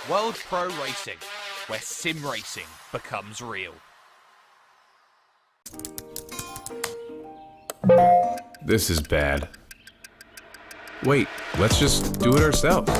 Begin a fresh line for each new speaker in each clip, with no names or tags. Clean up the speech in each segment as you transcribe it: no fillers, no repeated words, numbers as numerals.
World Pro Racing, where sim racing becomes real.
This is bad. Wait, let's just do it ourselves.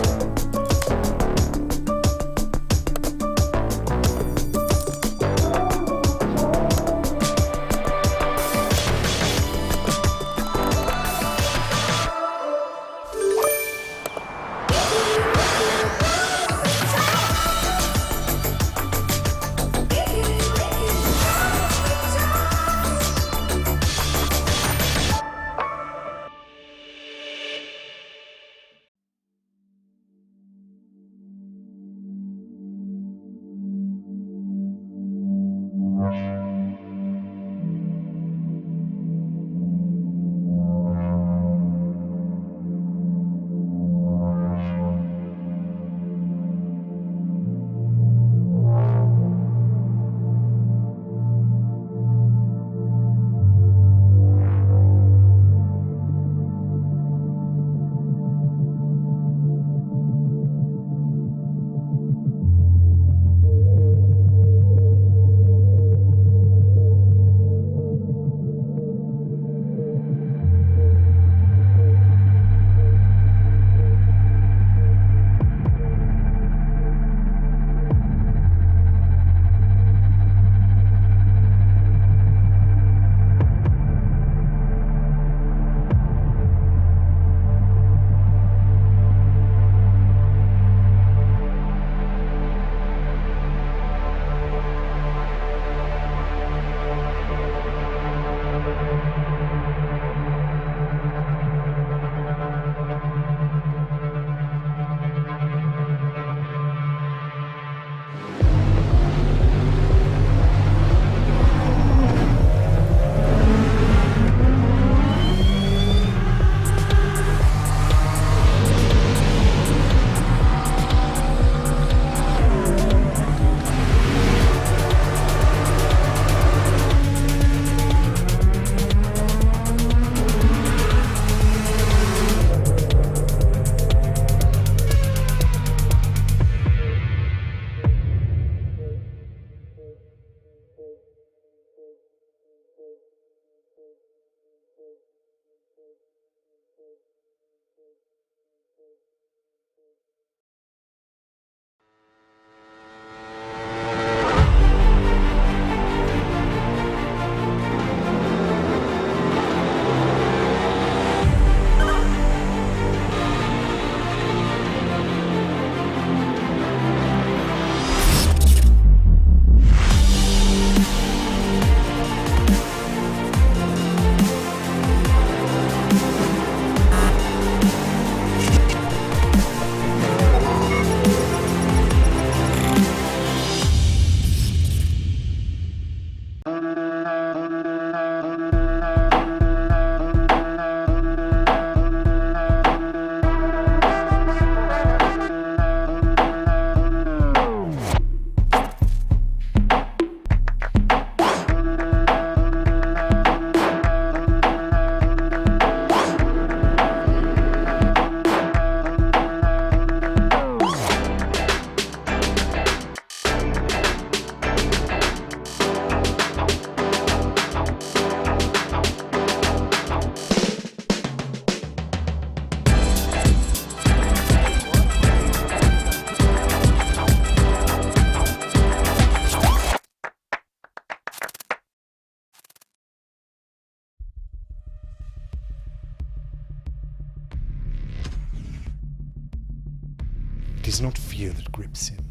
It is not fear that grips him,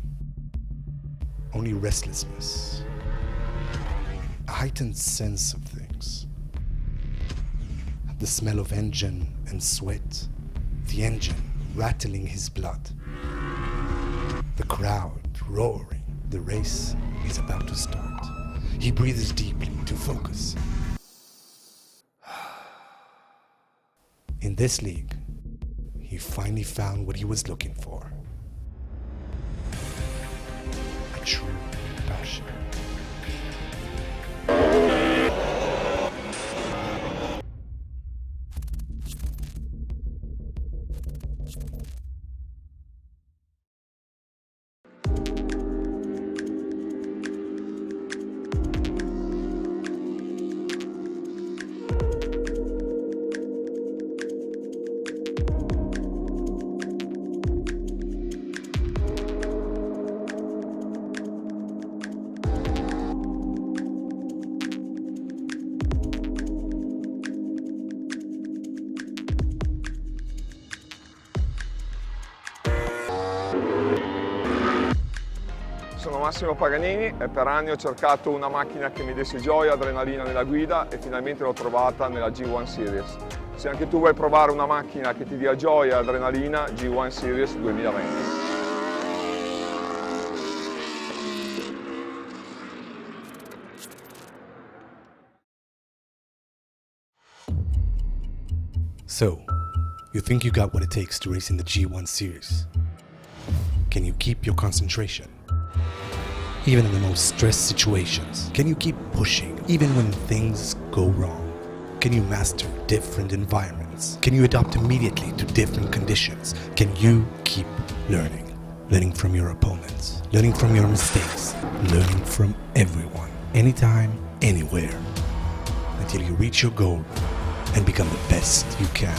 only restlessness, a heightened sense of things. The smell of engine and sweat, the engine rattling his blood, the crowd roaring. The race is about to start. He breathes deeply to focus. In this league, he finally found what he was looking for. A true passion.
sono Massimo Paganini e per anni ho cercato una macchina che mi desse gioia e adrenalina nella guida e finalmente l'ho trovata nella G1 Series. Se anche tu vuoi provare una macchina che ti dia gioia e adrenalina, G1 Series 2020.
So, you think you got what it takes to race in the G1 Series? Can you keep your concentration? Even in the most stressed situations, can you keep pushing even when things go wrong? Can you master different environments? Can you adapt immediately to different conditions? Can you keep learning? Learning from your opponents, learning from your mistakes, learning from everyone, anytime, anywhere, until you reach your goal and become the best you can.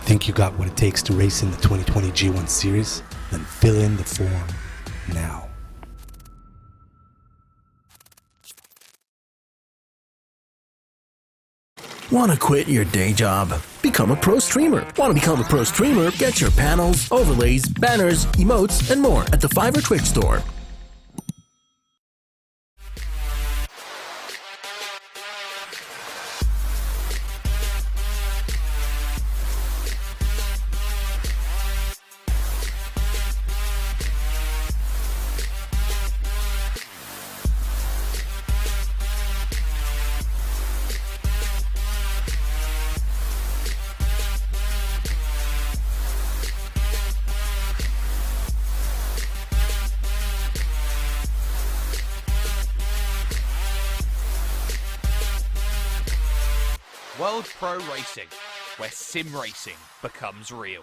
Think you got what it takes to race in the 2020 G1 Series? Then fill in the form now.
Want to quit your day job? Become a pro streamer. Want to become a pro streamer? Get your panels, overlays, banners, emotes, and more at the Fiverr Twitch store.
World Pro Racing, where sim racing becomes real.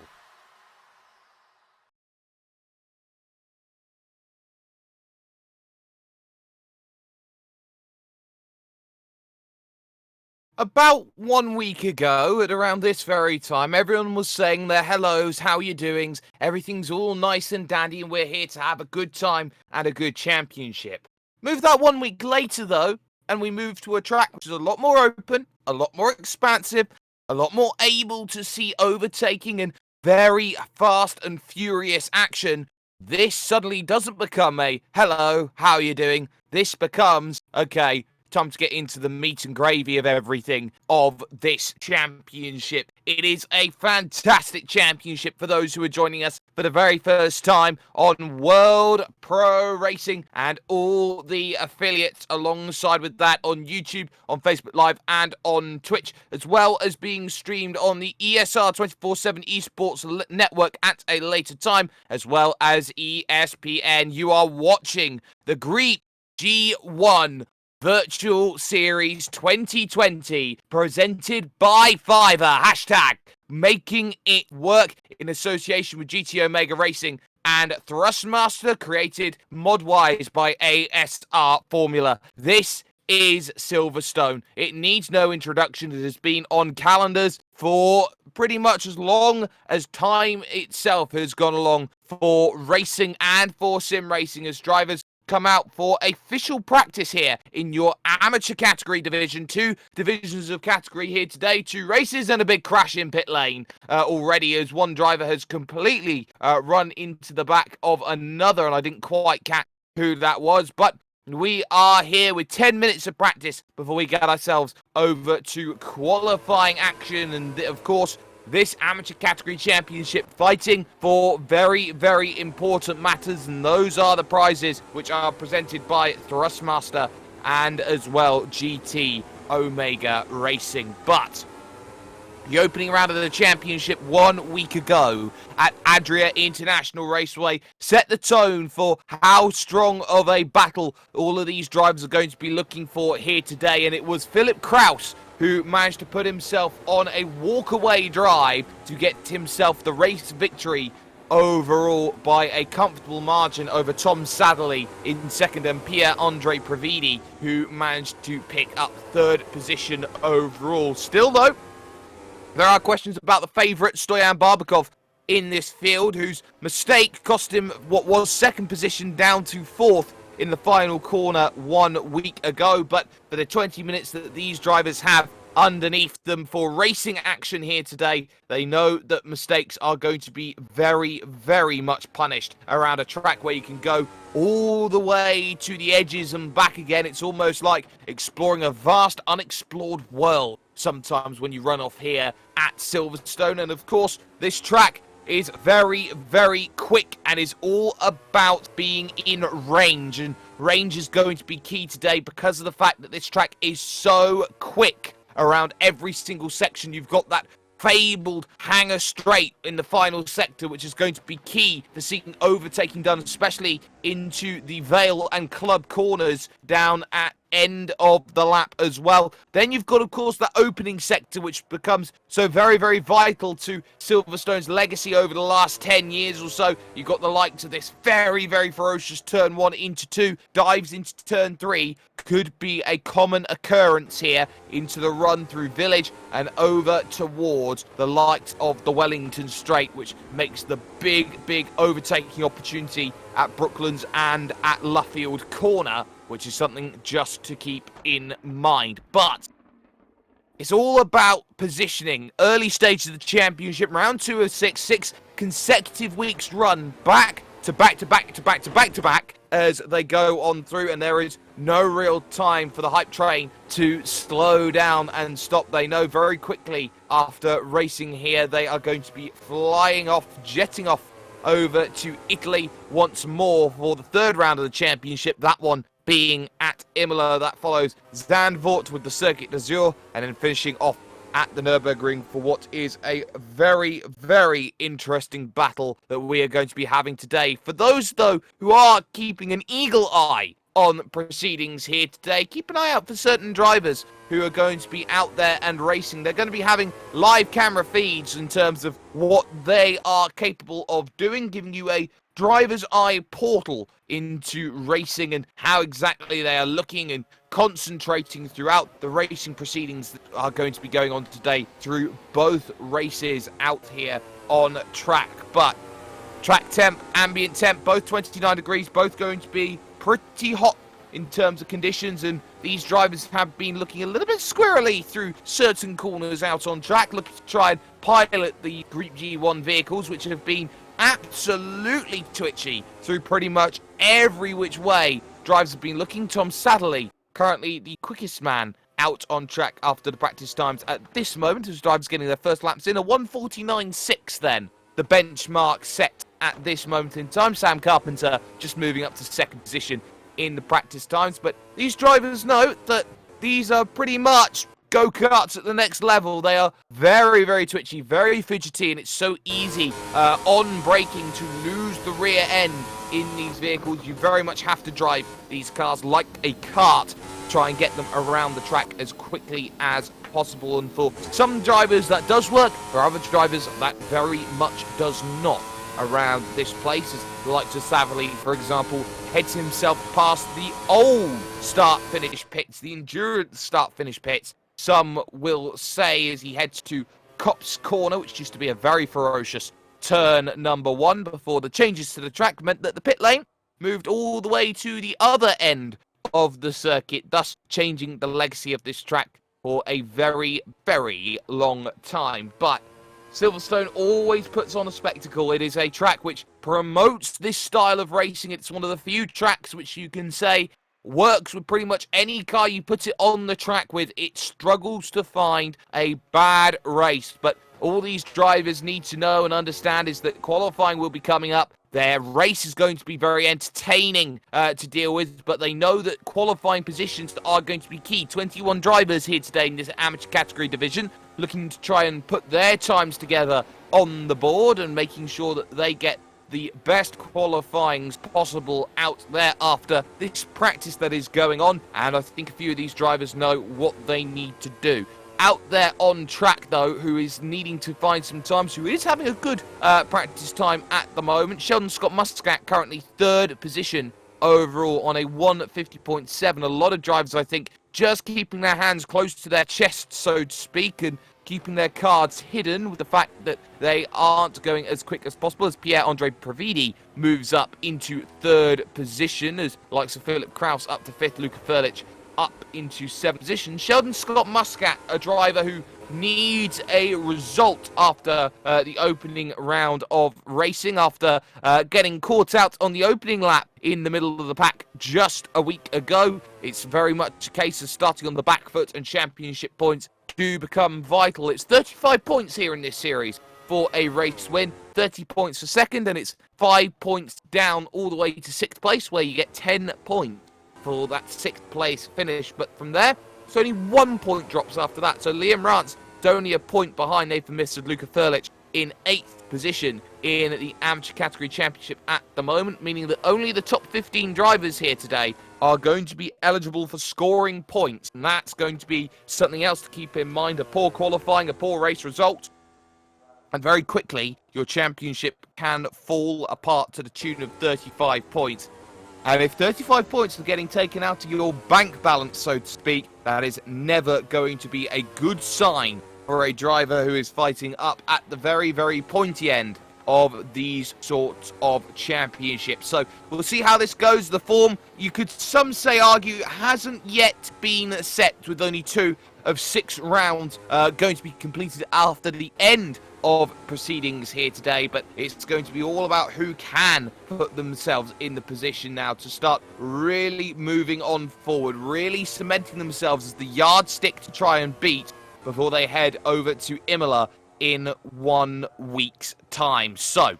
About 1 week ago, at around this very time, everyone was saying their hellos, how you doings, everything's all nice and dandy, and we're here to have a good time and a good championship. Move that 1 week later, though, and we moved to a track which is a lot more open, a lot more expansive, a lot more able to see overtaking and very fast and furious action. This suddenly doesn't become a, hello, how are you doing? This becomes, okay, time to get into the meat and gravy of everything of this championship. It is a fantastic championship for those who are joining us for the very first time on World Pro Racing and all the affiliates alongside with that on YouTube, on Facebook Live and on Twitch, as well as being streamed on the ESR 24/7 Esports Network at a later time, as well as ESPN. You are watching the Griiip G1 Virtual Series 2020, presented by Fiverr, hashtag making it work in association with GT Omega Racing and Thrustmaster, created mod-wise by ASR Formula. This is Silverstone. It needs no introduction. It has been on calendars for pretty much as long as time itself has gone along for racing and for sim racing, as drivers come out for official practice here in your amateur category division. 2 divisions of category here today, 2 races and a big crash in pit lane already, as one driver has completely run into the back of another, and I didn't quite catch who that was, but we are here with 10 minutes of practice before we get ourselves over to qualifying action. And of course, this amateur category championship fighting for very, very important matters, and those are the prizes which are presented by Thrustmaster and as well GT Omega Racing. But the opening round of the championship 1 week ago at Adria International Raceway set the tone for how strong of a battle all of these drivers are going to be looking for here today, and it was Philip Kraus who managed to put himself on a walk-away drive to get himself the race victory overall by a comfortable margin over Tom Sadlerley in second and Pierre-Andre Previdi, who managed to pick up third position overall. Still, though, there are questions about the favourite Stoyan Barbakov in this field, whose mistake cost him what was second position down to fourth in the final corner 1 week ago. But for the 20 minutes that these drivers have underneath them for racing action here today. They know that mistakes are going to be very, very much punished around a track where you can go all the way to the edges and back again. It's almost like exploring a vast, unexplored world sometimes when you run off here at Silverstone. And of course, this track is very, very quick and is all about being in range. And range is going to be key today because of the fact that this track is so quick. Around every single section, you've got that fabled hanger straight in the final sector, which is going to be key for seeing overtaking done, especially into the Vale and Club corners down at end of the lap as well. Then you've got, of course, that opening sector, which becomes so very, very vital to Silverstone's legacy over the last 10 years or so. You've got the likes of this very, very ferocious turn 1 into 2, dives into turn 3, could be a common occurrence here into the run through Village and over towards the likes of the Wellington Straight, which makes the big, big overtaking opportunity at Brooklands and at Luffield Corner, which is something just to keep in mind. But it's all about positioning. Early stages of the championship, round 2 of 6, 6 consecutive weeks run back to back to back to back to back to back as they go on through, and there is no real time for the hype train to slow down and stop. They know very quickly after racing here they are going to be flying off, jetting off over to Italy once more for the third round of the championship, that one being at Imola. That follows Zandvoort with the Circuit d'Azur, and then finishing off at the Nürburgring for what is a very, very interesting battle that we are going to be having today. For those, though, who are keeping an eagle eye on proceedings here today, keep an eye out for certain drivers who are going to be out there and racing. They're going to be having live camera feeds in terms of what they are capable of doing, giving you a driver's eye portal into racing and how exactly they are looking and concentrating throughout the racing proceedings that are going to be going on today through both races out here on track. But track temp, ambient temp, both 29 degrees, both going to be pretty hot in terms of conditions, and these drivers have been looking a little bit squirrely through certain corners out on track, looking to try and pilot the Griiip G1 vehicles, which have been absolutely twitchy through pretty much every which way. Drivers have been looking. Tom Sadlerly, currently the quickest man out on track after the practice times at this moment, as drivers getting their first laps in a 1:49.6 then. The benchmark set at this moment in time. Sam Carpenter just moving up to second position in the practice times, but these drivers know that these are pretty much go-karts at the next level. They are very, very twitchy, very fidgety, and it's so easy on braking to lose the rear end in these vehicles. You very much have to drive these cars like a cart, try and get them around the track as quickly as possible. And for some drivers that does work, for other drivers that very much does not around this place, as the likes of Saverly, for example, heads himself past the old start-finish pits, the endurance start-finish pits, some will say, as he heads to Copse Corner, which used to be a very ferocious turn number 1 before the changes to the track meant that the pit lane moved all the way to the other end of the circuit, thus changing the legacy of this track for a very, very long time. But Silverstone always puts on a spectacle. It is a track which promotes this style of racing. It's one of the few tracks which you can say works with pretty much any car you put it on the track with. It struggles to find a bad race, but all these drivers need to know and understand is that qualifying will be coming up. Their race is going to be very entertaining to deal with, but they know that qualifying positions are going to be key. 21 drivers here today in this amateur category division, looking to try and put their times together on the board and making sure that they get the best qualifyings possible out there after this practice that is going on. And I think a few of these drivers know what they need to do. Out there on track, though, who is needing to find some times, who is having a good practice time at the moment, Sheldon Scott Muscat, currently third position overall on a 1:50.7. A lot of drivers, I think, just keeping their hands close to their chest, so to speak, and keeping their cards hidden with the fact that they aren't going as quick as possible, as Pierre-Andre Pravidi moves up into third position, as likes of Philip Kraus up to fifth, Luka Furlic up into 7th position. Sheldon Scott Muscat, a driver who needs a result after the opening round of racing, after getting caught out on the opening lap in the middle of the pack just a week ago. It's very much a case of starting on the back foot, and championship points do become vital. It's 35 points here in this series for a race win, 30 points for second, and it's 5 points down all the way to 6th place, where you get 10 points for that 6th place finish. But from there, it's only 1 point drops after that. So Liam Rance is only a point behind Nathan Mistred, Luka Furlich in 8th position in the amateur category championship at the moment, meaning that only the top 15 drivers here today are going to be eligible for scoring points. And that's going to be something else to keep in mind. A poor qualifying, a poor race result, and very quickly, your championship can fall apart to the tune of 35 points. And if 35 points are getting taken out of your bank balance, so to speak, that is never going to be a good sign for a driver who is fighting up at the very, very pointy end of these sorts of championships. So we'll see how this goes. The form, you could some say argue, hasn't yet been set, with only 2 of 6 rounds going to be completed after the end of proceedings here today, but it's going to be all about who can put themselves in the position now to start really moving on forward, really cementing themselves as the yardstick to try and beat before they head over to Imola in 1 week's time. So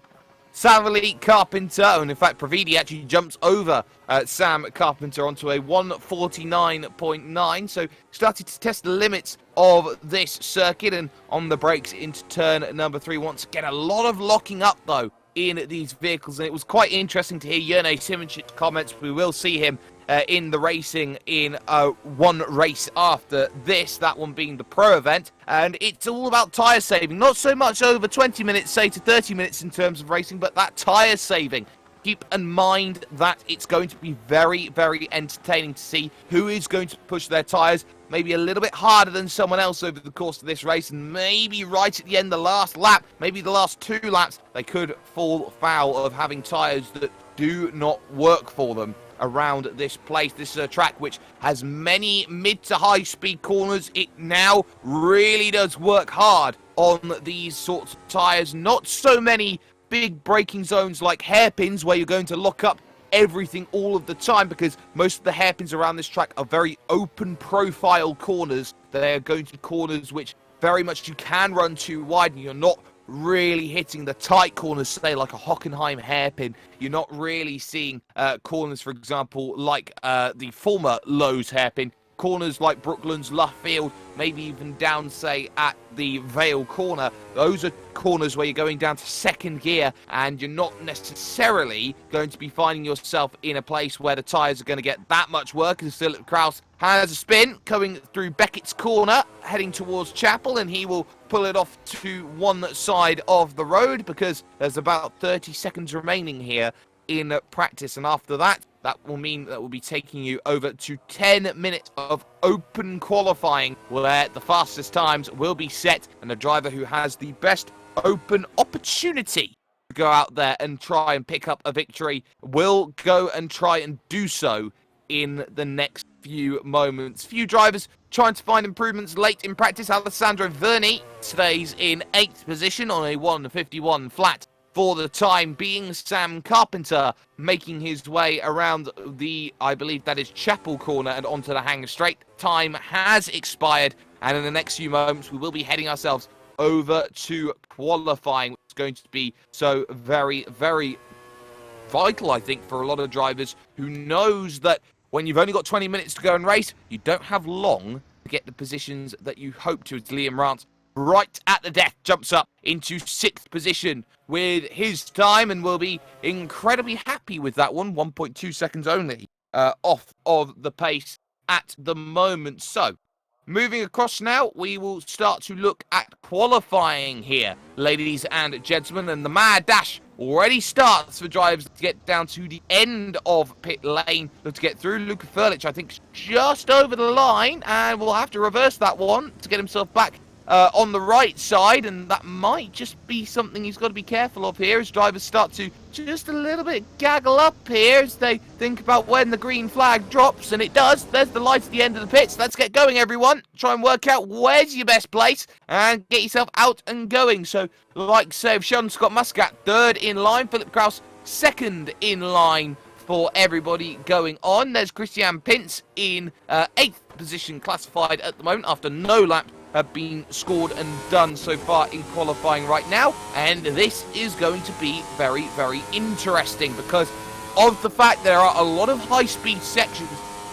Savali Carpenter, and in fact Pravidi actually jumps over Sam Carpenter onto a 1:49.9, so started to test the limits of this circuit, and on the brakes into turn number 3. Once again, a lot of locking up though in these vehicles, and it was quite interesting to hear Jerne Simonchic's comments. We will see him in the racing in one race after this, that one being the pro event, and it's all about tyre saving. Not so much over 20 minutes, say to 30 minutes in terms of racing, but that tyre saving. Keep in mind that it's going to be very, very entertaining to see who is going to push their tyres maybe a little bit harder than someone else over the course of this race, and maybe right at the end, the last lap, maybe the last 2 laps, they could fall foul of having tyres that do not work for them around this place. This is a track which has many mid to high speed corners. It now really does work hard on these sorts of tyres. Not so many big braking zones like hairpins where you're going to lock up everything all of the time, because most of the hairpins around this track are very open profile corners. They are going to be corners which very much you can run too wide, and you're not really hitting the tight corners, say like a Hockenheim hairpin. You're not really seeing corners, for example, like the former Lowe's hairpin. Corners like Brooklands, Luffield, maybe even down, say, at the Vale corner. Those are corners where you're going down to 2nd gear, and you're not necessarily going to be finding yourself in a place where the tyres are going to get that much work. As Philip Kraus has a spin coming through Beckett's corner, heading towards Chapel, and he will pull it off to one side of the road because there's about 30 seconds remaining here in practice, and after that, that will mean that we'll be taking you over to 10 minutes of open qualifying, where the fastest times will be set, and the driver who has the best open opportunity to go out there and try and pick up a victory will go and try and do so in the next few moments. Few drivers trying to find improvements late in practice. Alessandro Verni stays in 8th position on a 1:51 flat. For the time being, Sam Carpenter making his way around the, I believe that is Chapel corner, and onto the Hanger Straight. Time has expired, and in the next few moments, we will be heading ourselves over to qualifying, which is going to be so very, very vital, I think, for a lot of drivers who knows that when you've only got 20 minutes to go and race, you don't have long to get the positions that you hope to. As Liam Rance, right at the death, jumps up into 6th position with his time, and will be incredibly happy with that one. 1.2 seconds only off of the pace at the moment. So, moving across now, we will start to look at qualifying here, ladies and gentlemen, and the mad dash already starts for drivers to get down to the end of pit lane, to get through. Luka Furlich, I think, just over the line, and we'll have to reverse that one to get himself back on the right side, and that might just be something he's got to be careful of here as drivers start to just a little bit gaggle up here as they think about when the green flag drops, and it does. There's the light at the end of the pits. Let's get going, everyone. Try and work out where's your best place and get yourself out and going. So, like say, Sheldon Scott Muscat, third in line. Philip Kraus, second in line for everybody going on. There's Christian Pintz in 8th position, classified at the moment after no laps have been scored and done so far in qualifying right now. And this is going to be very, very interesting because of the fact there are a lot of high-speed sections.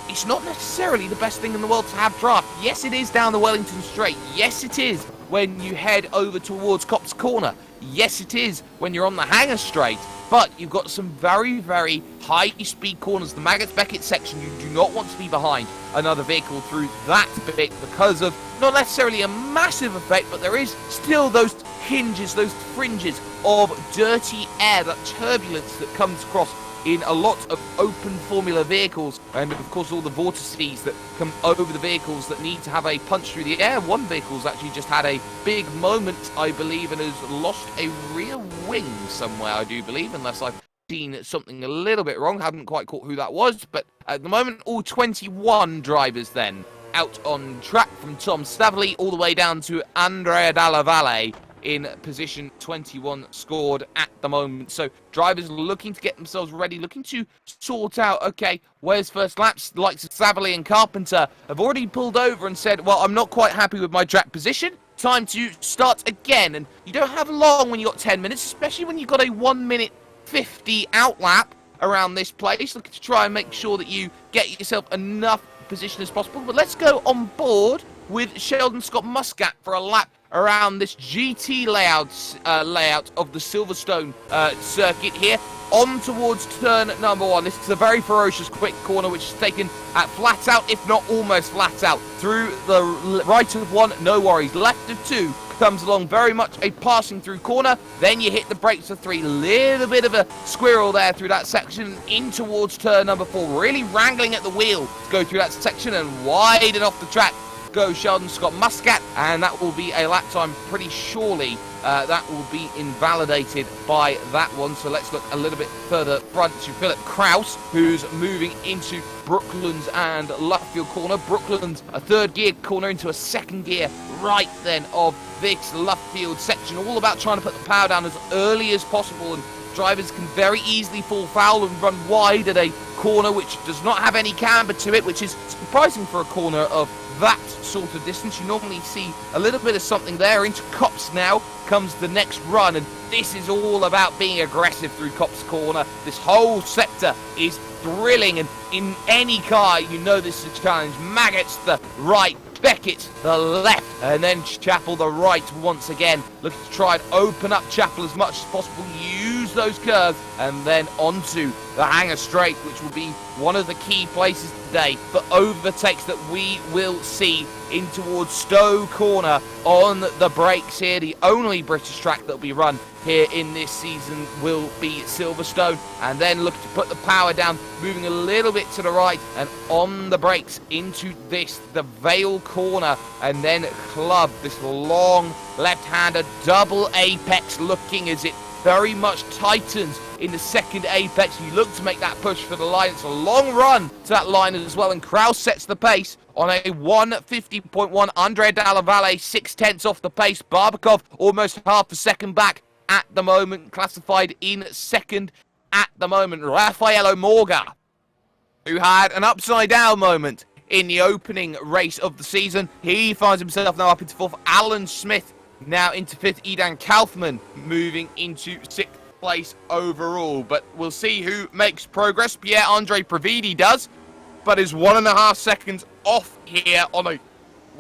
It's not necessarily the best thing in the world to have draft. Yes, it is down the Wellington Straight. Yes, it is when you head over towards Copse Corner. Yes, it is when you're on the Hanger Straight. But you've got some very, very high-speed corners. The Maggots-Beckett section, you do not want to be behind another vehicle through that bit because of not necessarily a massive effect, but there is still those hinges, those fringes of dirty air, that turbulence that comes across in a lot of open Formula vehicles, and of course all the vortices that come over the vehicles that need to have a punch through the air. One vehicle's actually just had a big moment, I believe, and has lost a rear wing somewhere, I do believe, unless I've seen something a little bit wrong. Haven't quite caught who that was, but at the moment all 21 drivers then out on track, from Tom Staveley all the way down to Andrea Dalla Valle in position 21 scored at the moment. So drivers looking to get themselves ready, looking to sort out, okay, where's first laps? The likes of Savelli and Carpenter have already pulled over and said, well, I'm not quite happy with my track position. Time to start again. And you don't have long when you've got 10 minutes, especially when you've got a 1 minute 50 out lap around this place. Looking to try and make sure that you get yourself enough position as possible. But let's go on board with Sheldon Scott Muscat for a lap around this GT layout of the Silverstone circuit here, on towards turn number 1. This is a very ferocious quick corner which is taken at flat out, if not almost flat out. Through the right of 1, no worries. Left of 2 comes along, very much a passing through corner. Then you hit the brakes of 3. Little bit of a squirrel there through that section, in towards turn number 4. Really wrangling at the wheel to go through that section, and widen off the track go Sheldon Scott Muscat, and that will be a lap time pretty surely. That will be invalidated by that one. So let's look a little bit further front to Philip Kraus, who's moving into Brooklands and Luffield corner. Brooklands, a third gear corner into a second gear right then of this Luffield section. All about trying to put the power down as early as possible, and drivers can very easily fall foul and run wide at a corner which does not have any camber to it, which is surprising for a corner of that sort of distance. You normally see a little bit of something there. Into Copse now comes the next run, and this is all about being aggressive through Copse corner. This whole sector is thrilling, and in any car you know this is a challenge. Maggots the right, Beckett the left, and then Chapel the right once again. Looking to try and open up Chapel as much as possible, use those curves, and then onto the Hanger Straight, which will be one of the key places today for overtakes that we will see in towards Stowe Corner on the brakes here. The only British track that will be run here in this season will be Silverstone, and then look to put the power down, moving a little bit to the right and on the brakes into this, the Vale Corner, and then club this long left-hander double apex, looking as it very much tightens in the second apex. You look to make that push for the line. It's a long run to that line as well, and Kraus sets the pace on a 150.1. Andrea Dalla Valle 6/10 off the pace. Barbakov almost half a second back at the moment, classified in second at the moment. Raffaello Morga, who had an upside-down moment in the opening race of the season, he finds himself now up into 4th. Alan Smith now into 5th. Idan Kaufman moving into 6th place overall. But we'll see who makes progress. Pierre-Andre Previdi does, but is 1.5 seconds off here on a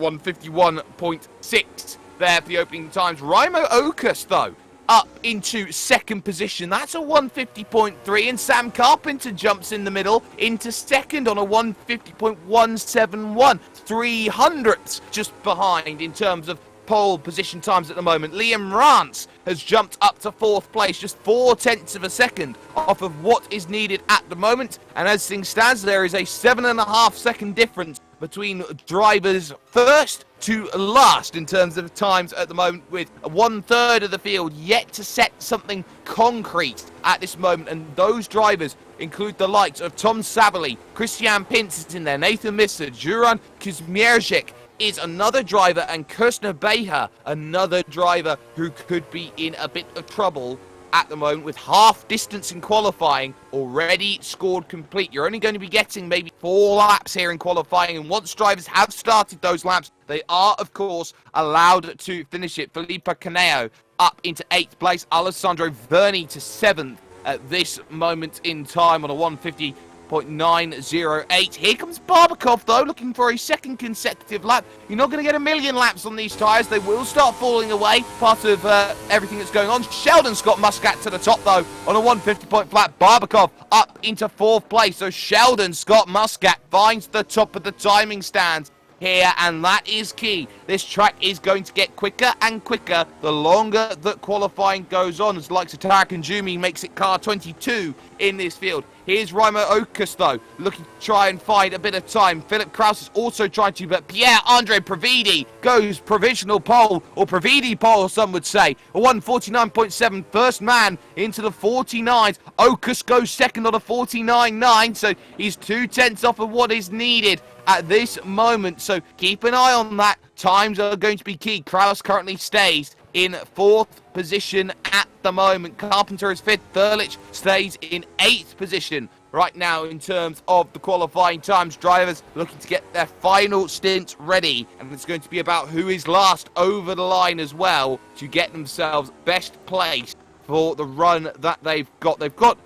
151.6 there for the opening times. Raimo Okus, though, up into 2nd position. That's a 150.3, and Sam Carpenter jumps in the middle into 2nd on a 150.171. 300ths just behind in terms of pole position times at the moment. Liam Rance has jumped up to 4th place, just 0.4 of a second off of what is needed at the moment. And as things stands, there is a 7.5 second difference between drivers 1st to last in terms of times at the moment, with 1/3 of the field yet to set something concrete at this moment. And those drivers include the likes of Tom Savali, Christian Pintz is in there, Nathan Misser, Juran Kuzmierczyk is another driver, and Kirstner Beha, another driver who could be in a bit of trouble at the moment, with half distance in qualifying already scored complete. You're only going to be getting maybe 4 laps here in qualifying, and once drivers have started those laps, they are, of course, allowed to finish it. Felipe Caneo up into 8th place, Alessandro Verni to 7th at this moment in time on a 150.908. Here comes Barbakov, though, looking for a second consecutive lap. You're not going to get a million laps on these tyres. They will start falling away, part of everything that's going on. Sheldon Scott Muscat to the top, though, on a 150-point flat. Barbakov up into 4th place. So Sheldon Scott Muscat finds the top of the timing stands here, and that is key. This track is going to get quicker and quicker the longer that qualifying goes on, as the likes of Tarek and Jumi makes it car 22 in this field. Here's Raimo Okus, though, looking to try and find a bit of time. Philip Kraus is also trying to, but Pierre-Andre Previdi goes provisional pole, or Previdi pole, some would say. A 149.7, first man into the 49s. Okus goes second on a 49.9, so he's 2/10 off of what is needed at this moment. So keep an eye on that. Times are going to be key. Kraus currently stays in 4th position at the moment. Carpenter is 5th. Thurlich stays in 8th position right now in terms of the qualifying times. Drivers looking to get their final stints ready, and it's going to be about who is last over the line as well to get themselves best placed for the run that they've got. They've got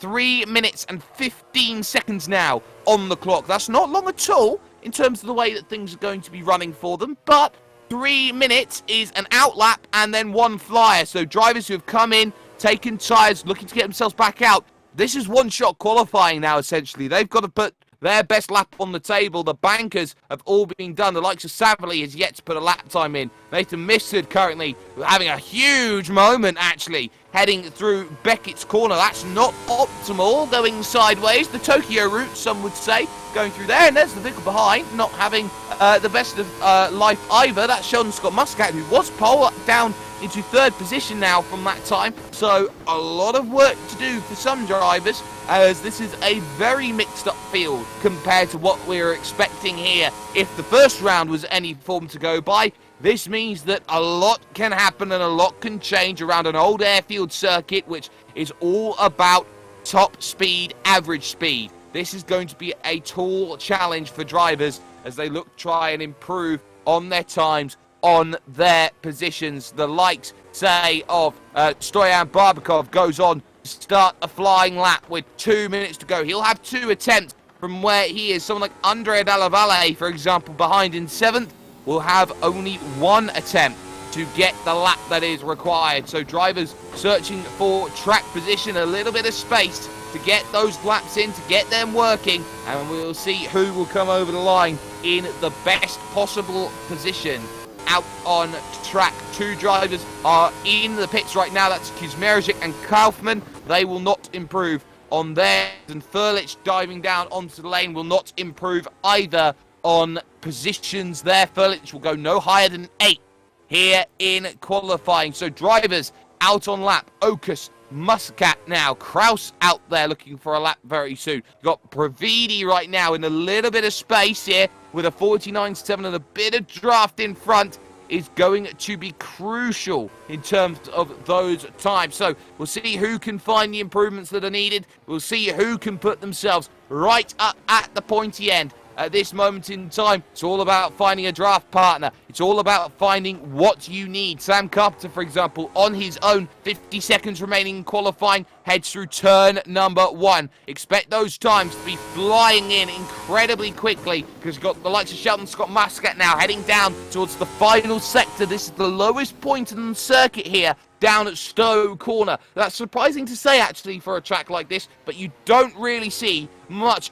3 minutes and 15 seconds now on the clock. That's not long at all in terms of the way that things are going to be running for them, but 3 minutes is an outlap and then 1 flyer. So drivers who have come in, taken tyres, looking to get themselves back out, this is one-shot qualifying now, essentially. They've got to put their best lap on the table. The bankers have all been done. The likes of Savali has yet to put a lap time in. Nathan Missard currently having a huge moment, actually, heading through Beckett's corner. That's not optimal, going sideways. The Tokyo route, some would say, going through there. And there's the vehicle behind, not having the best of life either. That's Sheldon Scott Muscat, who was pole, down into 3rd position now from that time. So a lot of work to do for some drivers, as this is a very mixed up field compared to what we were expecting here. If the first round was any form to go by, this means that a lot can happen and a lot can change around an old airfield circuit, which is all about top speed, average speed. This is going to be a tall challenge for drivers as they look to try and improve on their times, on their positions. The likes, say, of Stoyan Barbakov goes on to start a flying lap with 2 minutes to go. He'll have 2 attempts from where he is. Someone like Andrea Dalla Valle, for example, behind in 7th, will have only 1 attempt to get the lap that is required. So drivers searching for track position, a little bit of space to get those laps in, to get them working, and we'll see who will come over the line in the best possible position out on track. 2 drivers are in the pits right now. That's Kuzmierczyk and Kaufman. They will not improve on theirs, and Furlich diving down onto the lane will not improve either on positions there. Furlich will go no higher than 8 here in qualifying. So drivers out on lap. Okus, Muscat now. Kraus out there looking for a lap very soon. You've got Previdi right now in a little bit of space here with a 49.7 and a bit of draft in front is going to be crucial in terms of those times. So we'll see who can find the improvements that are needed. We'll see who can put themselves right up at the pointy end. At this moment in time, it's all about finding a draft partner. It's all about finding what you need. Sam Carpenter, for example, on his own, 50 seconds remaining in qualifying, heads through turn number 1. Expect those times to be flying in incredibly quickly, because you've got the likes of Sheldon Scott Muscat now heading down towards the final sector. This is the lowest point in the circuit here, down at Stowe Corner. That's surprising to say, actually, for a track like this, but you don't really see much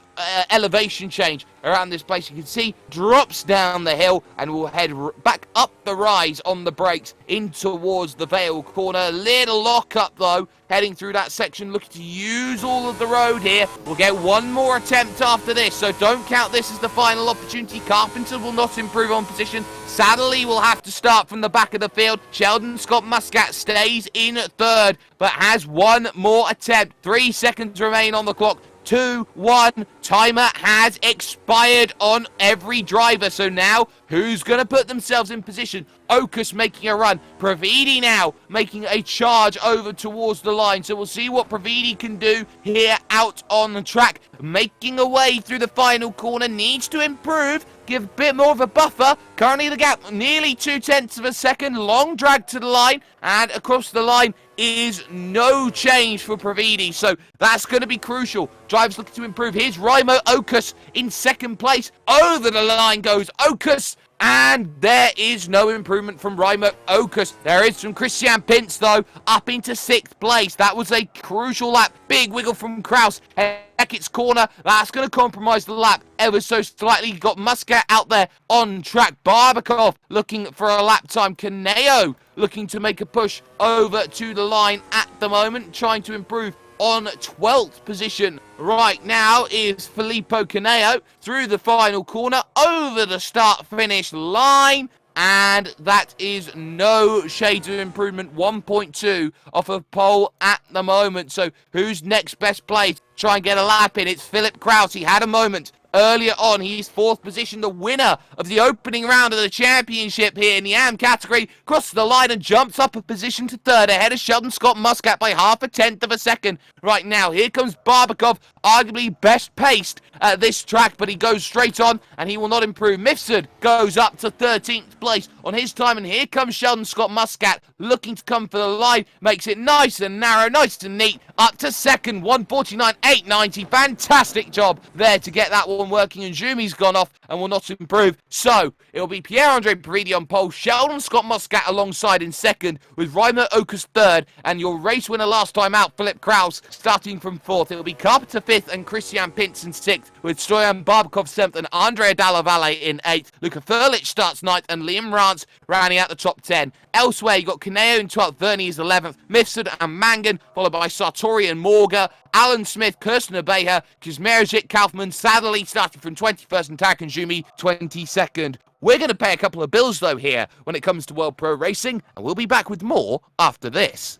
elevation change around this place. You can see drops down the hill and will head back up the rise on the brakes in towards the Vale corner. Little lock up though, heading through that section, looking to use all of the road here. We'll get one more attempt after this, so don't count this as the final opportunity. Carpenter will not improve on position. Sadly, we'll have to start from the back of the field. Sheldon Scott Muscat stays in third, but has one more attempt. 3 seconds remain on the clock. 2, 1, timer has expired on every driver. So now, who's going to put themselves in position? Okus making a run. Pravidi now making a charge over towards the line. So we'll see what Pravidi can do here out on the track. Making a way through the final corner. Needs to improve. Give a bit more of a buffer. Currently the gap nearly 0.2 of a second. Long drag to the line. And across the line is no change for Pravidi. So that's going to be crucial. Drivers looking to improve. Here's Raimo Okus in second place. Over the line goes Okus. And there is no improvement from Raimo Okus. There is from Christian Pintz, though, up into 6th place. That was a crucial lap. Big wiggle from Kraus. Heckett's corner. That's going to compromise the lap ever so slightly. Got Muscat out there on track. Barbakov looking for a lap time. Kaneo looking to make a push over to the line at the moment, trying to improve on 12th position right now is Filippo Caneo through the final corner, over the start-finish line, and that is no shades of improvement. 1.2 off of pole at the moment. So who's next best place? Try and get a lap in. It's Philip Kraus. He had a moment earlier on. He's 4th position, the winner of the opening round of the championship here in the AM category. Crosses the line and jumps up a position to 3rd, ahead of Sheldon Scott Muscat by 0.5 of a second right now. Here comes Barbakov, arguably best paced at this track, but he goes straight on and he will not improve. Mifsud goes up to 13th place on his time, and here comes Sheldon Scott Muscat looking to come for the line. Makes it nice and narrow, nice and neat, up to 2nd, 1:49.890. Fantastic job there to get that one working, and Jumi's gone off and will not improve. So it'll be Pierre-Andre Paridi on pole, Sheldon Scott Muscat alongside in 2nd, with Raimo Okus 3rd, and your race winner last time out, Philip Kraus, starting from 4th. It'll be Carpenter 5th and Christian Pintz in 6th, with Stoyan Barbakov 7th and Andrea Dallavalle in 8th. Luka Furlich starts 9th, and Liam Rance rounding out the top 10. Elsewhere, you got Kaneo in 12th, Vernie is 11th, Mifsud and Mangan, followed by Sartori and Morga, Alan Smith, Kirsten Abeja, Kuzmeric, Kaufman, sadly starting from 21st, and Tarek and Jumi 22nd. We're going to pay a couple of bills, though, here when it comes to World Pro Racing, and we'll be back with more after this.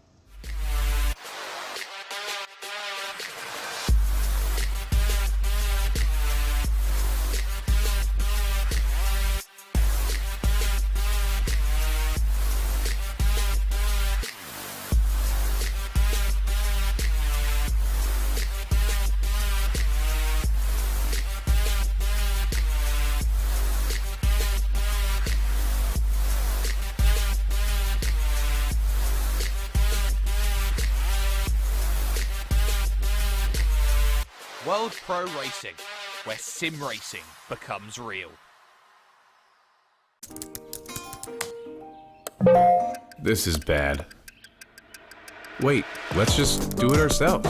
World Pro Racing, where sim racing becomes real.
This is bad. Wait, let's just do it ourselves.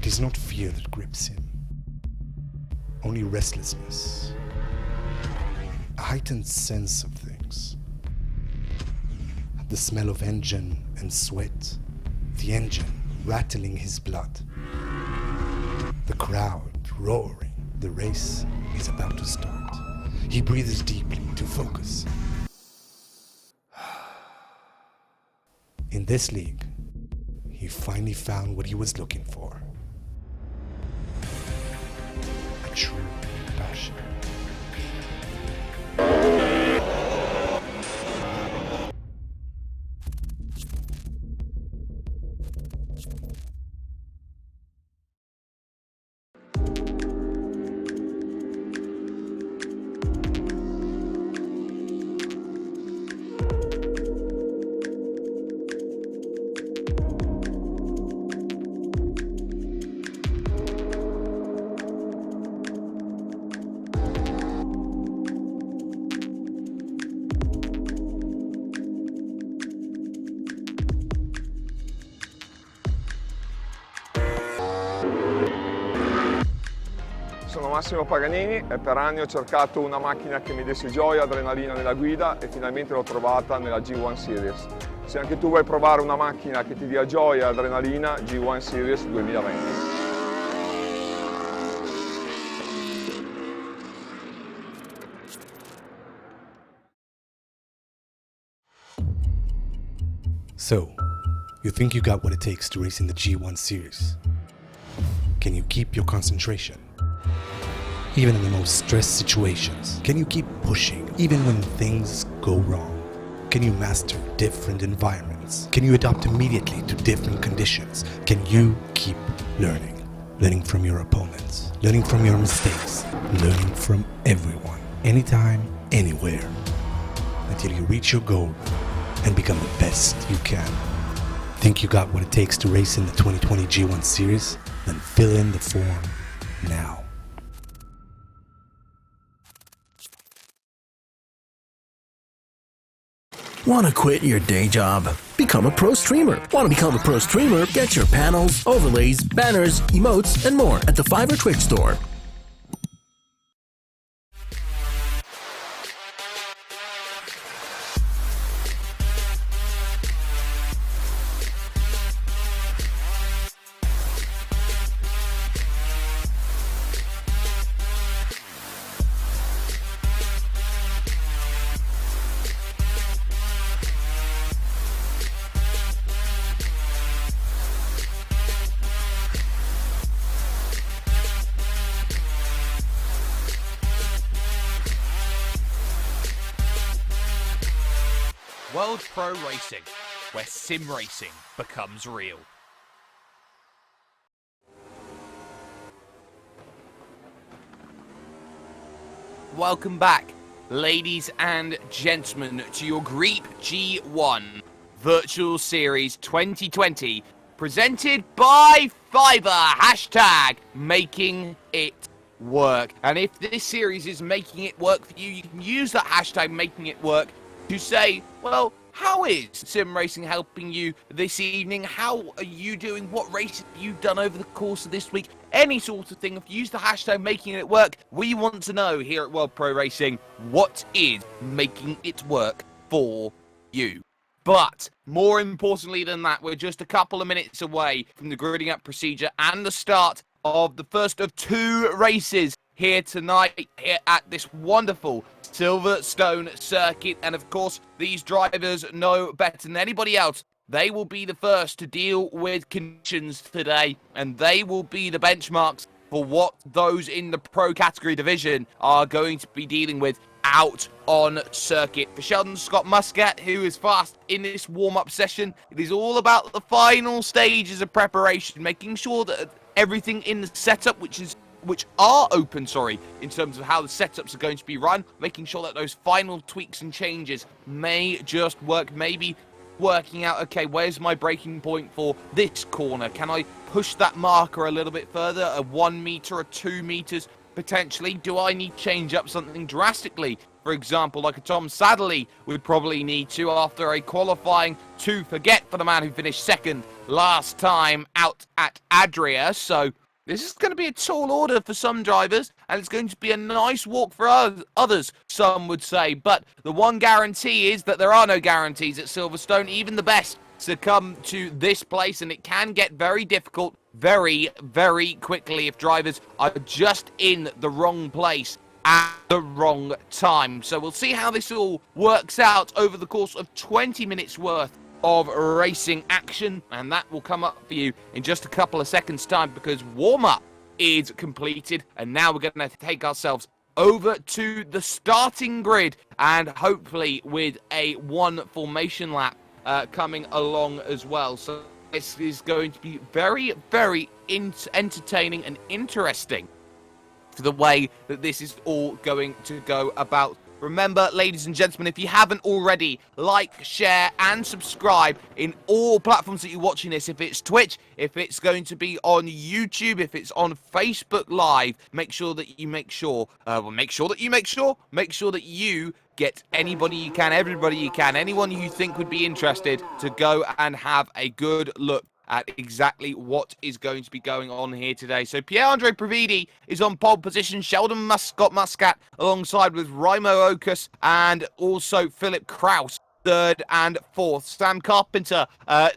It is not fear that grips him, only restlessness, a heightened sense of things. The smell of engine and sweat, the engine rattling his blood, the crowd roaring. The race is about to start. He breathes deeply to focus. In this league, he finally found what he was looking for. A true passion.
Sono Massimo Paganini e per anni ho cercato una macchina che mi desse gioia, adrenalina nella guida e finalmente l'ho trovata nella G1 Series. Se anche tu vuoi provare una macchina che ti dia gioia e adrenalina, G1 Series 2020.
So, you think you got what it takes to race in the G1 Series? Can you keep your concentration? Even in the most stressed situations, can you keep pushing even when things go wrong? Can you master different environments? Can you adapt immediately to different conditions? Can you keep learning? Learning from your opponents, learning from your mistakes, learning from everyone, anytime, anywhere, until you reach your goal and become the best you can. Think you got what it takes to race in the 2020 G1 Series? Then fill in the form now.
Want to quit your day job? Become a pro streamer. Want to become a pro streamer? Get your panels, overlays, banners, emotes, and more at the Fiverr Twitch store.
World Pro Racing, where sim racing becomes real. Welcome back, ladies and gentlemen, to your Griiip G1 Virtual Series 2020, presented by Fiverr. Hashtag making it work. And if this series is making it work for you, you can use that hashtag making it work to say, well, how is sim racing helping you this evening? How are you doing? What races have you done over the course of this week? Any sort of thing. If you use the hashtag making it work, we want to know here at World Pro Racing what is making it work for you. But more importantly than that, we're just a couple of minutes away from the gridding up procedure and the start of the first of two races here tonight here at this wonderful Silverstone circuit. And of course, these drivers know better than anybody else. They will be the first to deal with conditions today, and they will be the benchmarks for what those in the pro category division are going to be dealing with out on circuit. For Sheldon Scott Muscat, who is fast in this warm-up session, it is all about the final stages of preparation, making sure that everything in the setup, which are open, in terms of how the setups are going to be run, making sure that those final tweaks and changes may just work. Maybe working out, okay, where's my breaking point for this corner? Can I push that marker a little bit further, a 1 meter or 2 meters potentially? Do I need to change up something drastically for example, like a Tom Sadlerley would probably need to after a qualifying to forget for the man who finished second last time out at Adria. So this is going to be a tall order for some drivers, and it's going to be a nice walk for others, some would say. But the one guarantee is that there are no guarantees at Silverstone. Even the best succumb to this place, and it can get very difficult very, very quickly if drivers are just in the wrong place at the wrong time. So we'll see how this all works out over the course of 20 minutes worth of racing action, and that will come up for you in just a couple of seconds time, because warm-up is completed, and now we're going to take ourselves over to the starting grid, and hopefully with a one formation lap coming along as well. So this is going to be very, very entertaining and interesting for the way that this is all going to go about. Remember, ladies and gentlemen, if you haven't already, like, share, and subscribe in all platforms that you're watching this. If it's Twitch, if it's going to be on YouTube, if it's on Facebook Live, make sure that you make sure that you get anybody you can, everybody you can, anyone you think would be interested to go and have a good look at exactly what is going to be going on here today. So Pierre-Andre Previdi is on pole position, Sheldon Muscat alongside with Raimo Okus and also Philip Kraus, third and fourth. Sam Carpenter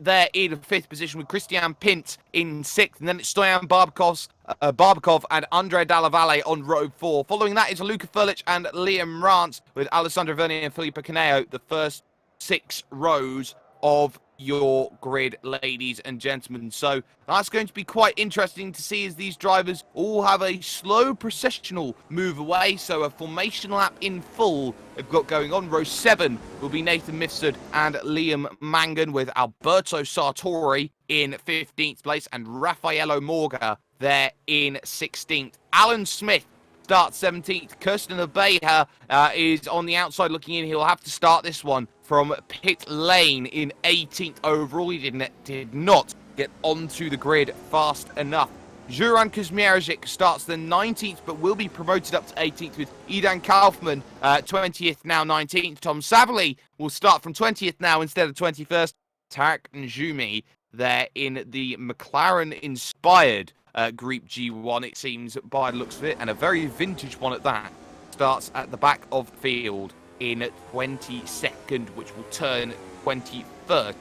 there in fifth position with Christian Pint in sixth, and then it's Stoyan Barbakov and Andre Dalla on row 4. Following that is Luca Furlich and Liam Rance with Alessandro Verni and Felipe Caneo, the first 6 rows of your grid, ladies and gentlemen. So that's going to be quite interesting to see as these drivers all have a slow processional move away. So a formation lap in full they've got going on. Row 7 will be Nathan Mifsud and Liam Mangan with Alberto Sartori in 15th place and Raffaello Morga there in 16th. Alan Smith starts 17th. Kirsten Abeja is on the outside looking in. He'll have to start this one from pit lane in 18th overall. He did not get onto the grid fast enough. Juran Kuzmierzik starts the 19th, but will be promoted up to 18th with Idan Kaufman, 20th, now 19th. Tom Savali will start from 20th now instead of 21st. Tarek Njumi there in the McLaren-inspired Griiip G1, it seems, by the looks of it, and a very vintage one at that. Starts at the back of the field in 22nd, which will turn 21st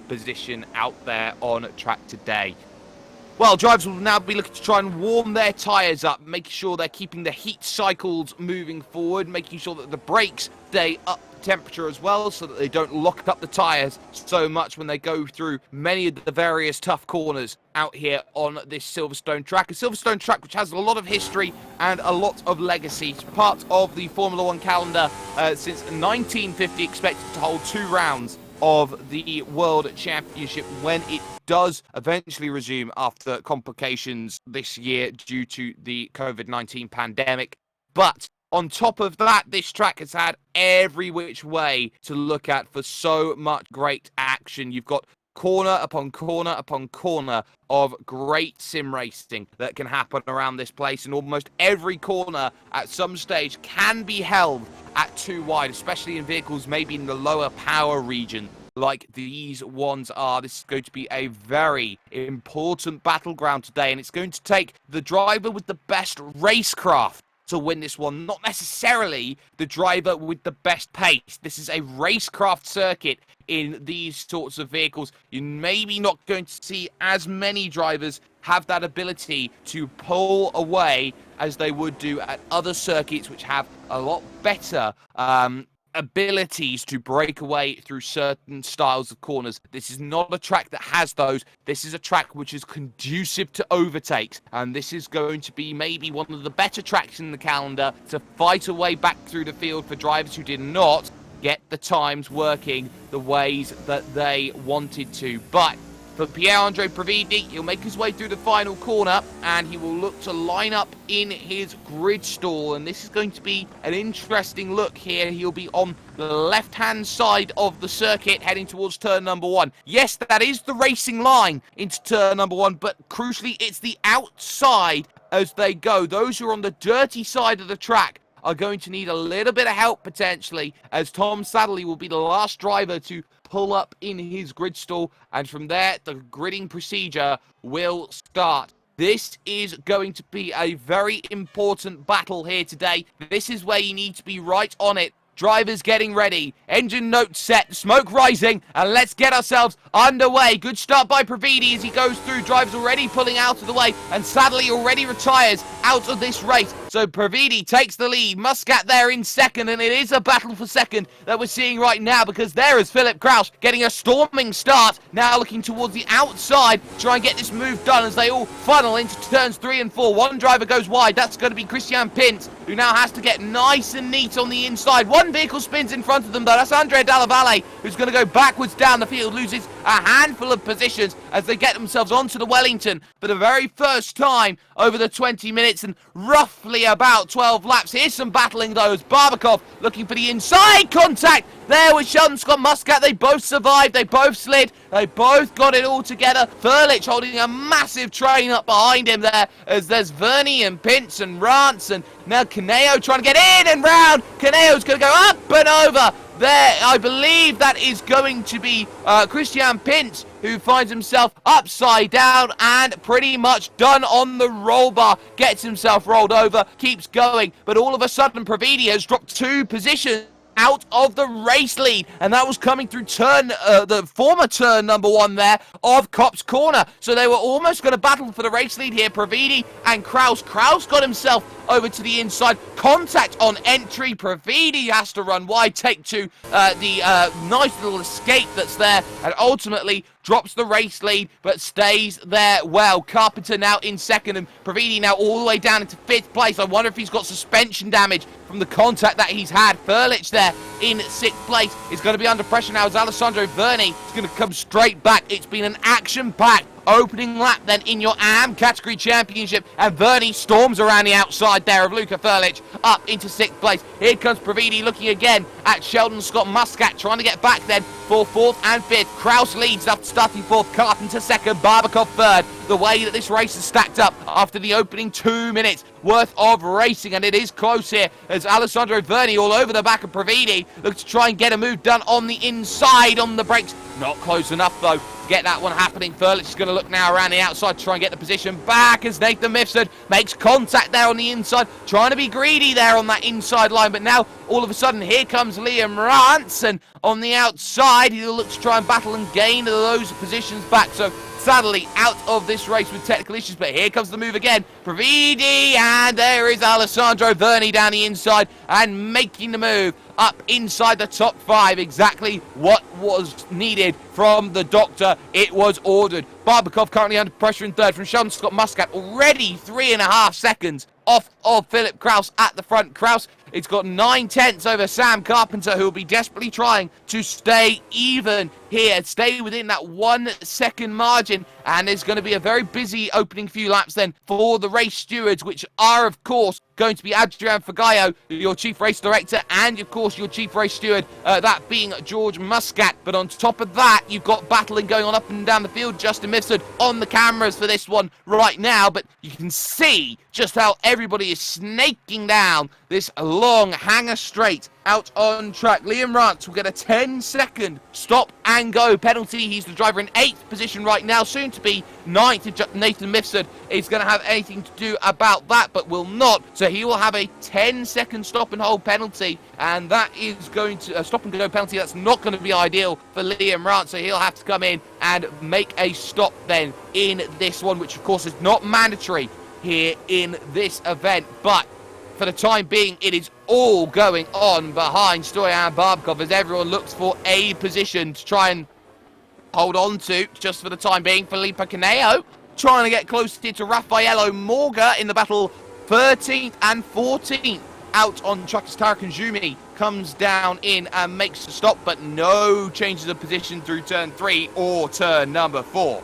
position out there on track today. Well, drivers will now be looking to try and warm their tyres up, making sure they're keeping the heat cycles moving forward, making sure that the brakes stay up temperature as well, so that they don't lock up the tyres so much when they go through many of the various tough corners out here on this Silverstone track. A Silverstone track which has a lot of history and a lot of legacy. It's part of the Formula 1 calendar since 1950, expected to hold 2 rounds of the World Championship when it does eventually resume after complications this year due to the COVID-19 pandemic. But on top of that, this track has had every which way to look at for so much great action. You've got corner upon corner upon corner of great sim racing that can happen around this place, and almost every corner at some stage can be held at 2 wide, especially in vehicles maybe in the lower power region like these ones are. This is going to be a very important battleground today, and it's going to take the driver with the best racecraft to win this one, not necessarily the driver with the best pace. This is a racecraft circuit in these sorts of vehicles. You're maybe not going to see as many drivers have that ability to pull away as they would do at other circuits which have a lot better abilities to break away through certain styles of corners. This is not a track that has those. This is a track which is conducive to overtakes, and this is going to be maybe one of the better tracks in the calendar to fight a way back through the field for drivers who did not get the times working the ways that they wanted to. But for Pierre-Andre Previdi, he'll make his way through the final corner, and he will look to line up in his grid stall. And this is going to be an interesting look here. He'll be on the left-hand side of the circuit, heading towards turn number 1. Yes, that is the racing line into turn number 1, but crucially, it's the outside as they go. Those who are on the dirty side of the track are going to need a little bit of help potentially, as Tom Sadlerly will be the last driver to pull up in his grid stall, and from there the gridding procedure will start. This is going to be a very important battle here today. This is where you need to be right on it. Drivers getting ready, engine notes set, smoke rising, and let's get ourselves underway. Good start by Pravidi as he goes through. Drivers already pulling out of the way, and Sadlerly already retires out of this race. So Pravidi takes the lead. Muscat there in second, and it is a battle for second that we're seeing right now, because there is Philip Kraus getting a storming start. Now looking towards the outside to try and get this move done as they all funnel into turns 3 and 4. One driver goes wide. That's going to be Christian Pintz, who now has to get nice and neat on the inside. One vehicle spins in front of them, though. That's Andrea Dalla Valle, who's going to go backwards down the field, loses a handful of positions as they get themselves onto the Wellington for the very first time over the 20 minutes and roughly about 12 laps. Here's some battling, though, as Barbakov looking for the inside contact there with Sheldon Scott Muscat. They both survived, they both slid, they both got it all together. Furlich holding a massive train up behind him there, as there's Verney and Pintz and Rance, and now Caneo trying to get in and round. Caneo's going to go up and over. There, I believe that is going to be Christian Pintz, who finds himself upside down and pretty much done on the roll bar. Gets himself rolled over, keeps going, but all of a sudden Pravidi has dropped 2 positions out of the race lead, and that was coming through the former turn number 1 there of Copse Corner. So they were almost going to battle for the race lead here, Pravidi and Kraus. Kraus got himself over to the inside, contact on entry. Pravidi has to run wide, take to the nice little escape that's there, and ultimately drops the race lead, but stays there well. Carpenter now in second, and Pravidi now all the way down into 5th place. I wonder if he's got suspension damage from the contact that he's had. Furlich there in 6th place is going to be under pressure now as Alessandro Verney is going to come straight back. It's been an action-packed opening lap then in your AM category championship, and Verney storms around the outside there of Luca Furlich up into 6th place. Here comes Pravidi looking again at Sheldon Scott Muscat, trying to get back then for 4th and 5th. Kraus leads after starting 4th, Carpenter 2nd, Barbakov 3rd. The way that this race is stacked up after the opening 2 minutes worth of racing, and it is close here as Alessandro Verney all over the back of Pravidi looks to try and get a move done on the inside on the brakes. Not close enough though to get that one happening. Furlich is going to look now around the outside to try and get the position back as Nathan Mifsud makes contact there on the inside, trying to be greedy there on that inside line, but now all of a sudden here comes Liam Rance, and on the outside he'll look to try and battle and gain those positions back. So sadly out of this race with technical issues, but here comes the move again. Pravidi, and there is Alessandro Verney down the inside and making the move up inside the top 5. Exactly what was needed from the doctor. It was ordered. Barbakov currently under pressure in 3rd from Sheldon Scott Muscat, already 3.5 seconds off of Philip Kraus at the front. Kraus, it's got 9/10 over Sam Carpenter, who will be desperately trying to stay even here, stay within that 1 second margin, and there's going to be a very busy opening few laps then for the race stewards, which are of course going to be Adrian Fagaio, your chief race director, and of course your chief race steward, that being George Muscat. But on top of that, you've got battling going on up and down the field. Justin Mifsud on the cameras for this one right now, but you can see just how everybody is snaking down this long hanger straight out on track. Liam Rance will get a 10-second stop and go penalty. He's the driver in 8th position right now, soon to be 9th if Nathan Mifsud is going to have anything to do about that, but will not. So he will have a 10-second stop and hold penalty, and that is going to stop and go penalty. That's not going to be ideal for Liam Rance, so he'll have to come in and make a stop then in this one, which of course is not mandatory here in this event, but for the time being, it is all going on behind Stoyan Barbakov as everyone looks for a position to try and hold on to, just for the time being. Felipe Caneo trying to get close to Raffaello Morga in the battle, 13th and 14th out on track as Tarek Njumi comes down in and makes a stop, but no changes of position through turn 3 or turn number 4.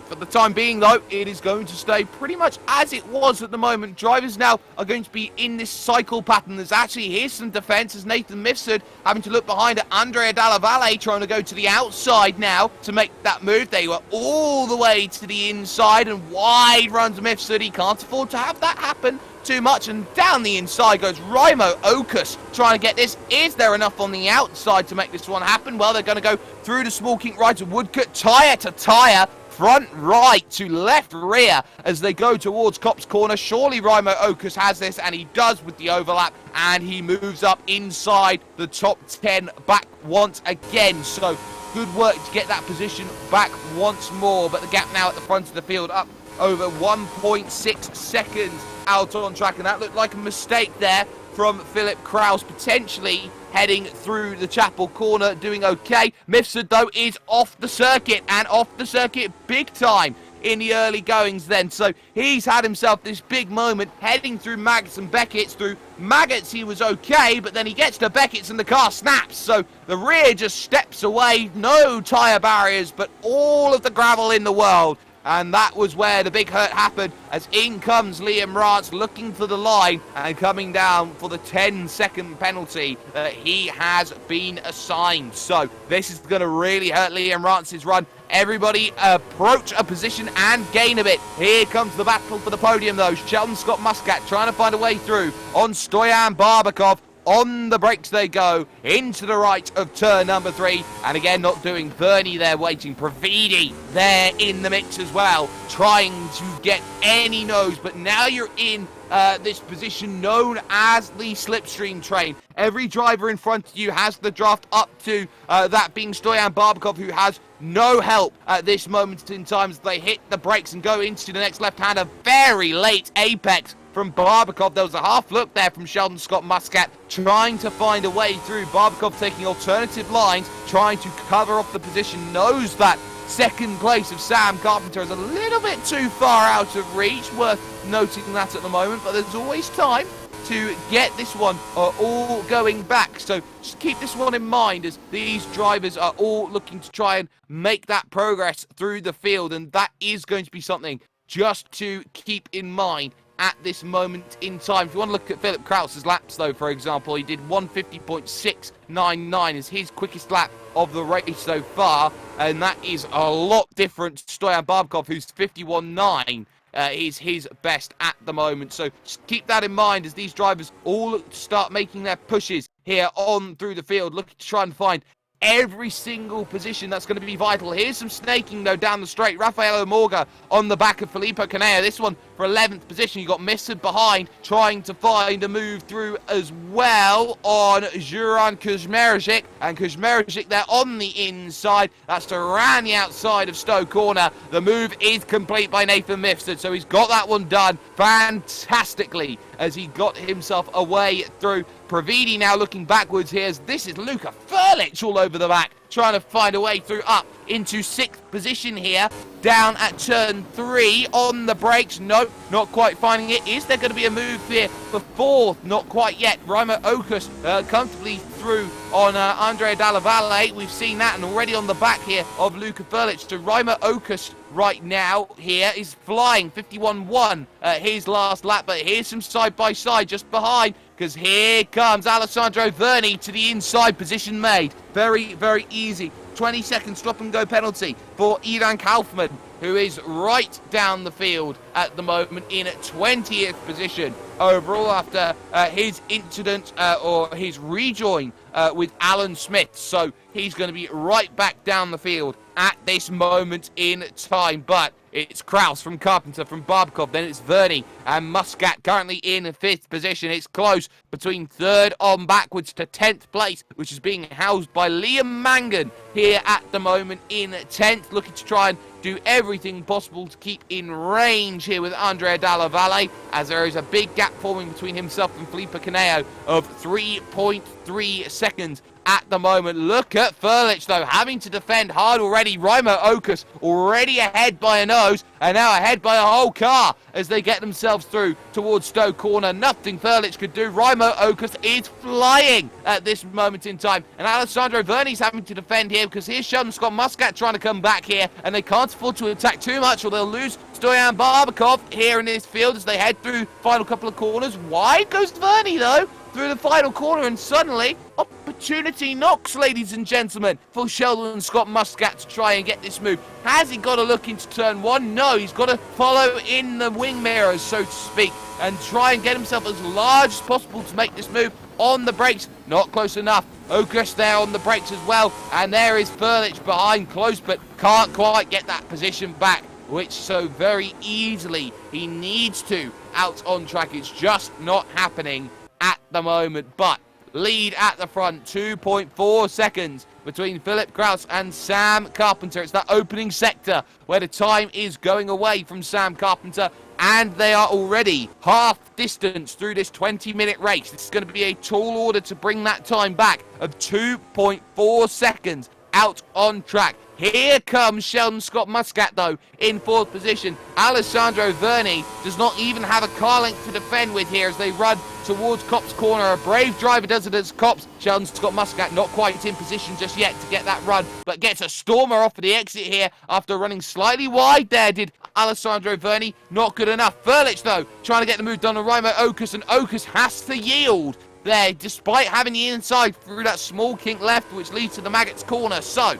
For the time being, though, it is going to stay pretty much as it was at the moment. Drivers now are going to be in this cycle pattern. There's actually, here's some defense as Nathan Mifsud having to look behind at Andrea Dalla Valle, trying to go to the outside now to make that move. They were all the way to the inside, and wide runs Mifsud. He can't afford to have that happen too much, and down the inside goes Raimo Okus trying to get this. Is there enough on the outside to make this one happen? Well, they're going to go through the small kink right to Woodcut, tyre to tyre, front right to left rear as they go towards Cop's corner. Surely Raimo Okus has this, and he does with the overlap, and he moves up inside the top 10 back once again. So good work to get that position back once more, but the gap now at the front of the field up over 1.6 seconds out on track, and that looked like a mistake there from Philip Kraus, potentially heading through the Chapel corner, doing okay. Mifsud, though, is off the circuit, and off the circuit big time in the early goings then. So he's had himself this big moment heading through Maggots and Beckett's. Through Maggots he was okay, but then he gets to Beckett's and the car snaps. So the rear just steps away, no tyre barriers, but all of the gravel in the world. And that was where the big hurt happened, as in comes Liam Rance looking for the line and coming down for the 10-second penalty that he has been assigned. So this is going to really hurt Liam Rance's run. Everybody approach a position and gain a bit. Here comes the battle for the podium, though. Sheldon Scott Muscat trying to find a way through on Stoyan Barbakov. On the brakes they go, into the right of turn number 3. And again, not doing Vernie there waiting. Pravidi there in the mix as well, trying to get any nose. But now you're in this position known as the slipstream train. Every driver in front of you has the draft up to that being Stoyan Barbakov, who has no help at this moment in time as they hit the brakes and go into the next left-hander. Very late apex from Barbakov. There was a half look there from Sheldon Scott Muscat, trying to find a way through. Barbakov taking alternative lines, trying to cover off the position. Knows that second place of Sam Carpenter is a little bit too far out of reach. Worth noting that at the moment, but there's always time to get this one all going back. So just keep this one in mind, as these drivers are all looking to try and make that progress through the field, and that is going to be something just to keep in mind at this moment in time. If you want to look at Philip Kraus's laps, though, for example, he did 150.699 as his quickest lap of the race so far, and that is a lot different to Stoyan Barbakov, who's 51.9 is his best at the moment. So just keep that in mind as these drivers all look to start making their pushes here on through the field, looking to try and find every single position that's going to be vital. Here's some snaking, though, down the straight. Rafael Omorga on the back of Filippo Caneo. This one for 11th position. You got Mifsud behind, trying to find a move through as well on Juran Kuzmeric. And Kuzmeric there on the inside. That's around the outside of Stowe Corner. The move is complete by Nathan Mifsud, so he's got that one done fantastically as he got himself away through. Pravidi now looking backwards here, as this is Luka Furlich all over the back, trying to find a way through up into 6th position here, down at turn 3 on the brakes. Nope, not quite finding it. Is there going to be a move here for 4th? Not quite yet. Raimo Okus comfortably through on Andrea Dalla Valle. We've seen that, and already on the back here of Luka Furlich. So Raimo Okus right now here is flying 51.1 his last lap, but here's some side-by-side just behind, because here comes Alessandro Verni to the inside, position made. Very, very easy. 20-second stop-and-go penalty for Ivan Kaufman, who is right down the field at the moment in 20th position overall after his incident or his rejoin with Alan Smith. So he's going to be right back down the field at this moment in time. But it's Kraus from Carpenter, from Barbakov, then it's Verni and Muscat currently in 5th position. It's close between 3rd on backwards to 10th place, which is being housed by Liam Mangan here at the moment in 10th, looking to try and do everything possible to keep in range here with Andrea Dalla Valle, as there is a big gap forming between himself and Filippo Caneo of 3.3 seconds at the moment. Look at Furlich, though, having to defend hard already. Raimo Okus already ahead by a nose, and now ahead by a whole car as they get themselves through towards Stowe Corner. Nothing Furlich could do. Raimo Okus is flying at this moment in time, and Alessandro Verni's having to defend here because here's Sheldon Scott Muscat trying to come back here, and they can't afford to attack too much or they'll lose Stoyan Barbakov here in this field as they head through final couple of corners. Wide goes Verni, though, through the final corner, and suddenly opportunity knocks, ladies and gentlemen, for Sheldon Scott Muscat to try and get this move. Has he got to look into turn one? No, he's got to follow in the wing mirrors, so to speak, and try and get himself as large as possible to make this move on the brakes. Not close enough. Okus there on the brakes as well, and there is Furlich behind close, but can't quite get that position back, which so very easily he needs to out on track. It's just not happening at the moment, but lead at the front, 2.4 seconds between Philip Kraus and Sam Carpenter. It's that opening sector where the time is going away from Sam Carpenter, and they are already half distance through this 20-minute race. This is going to be a tall order to bring that time back of 2.4 seconds out on track. Here comes Sheldon Scott Muscat, though, in fourth position. Alessandro Verni does not even have a car length to defend with here as they run towards Copse Corner. A brave driver does it as Copse. Sheldon Scott Muscat not quite in position just yet to get that run, but gets a stormer off of the exit here after running slightly wide there, did Alessandro Verni. Not good enough. Furlich, though, trying to get the move done on Raimo Okus, and Okus has to yield there despite having the inside through that small kink left which leads to the Maggots Corner. So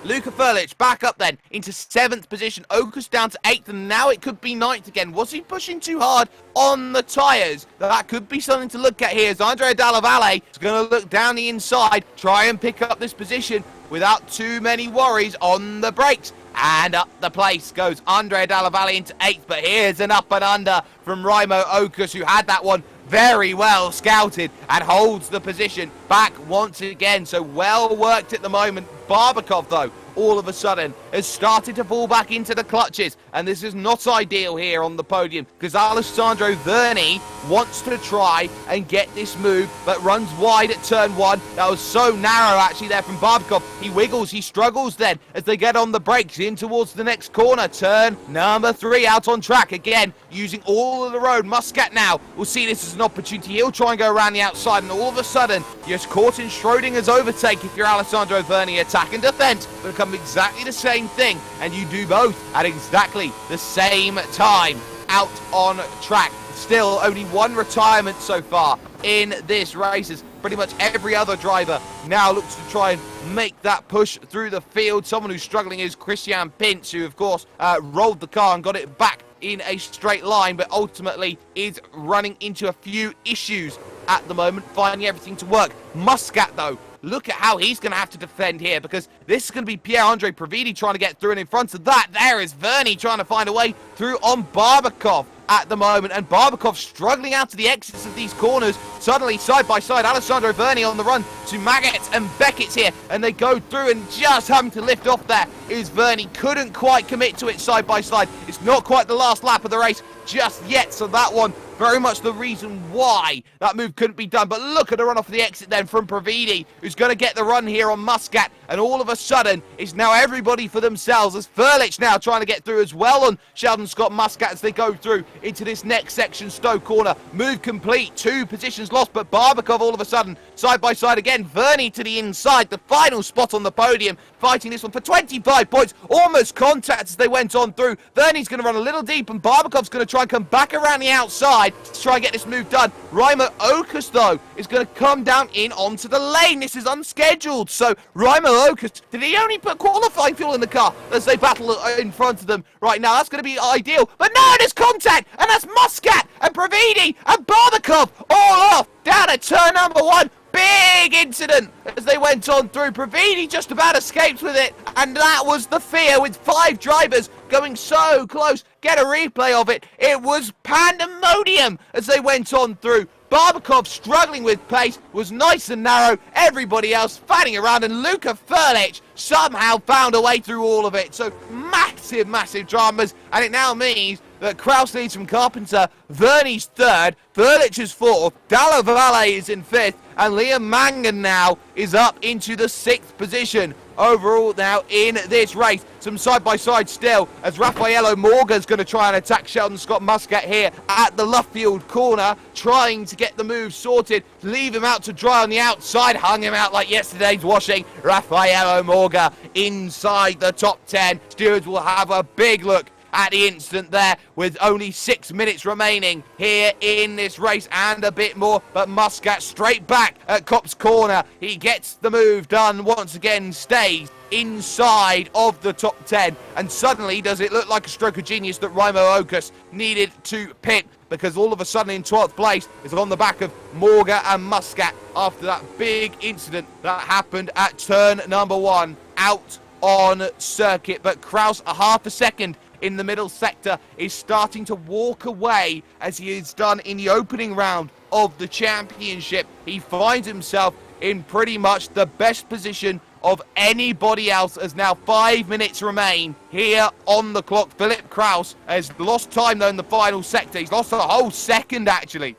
Luka Furlich back up then into 7th position. Okus down to 8th, and now it could be 9th again. Was he pushing too hard on the tyres? That could be something to look at here as Andrea Dalla Valle is going to look down the inside, try and pick up this position without too many worries on the brakes. And up the place goes Andrea Dalla Valle into 8th, but here's an up and under from Raimo Okus, who had that one very well scouted and holds the position back once again. So well worked at the moment. Barbakov, though, all of a sudden has started to fall back into the clutches, and this is not ideal here on the podium because Alessandro Verni wants to try and get this move but runs wide at turn 1. That was so narrow actually there from Barbakov. He wiggles, he struggles then as they get on the brakes in towards the next corner. Turn number 3 out on track again using all of the road. Muscat now will see this as an opportunity. He'll try and go around the outside, and all of a sudden you're caught in Schrodinger's overtake if you're Alessandro Verni. Attack and defense become exactly the same thing, and you do both at exactly the same time out on track. Still only one retirement so far in this race as pretty much every other driver now looks to try and make that push through the field. Someone who's struggling is Christian Pintz, who of course rolled the car and got it back in a straight line, but ultimately is running into a few issues at the moment, finding everything to work. Muscat, though, look at how he's going to have to defend here because this is going to be Pierre-Andre Pravidi trying to get through, and in front of that, there is Verni trying to find a way through on Barbakov at the moment, and Barbakov struggling out to the exits of these corners. Suddenly, side by side, Alessandro Verni on the run to Maggots and Beckett's here, and they go through, and just having to lift off there is Verni. Couldn't quite commit to it side by side. It's not quite the last lap of the race just yet, so that one very much the reason why that move couldn't be done. But look at the run off the exit then from Pravidi, who's going to get the run here on Muscat, and all of a sudden it's now everybody for themselves as Furlich now trying to get through as well on Sheldon Scott Muscat as they go through into this next section. Stowe Corner, move complete, 2 positions lost, but Barbakov all of a sudden side by side again. Verni to the inside, the final spot on the podium, fighting this one for 25 points, almost contact as they went on through. Verni's going to run a little deep, and Barbakov's going to try and come back around the outside to try and get this move done. Raimo Okus, though, is going to come down in onto the lane. This is unscheduled, so Raimo Okus, did he only put qualifying fuel in the car as they battle in front of them right now? That's going to be ideal, but no, there's contact, and that's Muscat and Pravidi and Barbakov all off down at turn number 1. Big incident as they went on through. Pravidi just about escaped with it, and that was the fear with 5 drivers going so close. Get a replay of it. It was pandemonium as they went on through. Barbakov struggling with pace, was nice and narrow. Everybody else fanning around, and Luka Furlich somehow found a way through all of it. So massive, massive dramas, and it now means that Kraus leads from Carpenter, Verni's 3rd, Furlich is 4th, Dalla Valle is in 5th, And Liam Mangan now is up into the 6th position overall now in this race. Some side-by-side still as Raffaello Morga's going to try and attack Sheldon Scott Muscat here at the Luffield corner, trying to get the move sorted, leave him out to dry on the outside, hung him out like yesterday's washing. Raffaello Morga inside the top 10. Stewards will have a big look at the instant there with only 6 minutes remaining here in this race and a bit more, but Muscat straight back at Cop's corner. He gets the move done once again, stays inside of the top 10, and suddenly does it look like a stroke of genius that Raimo Okus needed to pit, because all of a sudden in 12th place is on the back of Morga and Muscat after that big incident that happened at turn number 1 out on circuit. But Kraus, a half a second in the middle sector, is starting to walk away as he has done in the opening round of the championship. He finds himself in pretty much the best position of anybody else as now 5 minutes remain here on the clock. Philip Kraus has lost time though in the final sector. He's lost a whole second actually.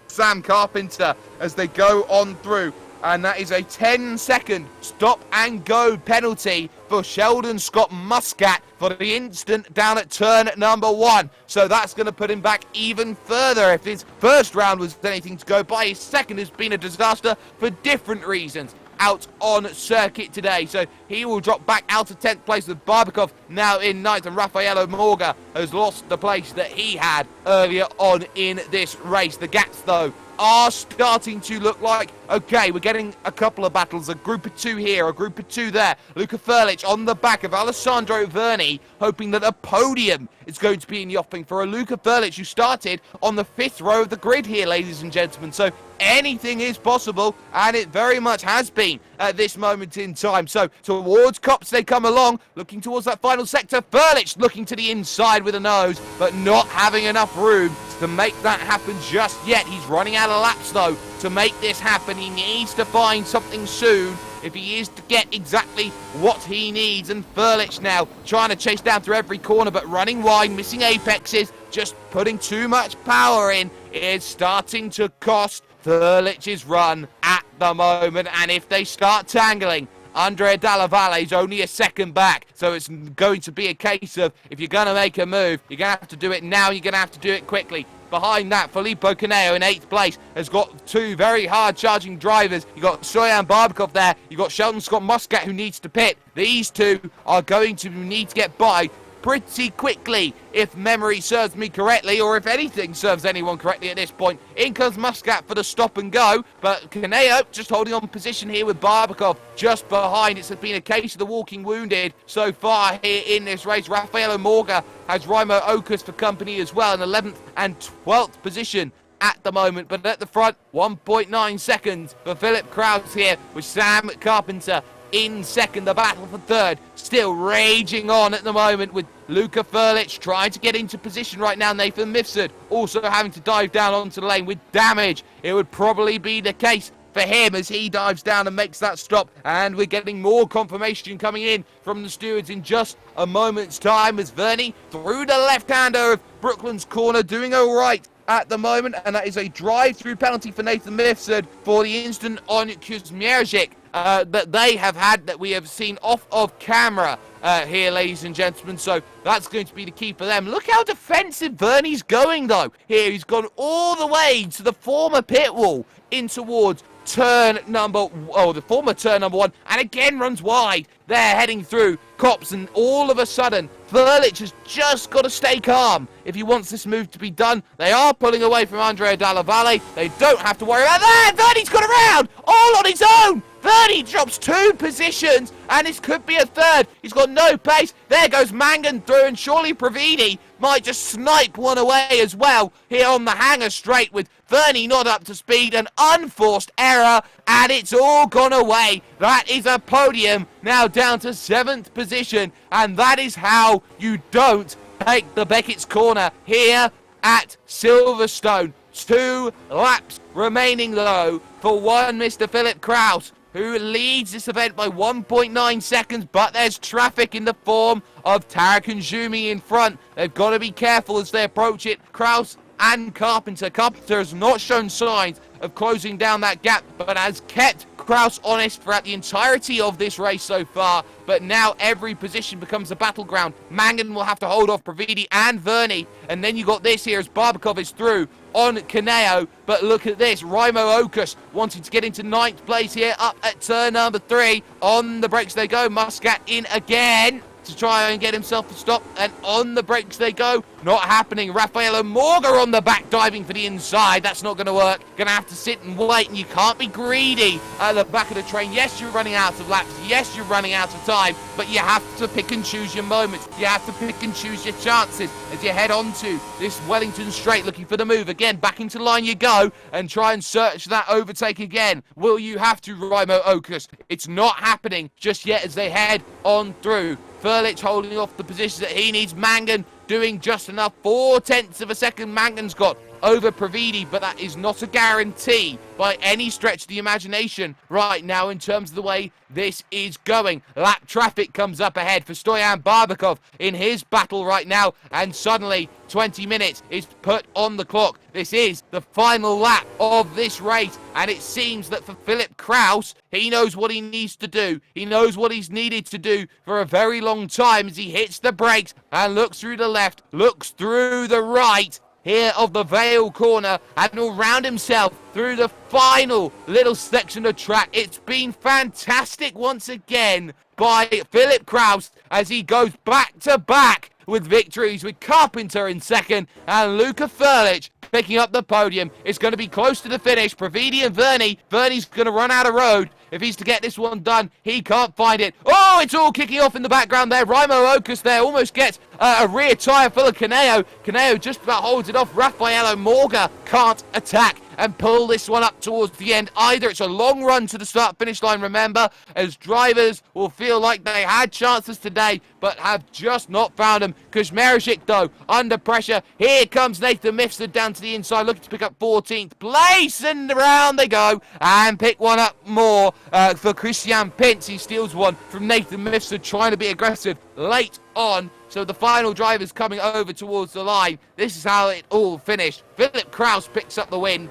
Sam Carpenter as they go on through, and that is a 10-second stop and go penalty for Sheldon Scott Muscat for the instant down at turn number 1. So that's going to put him back even further. If his first round was anything to go by, his second has been a disaster for different reasons out on circuit today. So he will drop back out of 10th place with Barbakov now in 9th, and Raffaello Morga has lost the place that he had earlier on in this race. The gaps though are starting to look like, okay, we're getting a couple of battles, a group of 2 here, a group of 2 there. Luca Furlich on the back of Alessandro Verni, hoping that a podium is going to be in the offing for a Luca Furlich who started on the 5th row of the grid here, ladies and gentlemen. So anything is possible, and it very much has been at this moment in time. So towards Cops they come along, looking towards that final sector. Furlich looking to the inside with a nose, but not having enough room to make that happen just yet. He's running out of laps though to make this happen. He needs to find something soon if he is to get exactly what he needs. And Furlich now trying to chase down through every corner, but running wide, missing apexes, just putting too much power in is starting to cost Furlich's run at the moment. And if they start tangling, Andrea Dalla Valle is only a second back, so it's going to be a case of, if you're going to make a move, you're going to have to do it now, you're going to have to do it quickly. Behind that, Filippo Caneo in 8th place has got 2 very hard-charging drivers. You've got Soyan Barbakov there, you've got Sheldon Scott Muscat who needs to pit. These 2 are going to need to get by pretty quickly, if memory serves me correctly, or if anything serves anyone correctly at this point. In comes Muscat for the stop and go, but Caneo just holding on position here with Barbakov just behind. It's been a case of the walking wounded so far here in this race. Raffaello Morga has Raimo Okus for company as well in 11th and 12th position at the moment, but at the front 1.9 seconds for Philip Kraus here with Sam Carpenter in second. The battle for third still raging on at the moment with Luca Furlich trying to get into position right now. Nathan Mifsud also having to dive down onto the lane with damage. It would probably be the case for him as he dives down and makes that stop. And we're getting more confirmation coming in from the stewards in just a moment's time as Verni through the left-hander of Brooklyn's corner, doing all right at the moment. And that is a drive-through penalty for Nathan Mifsud for the instant on Kuzmierczyk that they have had, that we have seen off of camera here, ladies and gentlemen. So that's going to be the key for them. Look how defensive Verni's going though. Here he's gone all the way to the former pit wall in towards the former turn number 1, and again runs wide. They're heading through Cops, and all of a sudden Furlich has just got to stay calm if he wants this move to be done. They are pulling away from Andrea Dalla Valle. They don't have to worry about that. Verni's got around all on his own. Verni drops 2 positions, and this could be a third. He's got no pace. There goes Mangan through, and surely Pravidi might just snipe one away as well here on the hanger straight with Verni not up to speed. An unforced error, and it's all gone away. That is a podium now down to 7th position, and that is how you don't take the Beckett's corner here at Silverstone. 2 laps remaining though for one Mr. Philip Kraus, who leads this event by 1.9 seconds, but there's traffic in the form of Tarek and Jumi in front. They've got to be careful as they approach it. Kraus and Carpenter. Carpenter has not shown signs of closing down that gap, but has kept Kraus honest throughout the entirety of this race so far. But now every position becomes a battleground. Mangan will have to hold off Pravidi and Verny. And then you got this here as Barbakov is through on Kaneo. But look at this. Raimo Okus wanting to get into 9th place here up at turn number 3. On the brakes they go. Muscat in again to try and get himself to stop, and on the brakes they go. Not happening. Raffaello Morga on the back, diving for the inside. That's not going to work. Going to have to sit and wait, and you can't be greedy at the back of the train. Yes, you're running out of laps. Yes, you're running out of time, but you have to pick and choose your moments. You have to pick and choose your chances as you head on to this Wellington straight, looking for the move. Again, back into line you go, and try and search that overtake again. Will you have to, Raimo Okus? It's not happening just yet as they head on through. Furlich holding off the positions that he needs. Mangan doing just enough. 0.4 of a second Mangan's got over Pravidi, but that is not a guarantee by any stretch of the imagination right now in terms of the way this is going. Lap traffic comes up ahead for Stoyan Barbakov in his battle right now, and suddenly 20 minutes is put on the clock. This is the final lap of this race, and it seems that for Philip Kraus, he knows what he needs to do. He knows what he's needed to do for a very long time as he hits the brakes and looks through the left, looks through the right here of the Vale corner, and will round himself through the final little section of track. It's been fantastic once again by Philip Kraus as he goes back to back with victories, with Carpenter in second and Luca Furlich picking up the podium. It's going to be close to the finish. Pravidi and Verny. Verny's going to run out of road. If he's to get this one done, he can't find it. Oh, it's all kicking off in the background there. Raimo Okus there almost gets a rear tyre full of Kaneo. Kaneo just about holds it off. Raffaello Morga can't attack and pull this one up towards the end either. It's a long run to the start-finish line, remember, as drivers will feel like they had chances today but have just not found them. Kuzmericic, though, under pressure. Here comes Nathan Mifsud down to the inside, looking to pick up 14th place, and around they go and pick one up more for Christian Pintz. He steals one from Nathan Mifsud, trying to be aggressive late on. So the final driver's coming over towards the line. This is how it all finished. Philip Kraus picks up the win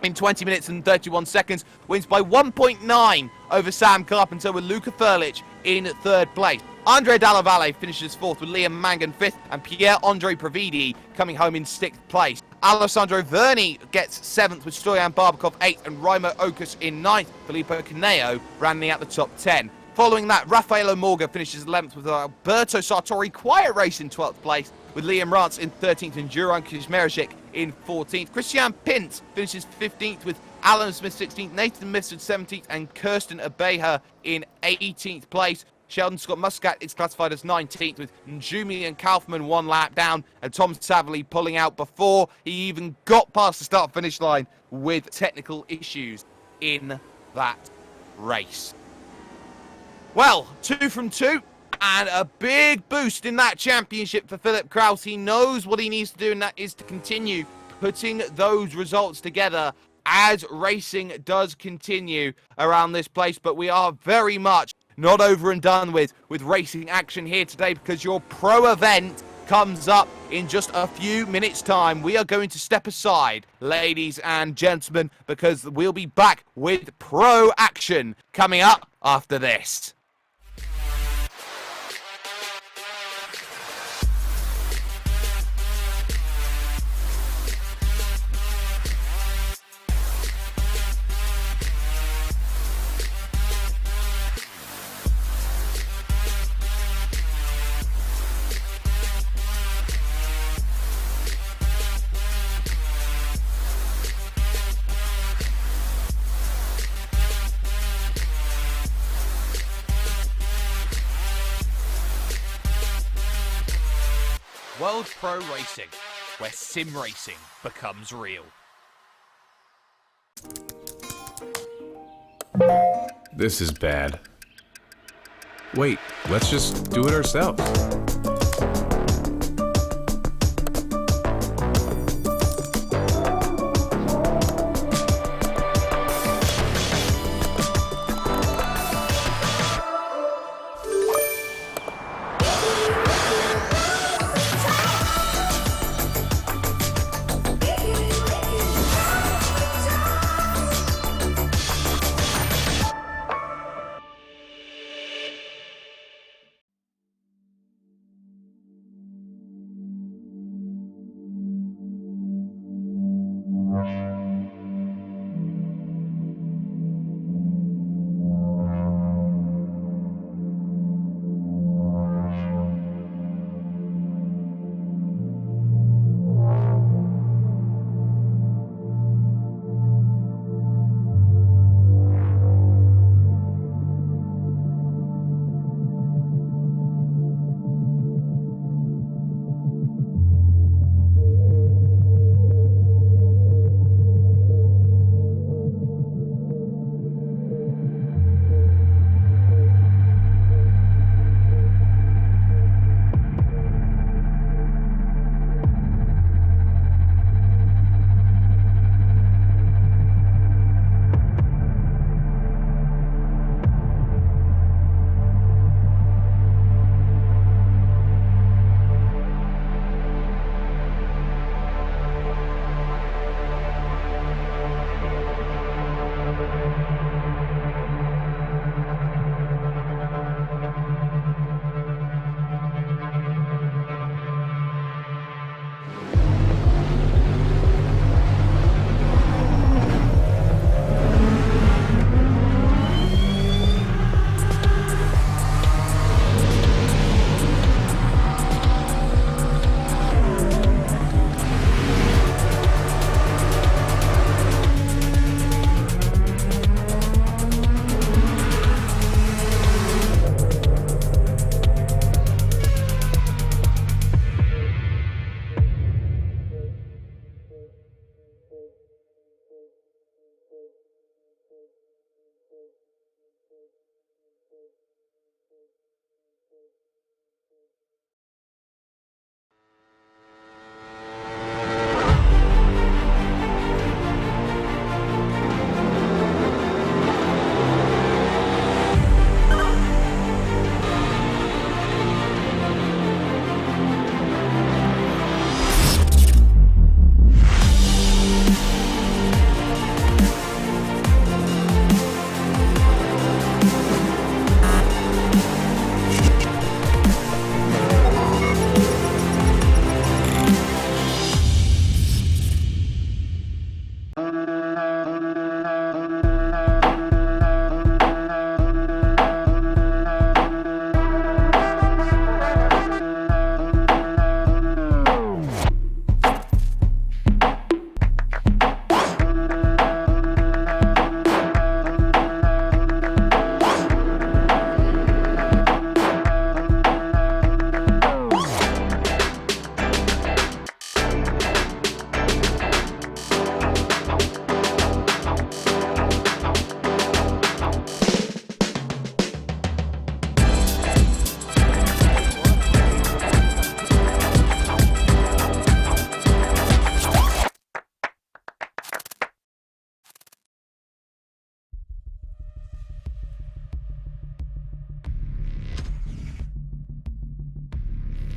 in 20 minutes and 31 seconds, wins by 1.9 over Sam Carpenter, with Luca Furlich in 3rd place. Andre Dalla Valle finishes 4th with Liam Mangan 5th, and Pierre-Andre Pravidi coming home in 6th place. Alessandro Verny gets 7th with Stoyan Barbakov 8th, and Raimo Okus in 9th. Filippo Caneo rounding out the top 10. Following that, Raffaello Morga finishes 11th with Alberto Sartori Quiet Race in 12th place, with Liam Rance in 13th and Duran Kuzmericic in 14th. Christian Pintz finishes 15th with Alan Smith 16th, Nathan Mifsud 17th, and Kirsten Abeja in 18th place. Sheldon Scott Muscat is classified as 19th, with Njumi and Kaufman 1 lap down, and Tom Savely pulling out before he even got past the start-finish line with technical issues in that race. Well, 2 from 2, and a big boost in that championship for Philip Kraus. He knows what he needs to do, and that is to continue putting those results together as racing does continue around this place. But we are very much not over and done with racing action here today, because your pro event comes up in just a few minutes' time. We are going to step aside, ladies and gentlemen, because we'll be back with pro action coming up after this. World Pro Racing, where sim racing becomes real.
This is bad. Wait, let's just do it ourselves.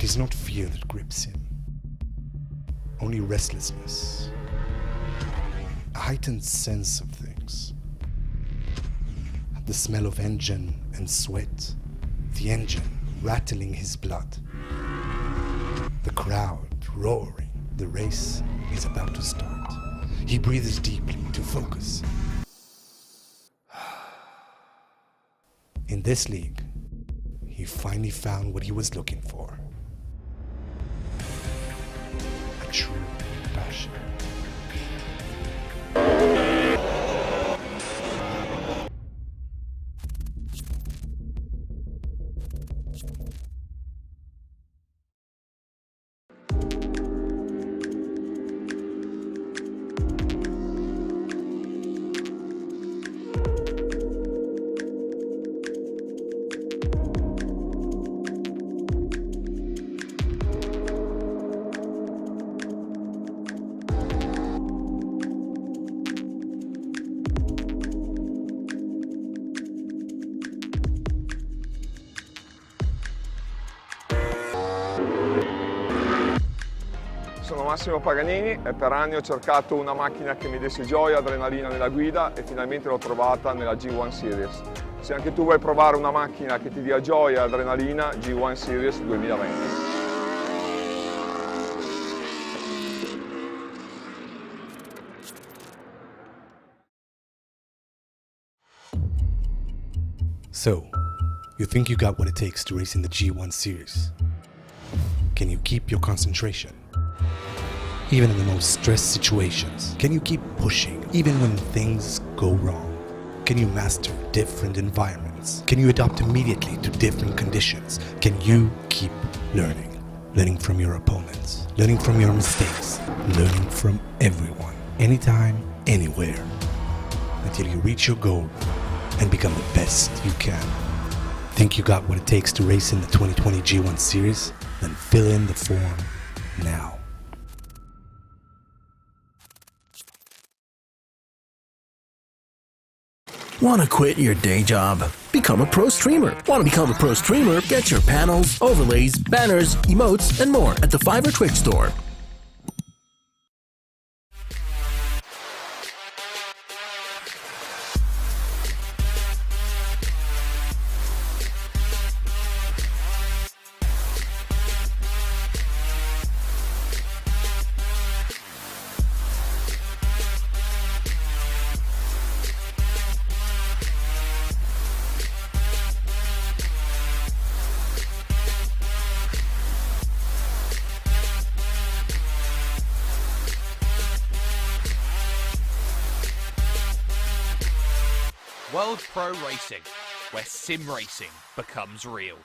is not fear that grips him, only restlessness, a heightened sense of things. The smell of engine and sweat, the engine rattling his blood, the crowd roaring. The race is about to start. He breathes deeply to focus. In this league, he finally found what he was looking for. A true passion.
Sono Massimo Paganini e per anni ho cercato una macchina che mi desse gioia, adrenalina nella guida e finalmente l'ho trovata nella G1 Series. Se anche tu vuoi provare una macchina che ti dia gioia e adrenalina, G1 Series 2020.
So, you think you got what it takes to race in the G1 Series? Can you keep your concentration? Even in the most stressed situations, can you keep pushing even when things go wrong? Can you master different environments? Can you adapt immediately to different conditions? Can you keep learning? Learning from your opponents, learning from your mistakes, learning from everyone, anytime, anywhere, until you reach your goal and become the best you can. Think you got what it takes to race in the 2020 G1 Series? Then fill in the form now.
Want to quit your day job? Become a pro streamer. Want to become a pro streamer? Get your panels, overlays, banners, emotes, and more at the Fiverr Twitch store.
World Pro Racing, where sim racing becomes real.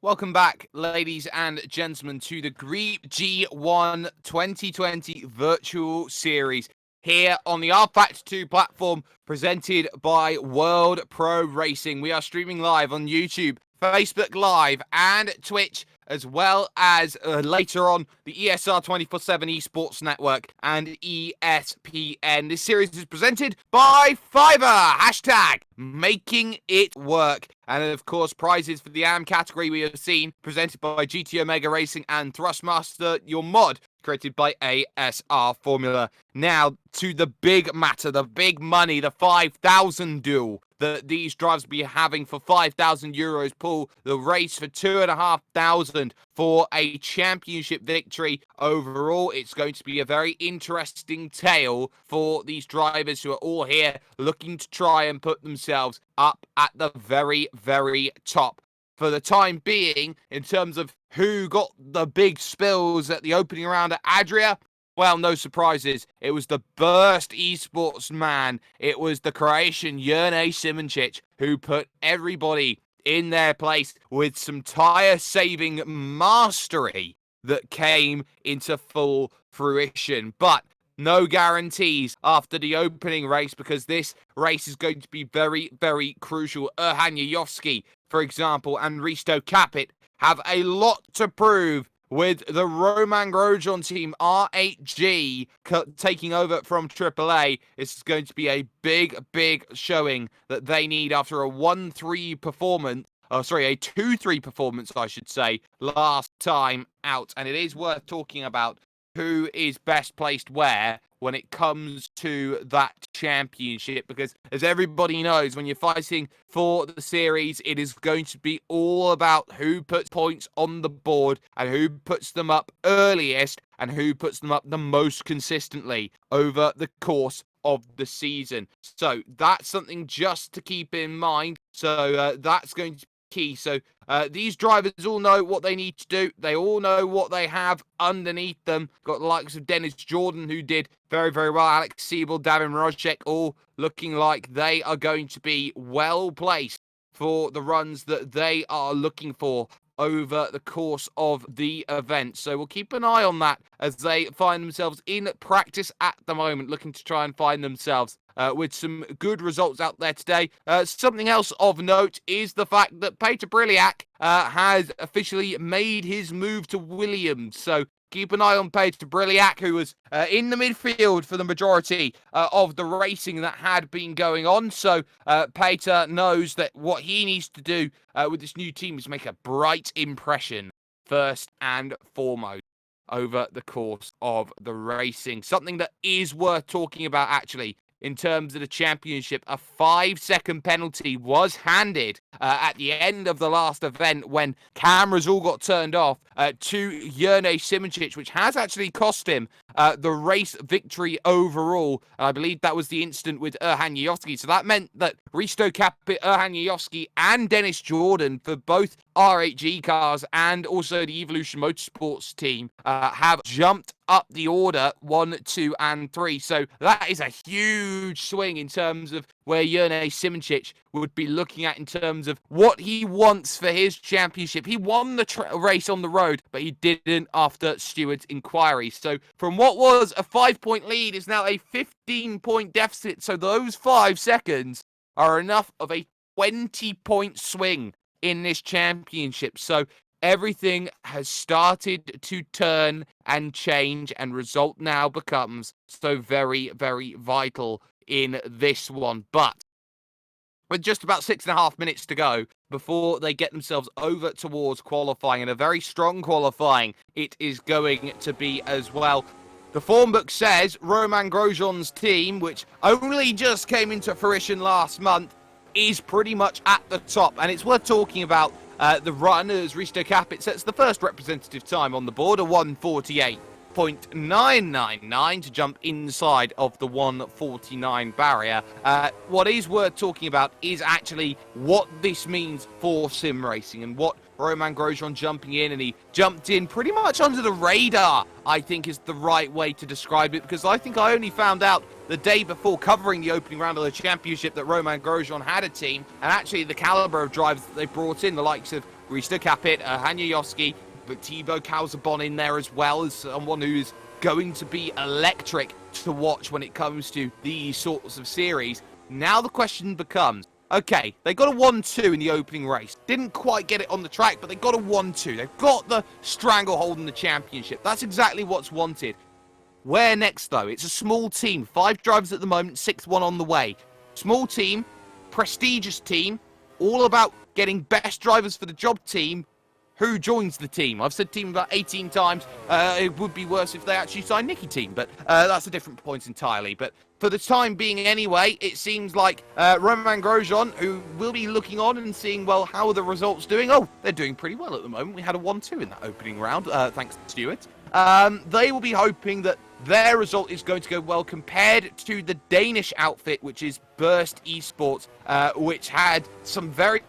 Welcome back, ladies and gentlemen, to the Griiip G1 2020 Virtual Series here on the rFactor2 platform, presented by World Pro Racing. We are streaming live on YouTube, Facebook Live, and Twitch, as well as later on the ESR 24/7 Esports Network and ESPN. This series is presented by Fiverr, hashtag making it work. And of course, prizes for the AM category we have seen, presented by GT Omega Racing and Thrustmaster, your mod, created by ASR Formula. Now, to the big matter, the big money, the 5,000 duel that these drivers will be having for €5,000 pool, the race for 2,500 for a championship victory overall. It's going to be a very interesting tale for these drivers who are all here looking to try and put themselves up at the very, very top. For the time being, in terms of who got the big spills at the opening round at Adria, well, no surprises. It was the burst esports man. It was the Croatian Jurnej Simončić who put everybody in their place with some tire-saving mastery that came into full fruition. But no guarantees after the opening race, because this race is going to be very, very crucial. Erhan Yajovski, for example, and Risto Capit have a lot to prove with the Roman Grosjean team, R8G, taking over from AAA. It's going to be a big showing that they need after a 1-3 performance. Oh, sorry, a 2-3 performance, I should say, last time out. And it is worth talking about who is best placed where when it comes to that championship, because as everybody knows, when you're fighting for the series, it is going to be all about who puts points on the board and who puts them up earliest and who puts them up the most consistently over the course of the season. So that's something just to keep in mind. So that's going to be key. So these drivers all know what they need to do. They all know what they have underneath them. Got the likes of Dennis Jordan, who did very well. Alex Siebel, Davin Rojek, all looking like they are going to be well placed for the runs that they are looking for over the course of the event. So we'll keep an eye on that as they find themselves in practice at the moment, looking to try and find themselves with some good results out there today. Something else of note is the fact that Peter Briliak has officially made his move to Williams. So keep an eye on Peter Briliak, who was in the midfield for the majority of the racing that had been going on. So Peter knows that what he needs to do with this new team is make a bright impression first and foremost over the course of the racing. Something that is worth talking about, actually, in terms of the championship. A 5-second penalty was handed at the end of the last event when cameras all got turned off to Jurnej Simoncic, which has actually cost him the race victory overall. I believe that was the incident with Erhan Yayovski. So that meant that Risto Capit, Erhan Yayovski, and Dennis Jordan for both R8G cars and also the Evolution Motorsports team have jumped up the order 1, 2, and 3. So that is a huge swing in terms of where Jurnej Simoncic would be looking at in terms of what he wants for his championship. He won the race on the road, but he didn't after Stewart's inquiry. So from what was a 5-point lead is now a 15-point deficit. So those 5 seconds are enough of a 20-point swing in this championship. So everything has started to turn and change, and result now becomes so very vital in this one. But with just about 6.5 minutes to go before they get themselves over towards qualifying, and a very strong qualifying it is going to be as well. The form book says Roman Grosjean's team, which only just came into fruition last month, is pretty much at the top. And it's worth talking about the run as Risto Capit sets the first representative time on the board, a 1:48.999 to jump inside of the 1:49 barrier. What is worth talking about is actually what this means for sim racing and what Roman Grosjean jumping in, and he jumped in pretty much under the radar, I think is the right way to describe it, because I think I only found out the day before covering the opening round of the championship that Roman Grosjean had a team, and actually the caliber of drivers that they brought in, the likes of Risto Capit, Erhan Yayovski, but Thibaut Calzabon in there as well, as someone who's going to be electric to watch when it comes to these sorts of series. Now the question becomes, okay, they got a 1-2 in the opening race. Didn't quite get it on the track, but they got a 1-2. They've got the stranglehold in the championship. That's exactly what's wanted. Where next, though? It's a small team. 5 drivers at the moment, 6th one on the way. Small team, prestigious team, all about getting best drivers for the job team. Who joins the team? I've said team about 18 times. It would be worse if they actually signed Nicky Team, but that's a different point entirely. But for the time being anyway, it seems like Roman Grosjean, who will be looking on and seeing, well, how are the results doing? Oh, they're doing pretty well at the moment. We had a 1-2 in that opening round, thanks to Stewart. They will be hoping that their result is going to go well compared to the Danish outfit, which is Burst Esports, which had some very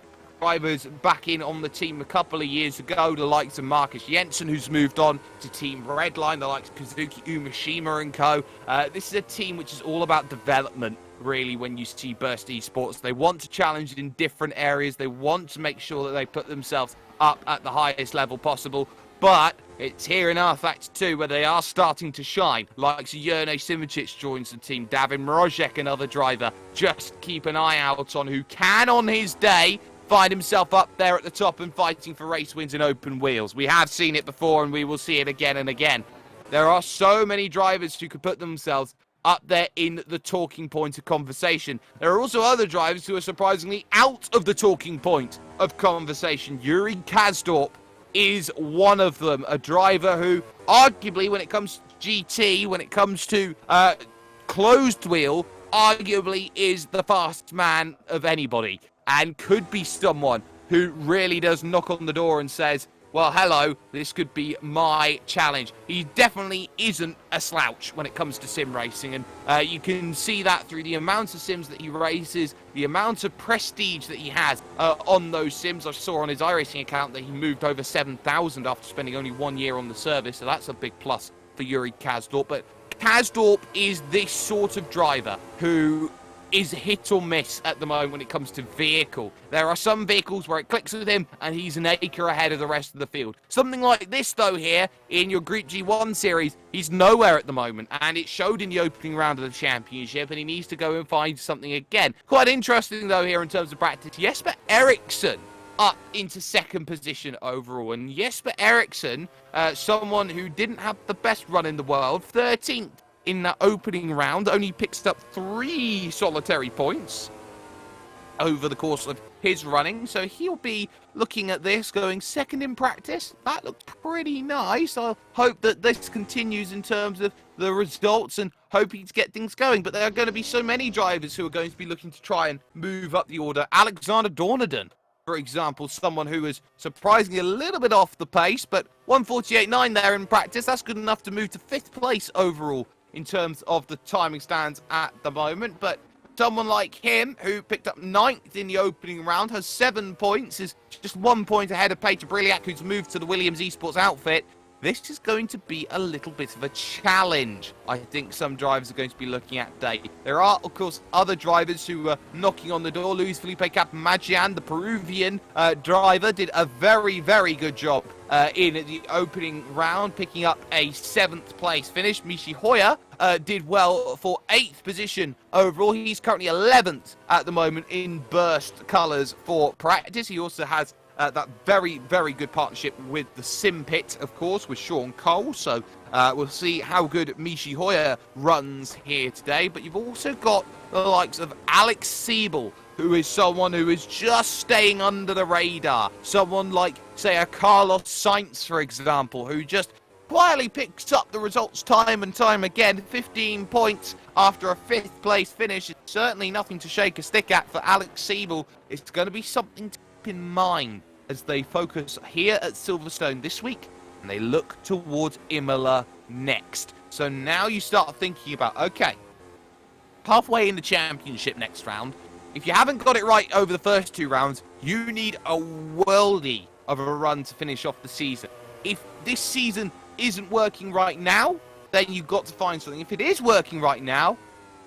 drivers back in on the team a couple of years ago, the likes of Marcus Jensen, who's moved on to Team Redline, the likes of Kazuki Umeshima and co. This is a team which is all about development, really, when you see Burst Esports. They want to challenge in different areas. They want to make sure that they put themselves up at the highest level possible. But it's here in R-Factor 2 where they are starting to shine. Like Jurnej Simoncic joins the team, Davin Rojek, another driver. Just keep an eye out on who can, on his day, find himself up there at the top and fighting for race wins and open wheels. We have seen it before, and we will see it again and again. There are so many drivers who could put themselves up there in the talking point of conversation. There are also other drivers who are surprisingly out of the talking point of conversation. Yuri Kasdorp is one of them, a driver who arguably, when it comes to GT, when it comes to closed wheel, arguably is the fastest man of anybody, and could be someone who really does knock on the door and says, well, hello, this could be my challenge. He definitely isn't a slouch when it comes to sim racing, and you can see that through the amount of sims that he races, the amount of prestige that he has on those sims. I saw on his iRacing account that he moved over 7,000 after spending only 1 year on the service, so that's a big plus for Yuri Kasdorp. But Kasdorp is this sort of driver who is hit or miss at the moment when it comes to vehicle. There are some vehicles where it clicks with him and he's an acre ahead of the rest of the field. Something like this, though, here in your Griiip G1 series, he's nowhere at the moment, and it showed in the opening round of the championship, and he needs to go and find something again. Quite interesting, though, here in terms of practice. Jesper Eriksson up into second position overall, and Jesper Eriksson, someone who didn't have the best run in the world, 13th in that opening round, only picks up 3 solitary points over the course of his running, so he'll be looking at this going second in practice. That looks pretty nice. I'll hope that this continues in terms of the results and hoping to get things going, but there are going to be so many drivers who are going to be looking to try and move up the order. Alexander Dornaden, for example, someone who is surprisingly a little bit off the pace, but 1:48.9 there in practice, that's good enough to move to 5th place overall in terms of the timing stands at the moment. But someone like him, who picked up 9th in the opening round, has 7 points, is just 1 point ahead of Peter Briliak, who's moved to the Williams Esports outfit. This is going to be a little bit of a challenge, I think some drivers are going to be looking at today. There are, of course, other drivers who are knocking on the door. Luis Felipe Capamagian, the Peruvian driver, did a very, very good job in the opening round, picking up a 7th place finish. Michi Hoyer did well for 8th position overall. He's currently 11th at the moment in burst colours for practice. He also has that very, very good partnership with the Sim Pit, of course, with Sean Cole. So we'll see how good Michi Hoyer runs here today. But you've also got the likes of Alex Siebel, who is someone who is just staying under the radar. Someone like, say, a Carlos Sainz, for example, who just quietly picks up the results time and time again. 15 points after a 5th place finish. It's certainly nothing to shake a stick at for Alex Siebel. It's going to be something to in mind as they focus here at Silverstone this week and they look towards Imola next. So now you start thinking about, okay, halfway in the championship next round, if you haven't got it right over the first 2 rounds, you need a worldie of a run to finish off the season. If this season isn't working right now, then you've got to find something. If it is working right now,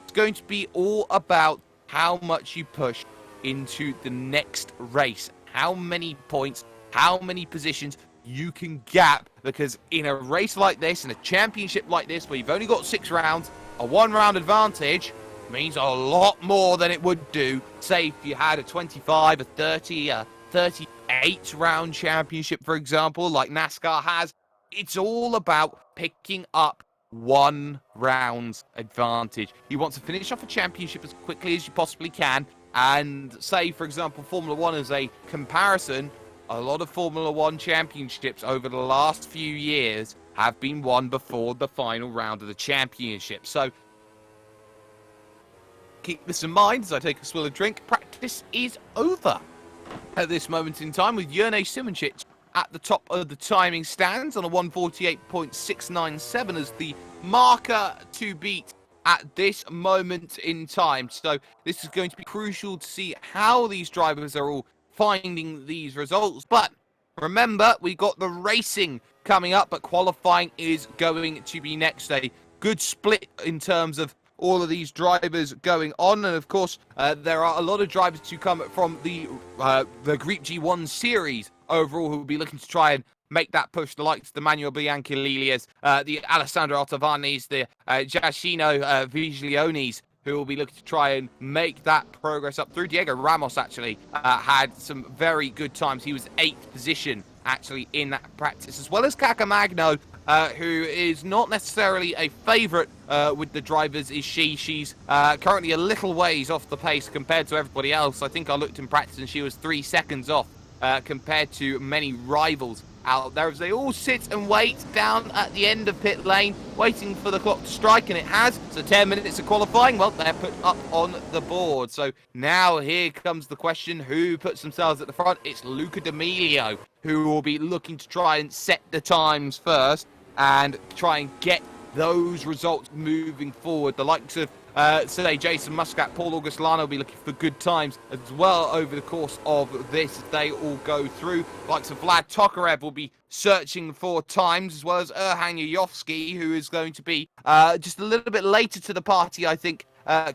it's going to be all about how much you push into the next race, how many points, how many positions you can gap, because in a race like this, in a championship like this, where you've only got 6 rounds, a 1-round advantage means a lot more than it would do, say, if you had a 25, a 30, a 38 round championship, for example, like NASCAR has. It's all about picking up 1 round's advantage. You want to finish off a championship as quickly as you possibly can. And say, for example, Formula 1 as a comparison, a lot of Formula 1 championships over the last few years have been won before the final round of the championship. So keep this in mind as I take a swill of drink. Practice is over at this moment in time, with Jurne Simoncic at the top of the timing stands on a 1:48.697 as the marker to beat at this moment in time. So this is going to be crucial to see how these drivers are all finding these results. But remember, we got the racing coming up, but qualifying is going to be next. A good split in terms of all of these drivers going on. And of course, there are a lot of drivers to come from the Griiip G1 series overall who will be looking to try and make that push. The likes of the Manuel Bianchi-Lilias, the Alessandro Altavanis, the Giacchino Viglionis, who will be looking to try and make that progress up through. Diego Ramos actually had some very good times. He was 8th position actually in that practice, as well as Kakamagno, who is not necessarily a favourite with the drivers, is she. She's currently a little ways off the pace compared to everybody else. I think I looked in practice and she was 3 seconds off compared to many rivals out there as they all sit and wait down at the end of pit lane, waiting for the clock to strike, and it has. So 10 minutes of qualifying, well, they're put up on the board. So now here comes the question, who puts themselves at the front? It's Luca D'Amelio, who will be looking to try and set the times first and try and get those results moving forward. The likes of say Jason Muscat, Paul Augustano will be looking for good times as well over the course of this. They all go through. The likes of Vlad Tokarev will be searching for times, as well as Erhan Yayovsky, who is going to be just a little bit later to the party, I think,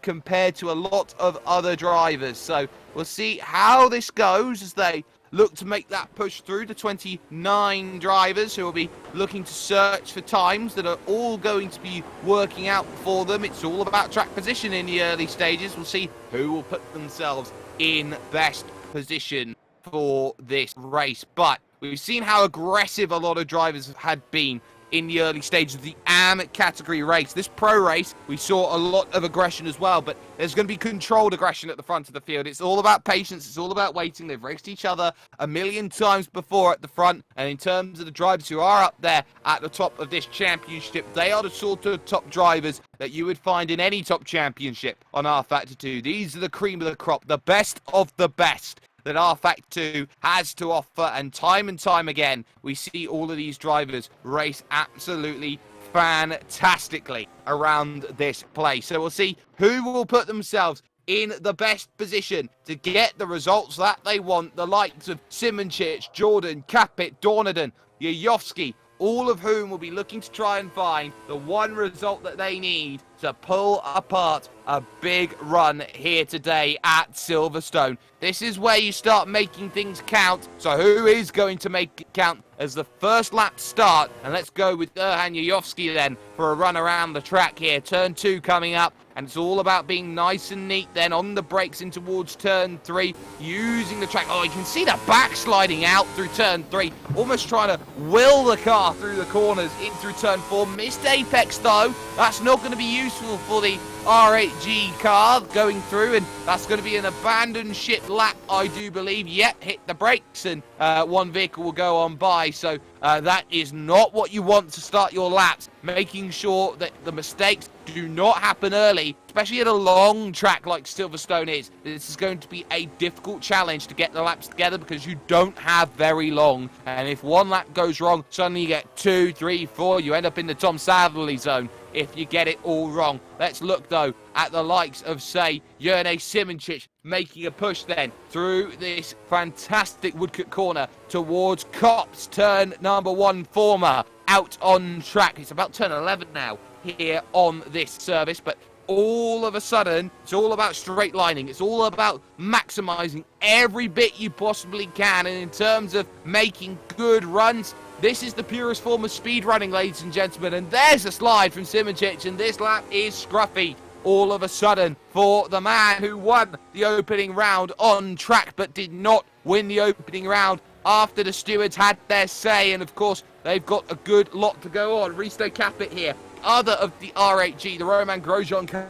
compared to a lot of other drivers. So we'll see how this goes as they look to make that push through. The 29 drivers who will be looking to search for times that are all going to be working out for them. It's all about track position in the early stages. We'll see who will put themselves in best position for this race. But we've seen how aggressive a lot of drivers had been in the early stages of the AM category race. This pro race, we saw a lot of aggression as well, but there's going to be controlled aggression at the front of the field. It's all about patience. It's all about waiting. They've raced each other a million times before at the front, and in terms of the drivers who are up there at the top of this championship, they are the sort of top drivers that you would find in any top championship on R Factor 2. These are the cream of the crop, the best of the best that R Factor 2 has to offer, and time again we see all of these drivers race absolutely fantastically around this place. So we'll see who will put themselves in the best position to get the results that they want. The likes of Simoncic, Jordan, Capit, Dornaden, Yayovsky, all of whom will be looking to try and find the one result that they need to pull apart a big run here today at Silverstone. This is where you start making things count. So who is going to make it count as the first lap start? And let's go with Erhan Yayovsky then for a run around the track here. Turn 2 coming up, and it's all about being nice and neat then on the brakes in towards turn 3, using the track. Oh, you can see the backsliding out through turn 3, almost trying to will the car through the corners in through turn 4. Missed apex though. That's not going to be useful for the R8G car going through, and that's going to be an abandoned ship lap, I do believe. Yet hit the brakes, and one vehicle will go on by. So that is not what you want to start your laps. Making sure that the mistakes do not happen early, especially at a long track like Silverstone is. This is going to be a difficult challenge to get the laps together because you don't have very long. And if one lap goes wrong, suddenly you get 2, 3, 4. You end up in the Tom Sadlerly zone if you get it all wrong. Let's look, though, at the likes of, say, Jurne Simoncic making a push then through this fantastic woodcut corner towards Kops, turn number 1 former, out on track. It's about turn 11 now here on this service, but all of a sudden, it's all about straight lining. It's all about maximizing every bit you possibly can, and in terms of making good runs, this is the purest form of speed running, ladies and gentlemen. And there's a slide from Simoncic, and this lap is scruffy all of a sudden for the man who won the opening round on track, but did not win the opening round after the stewards had their say. And of course, they've got a good lot to go on. Risto Capit here, other of the R8G, the Roman Grosjean car,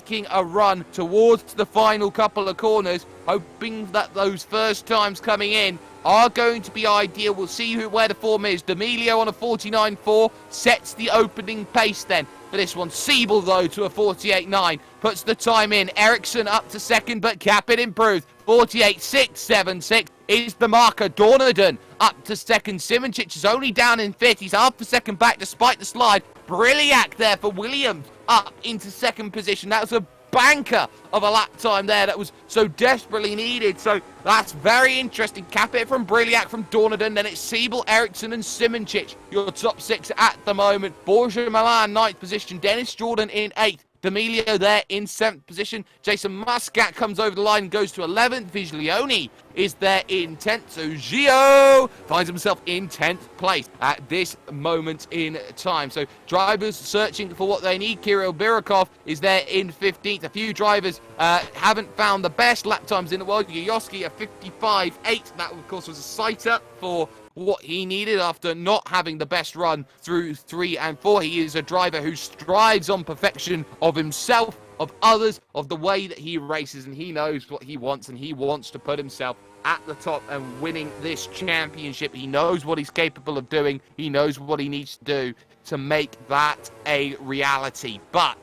making a run towards the final couple of corners, hoping that those first times coming in are going to be ideal. We'll see where the form is. D'Amelio on a 49.4 sets the opening pace then for this one. Siebel, though, to a 48.9 puts the time in. Ericsson up to second, but Capit improved. 48.676 is the marker. Dornaden up to second. Simoncic is only down in fifth. He's half a second back despite the slide. Brilliac there for Williams up into second position. That was a banker of a lap time there that was so desperately needed. So that's very interesting. Capit from Brilliac, from Dornaden, then it's Siebel, Ericsson and Simoncic, your top 6 at the moment. Borja Milan 9th position, Dennis Jordan in 8th, D'Amelio there in 7th position. Jason Muscat comes over the line and goes to 11th. Viglione is there in 10th. So Gio finds himself in 10th place at this moment in time. So drivers searching for what they need. Kirill Birakov is there in 15th. A few drivers haven't found the best lap times in the world. Yoyoski a 55.8. That, of course, was a sight-up for what he needed after not having the best run through 3 and 4. He is a driver who strives on perfection of himself, of others, of the way that he races, and he knows what he wants, and he wants to put himself at the top and winning this championship. He knows what he's capable of doing. He knows what he needs to do to make that a reality. But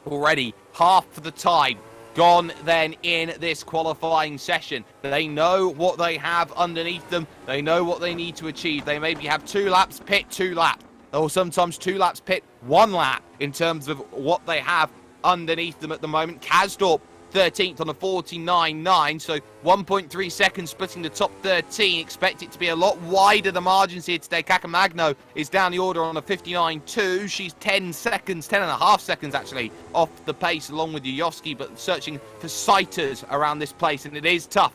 already half of the time gone then in this qualifying session. They know what they have underneath them. They know what they need to achieve. They maybe have 2 laps, pit 2 laps, or sometimes 2 laps, pit 1 lap in terms of what they have underneath them at the moment. Kasdorp 13th on a 49.9, so 1.3 seconds splitting the top 13. Expect it to be a lot wider, the margins here today. Kakamagno is down the order on a 59.2. She's 10 seconds, 10.5 seconds actually, off the pace along with Yoyoski, but searching for sighters around this place, and it is tough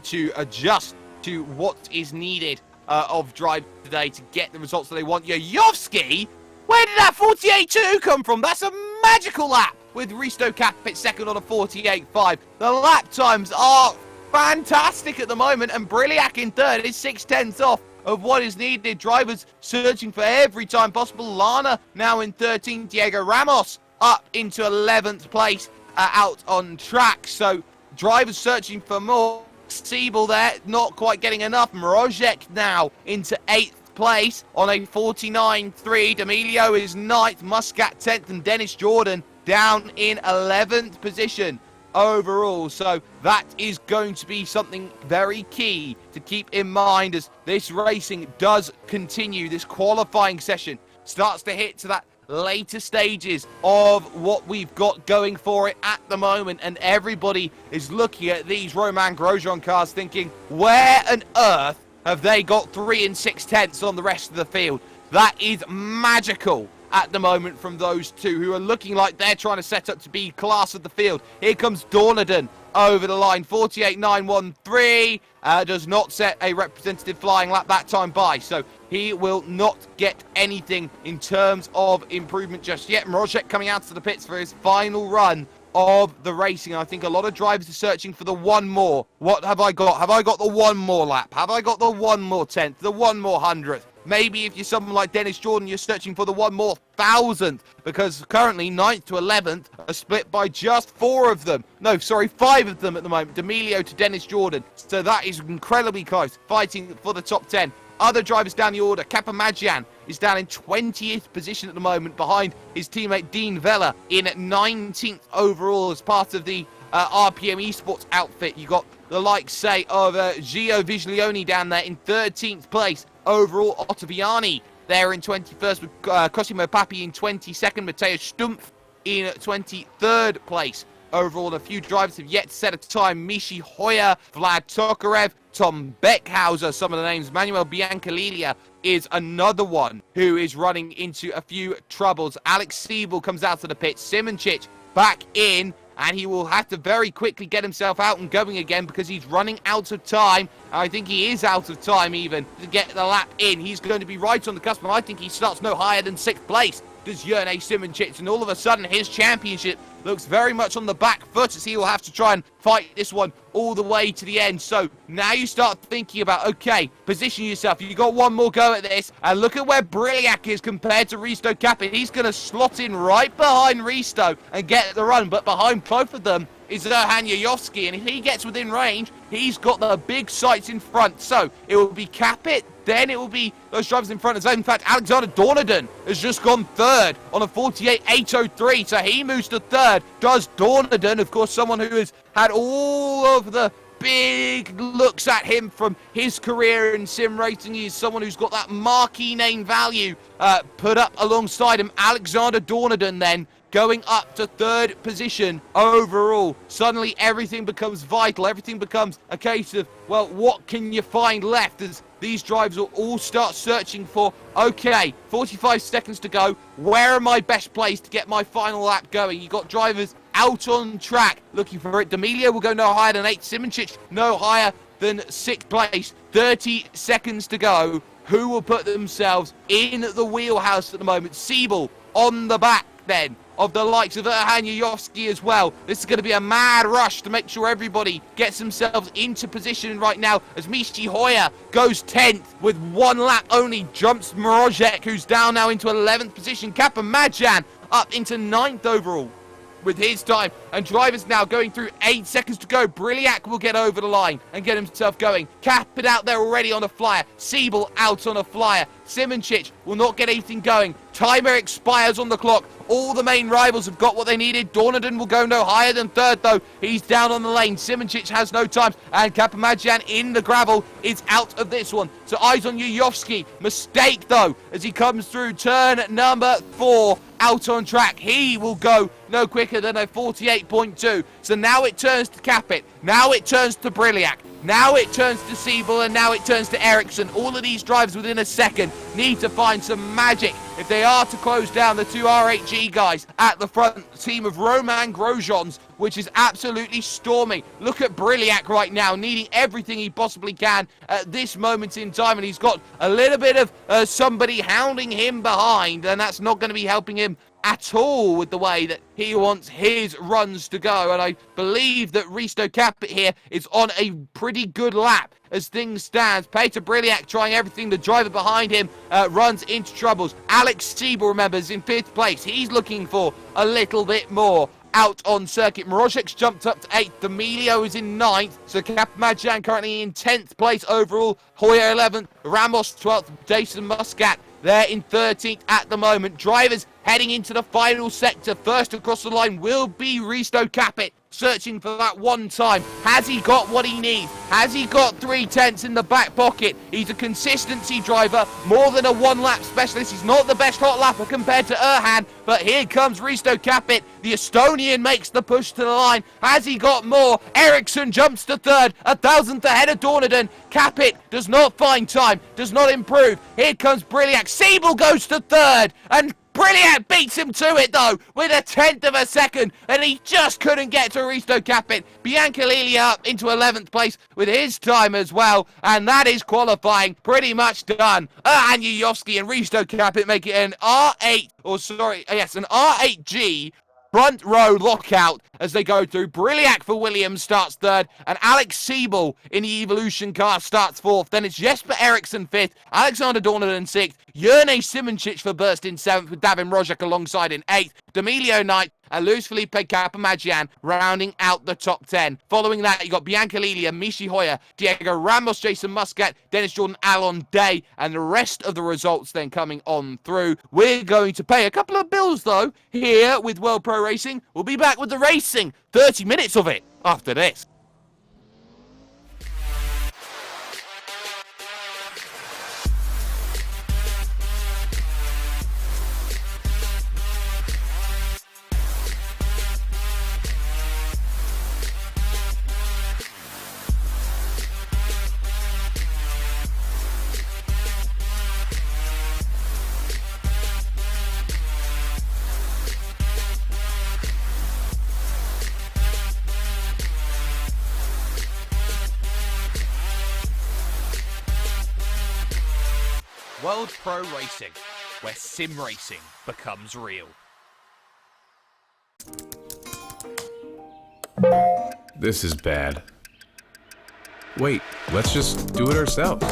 to adjust to what is needed of drive today to get the results that they want. Yoyoski, where did that 48.2 come from? That's a magical lap, with Risto Capit second on a 48.5. The lap times are fantastic at the moment, and Briliak in third is 6/10 off of what is needed. Drivers searching for every time possible. Lana now in 13th. Diego Ramos up into 11th place out on track. So drivers searching for more. Siebel there, not quite getting enough. Mrozek now into 8th place on a 49.3. D'Amelio is 9th. Muscat 10th, and Dennis Jordan down in 11th position overall. So that is going to be something very key to keep in mind as this racing does continue. This qualifying session starts to hit to that later stages of what we've got going for it at the moment, and everybody is looking at these Romain Grosjean cars thinking, where on earth have they got 3 and 6/10 on the rest of the field? That is magical at the moment from those two who are looking like they're trying to set up to be class of the field. Here comes Dornaden over the line, 48.913, does not set a representative flying lap that time by, so he will not get anything in terms of improvement just yet. Mrozek coming out to the pits for his final run of the racing. I think a lot of drivers are searching for the one more. What have I got? Have I got the one more lap? Have I got the one more 10th? The one more 100th? Maybe if you're someone like Dennis Jordan, you're searching for the one more 1,000th, because currently 9th to 11th are split by just 4 of them. No, sorry, 5 of them at the moment. D'Amelio to Dennis Jordan. So that is incredibly close, fighting for the top 10. Other drivers down the order. Kapamajian is down in 20th position at the moment behind his teammate Dean Vella in 19th overall as part of the RPM Esports outfit. You got the likes, say, of Gio Viglione down there in 13th place. Overall, Ottaviani there in 21st, with Cosimo Papi in 22nd, Matteo Stumpf in 23rd place. Overall, a few drivers have yet to set a time. Mishi Hoyer, Vlad Tokarev, Tom Beckhauser, some of the names. Manuel Biancalilia is another one who is running into a few troubles. Alex Siebel comes out to the pit. Simoncic back in, and he will have to very quickly get himself out and going again because he's running out of time. I think he is out of time even to get the lap in. He's going to be right on the cusp, and I think he starts no higher than 6th place. Does Jurne Simoncic, and all of a sudden his championship looks very much on the back foot as he will have to try and fight this one all the way to the end. So now you start thinking about, okay, position yourself. You got one more go at this, and look at where Briliak is compared to Risto Capit. He's going to slot in right behind Risto and get the run, but behind both of them is Erhan Yoyovsky, and if he gets within range, he's got the big sights in front. So it will be Capit, then it will be those drivers in front of us. In fact, Alexander Dornaden has just gone third on a 48.803, so he moves to third. Does Dornaden, of course, someone who has had all of the big looks at him from his career in sim racing. He's someone who's got that marquee name value put up alongside him. Alexander Dornaden then going up to 3rd position overall. Suddenly everything becomes vital. Everything becomes a case of, well, what can you find left as these drivers will all start searching for, okay, 45 seconds to go. Where am I best placed to get my final lap going? You've got drivers out on track, looking for it. D'Amelio will go no higher than 8th. Simoncic no higher than 6th place. 30 seconds to go. Who will put themselves in the wheelhouse at the moment? Siebel on the back then of the likes of Erhan Yuyovsky as well. This is going to be a mad rush to make sure everybody gets themselves into position right now as Mishi Hoyer goes 10th with 1 lap only. Jumps Mrozek, who's down now into 11th position. Kapamajan up into 9th overall with his time, and drivers now going through 8 seconds to go. Briliak will get over the line and get himself going. Capit out there already on a flyer. Siebel out on a flyer. Simoncic will not get anything going. Timer expires on the clock. All the main rivals have got what they needed. Dornadon will go no higher than 3rd though. He's down on the lane. Simoncic has no time, and Kapamajan in the gravel is out of this one. So eyes on Yuyovsky. Mistake though as he comes through turn number 4 out on track. He will go no quicker than a 48.2. So now it turns to Capit. Now it turns to Briliak. Now it turns to Siebel, and now it turns to Ericsson. All of these drivers within a second need to find some magic if they are to close down the 2 R8G guys at the front. Team of Roman Grosjeans, which is absolutely storming. Look at Briliak right now, needing everything he possibly can at this moment in time, and he's got a little bit of somebody hounding him behind, and that's not going to be helping him at all with the way that he wants his runs to go. And I believe that Risto Capit here is on a pretty good lap as things stand. Peter Briliak trying everything. The driver behind him runs into troubles. Alex Siebel, remembers, in 5th place. He's looking for a little bit more out on circuit. Mrozek's jumped up to 8th. D'Amelio is in 9th. So Kapamajan currently in 10th place overall. Hoyer 11th. Ramos 12th. Jason Muscat there in 13th at the moment. Drivers heading into the final sector. First across the line will be Risto Capit, searching for that one time. Has he got what he needs? Has he got 3/10 in the back pocket? He's a consistency driver, more than a 1-lap specialist. He's not the best hot lapper compared to Erhan, but here comes Risto Capit. The Estonian makes the push to the line. Has he got more? Ericsson jumps to 3rd, 1,000th ahead of Dornadon. Capit does not find time, does not improve. Here comes Briliak. Siebel goes to 3rd, and Briliak beats him to it though with 1/10 of a second, and he just couldn't get to Risto Capit. Biancalili up into 11th place with his time as well, and that is qualifying pretty much done. And Yuyovsky and Risto Capit make it an an R8G front row lockout as they go through. Briliak for Williams starts 3rd, and Alex Siebel in the Evolution car starts 4th. Then it's Jesper Eriksson 5th, Alexander Dornadon 6th, Jerne Simoncic for Burst in 7th, with Davin Mrozek alongside in 8th, D'Amelio 9th, and Luis Felipe Kapamajan rounding out the top 10. Following that, you got Biancalili, Mishi Hoyer, Diego Ramos, Jason Muscat, Dennis Jordan, Alon Day, and the rest of the results then coming on through. We're going to pay a couple of bills, though, here with World Pro Racing. We'll be back with the racing. 30 minutes of it after this. World Pro Racing, where sim racing becomes real.
This is bad. Wait, let's just do it ourselves.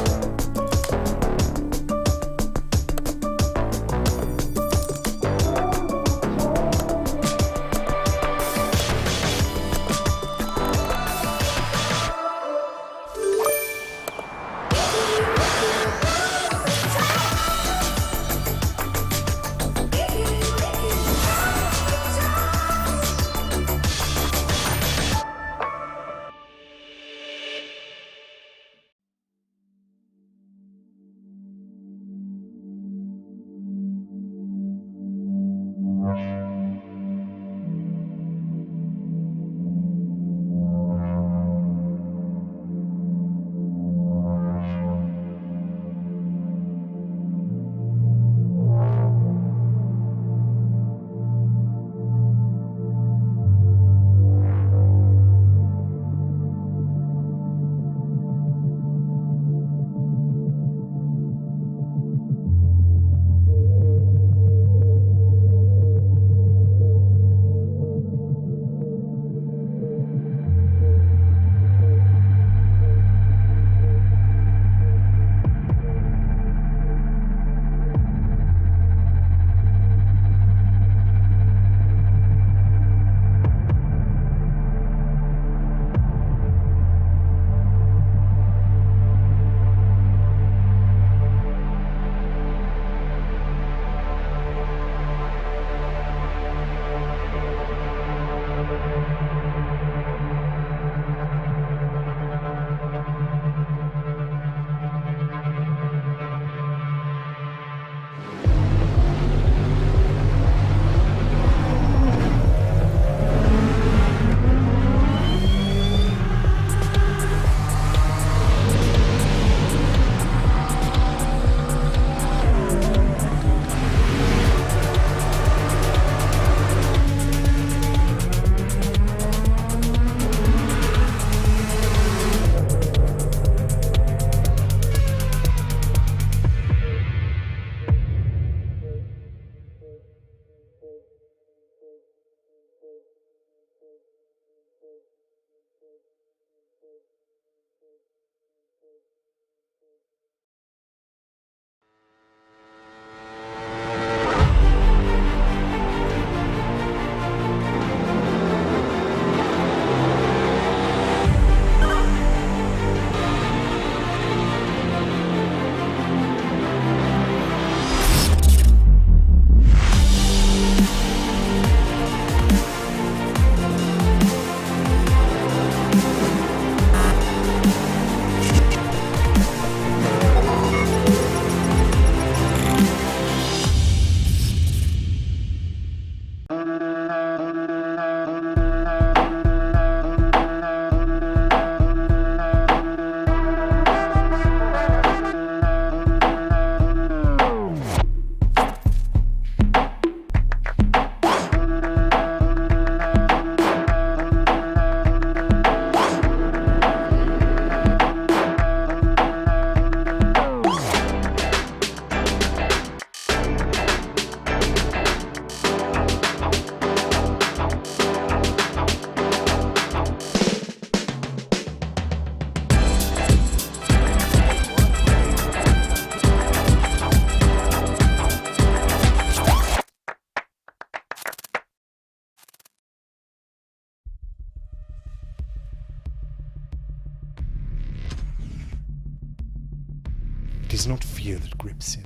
It is not fear that grips him,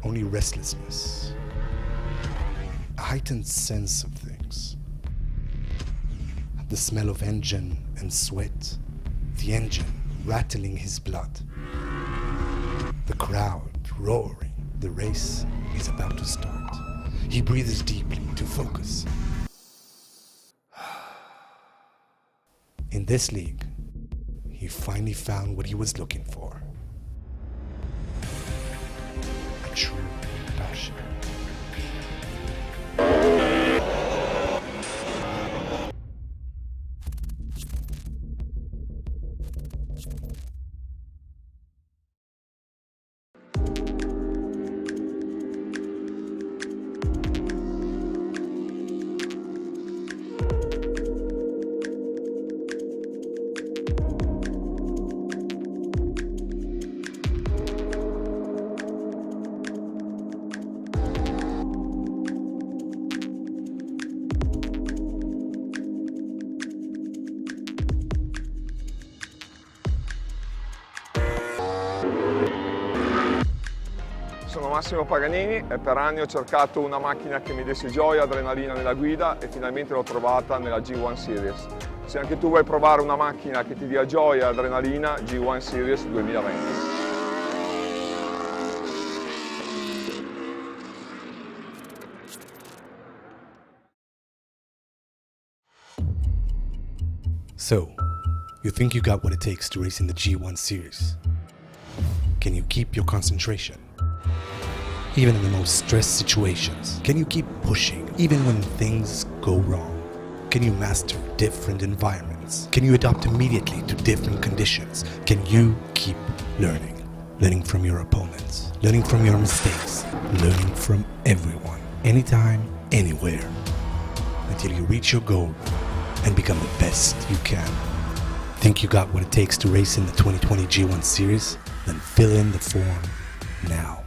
only restlessness, a heightened sense of things. The smell of engine and sweat, the engine rattling his blood, the crowd roaring. The race is about to start. He breathes deeply to focus. In this league, he finally found what he was looking for. A true passion.
Sono Massimo Paganini e per anni ho cercato una macchina che mi desse gioia, adrenalina nella guida e finalmente l'ho trovata nella G1 Series. Se anche tu vuoi provare una macchina che ti dia gioia e adrenalina, G1 Series 2020.
So, you think you got what it takes to race in the G1 Series? Can you keep your concentration? Even in the most stressed situations, can you keep pushing even when things go wrong? Can you master different environments? Can you adapt immediately to different conditions? Can you keep learning? Learning from your opponents, learning from your mistakes, learning from everyone, anytime, anywhere, until you reach your goal and become the best you can. Think you got what it takes to race in the 2020 G1 Series? Then fill in the form now.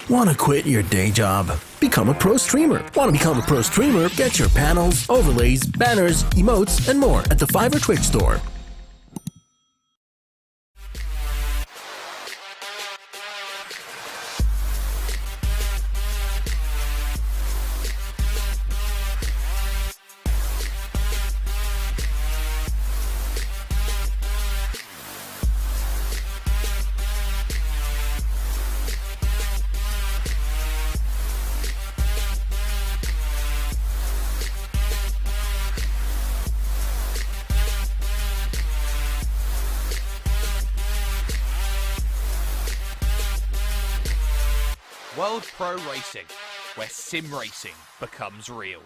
Want to quit your day job? Become a pro streamer. Want to become a pro streamer? Get your panels, overlays, banners, emotes, and more at the Fiverr Twitch store.
World Pro Racing, where sim racing becomes real.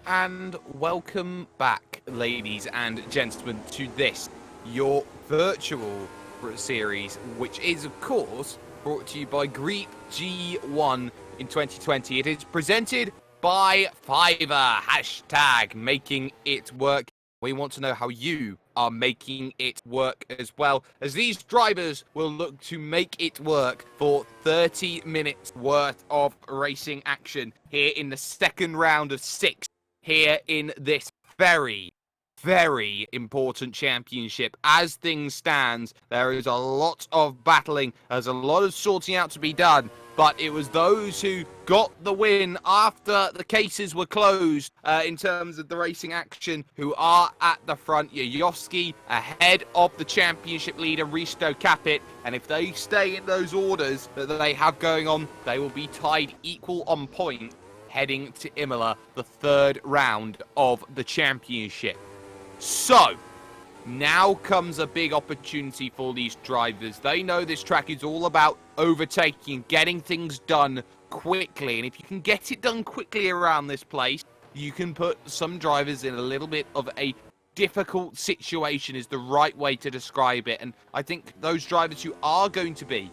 And welcome back, ladies and gentlemen, to this, your virtual Series, which is, of course, brought to you by Griiip G1 in 2020. It is presented by Fiverr. Hashtag making it work. We want to know how you are making it work as well, as these drivers will look to make it work for 30 minutes worth of racing action here in the second round of 6 here in this very important championship. As things stand, there is a lot of battling, there's a lot of sorting out to be done, but it was those who got the win after the cases were closed in terms of the racing action who are at the front. Yayovsky ahead of the championship leader Risto Capit, and if they stay in those orders that they have going on, they will be tied equal on point heading to Imola, the third round of the championship. So, now comes a big opportunity for these drivers. They know this track is all about overtaking, getting things done quickly. And if you can get it done quickly around this place, you can put some drivers in a little bit of a difficult situation is the right way to describe it. And I think those drivers who are going to be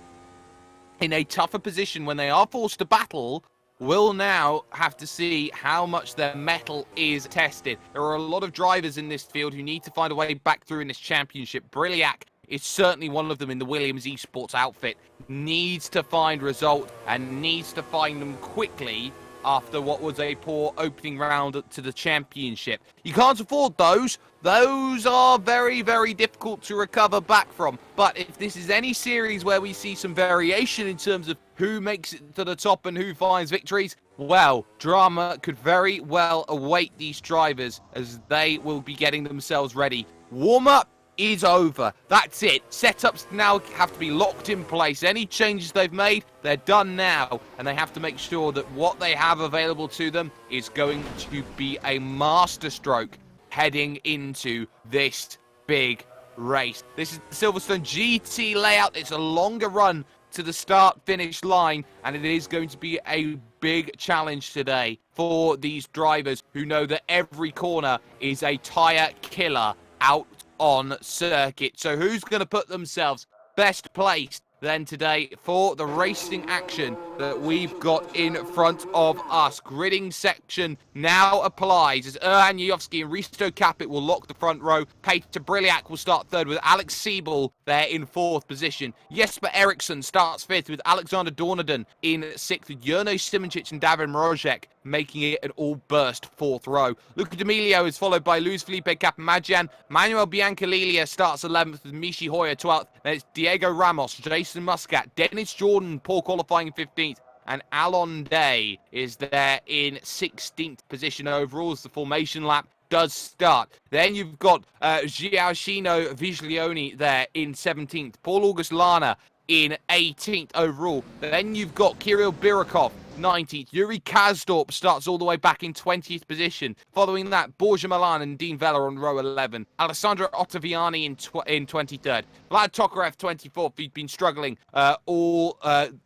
in a tougher position when they are forced to battle will now have to see how much their mettle is tested. There are a lot of drivers in this field who need to find a way back through in this championship. Briliak is certainly one of them in the Williams Esports outfit. Needs to find result and needs to find them quickly after what was a poor opening round to the championship. You can't afford those. Those are very difficult to recover back from. But if this is any series where we see some variation in terms of who makes it to the top and who finds victories, well, drama could very well await these drivers as they will be getting themselves ready. Warm-up is over. That's it. Setups now have to be locked in place. Any changes they've made, they're done now, and they have to make sure that what they have available to them is going to be a masterstroke heading into this big race. This is the Silverstone GT layout. It's a longer run to the start-finish line, and it is going to be a big challenge today for these drivers who know that every corner is a tyre killer out on circuit. So who's going to put themselves best placed then today for the racing action that we've got in front of us? Gridding section now applies as Erhan Yayovsky and Risto Capit will lock the front row. Peter Briliak will start third with Alex Siebel there in fourth position. Jesper Eriksson starts fifth with Alexander Dornaden in sixth, with Jerno Simoncic and David Mrozek making it an all-burst fourth row. Luca D'Amelio is followed by Luis Felipe Capamagian. Manuel Biancalilia starts 11th with Michi Hoyer 12th. Then it's Diego Ramos, Jason Muscat, Dennis Jordan, poor qualifying 15th. And Alon Day is there in 16th position overall as the formation lap does start. Then you've got Giacchino Viglioni there in 17th. Paul August Lana in 18th overall. Then you've got Kirill Birakov 19th. Yuri Kazdorp starts all the way back in 20th position. Following that, Borja Milan and Dean Vella on row 11. Alessandro Ottaviani in 23rd. Vlad Tokarev 24th. He's been struggling all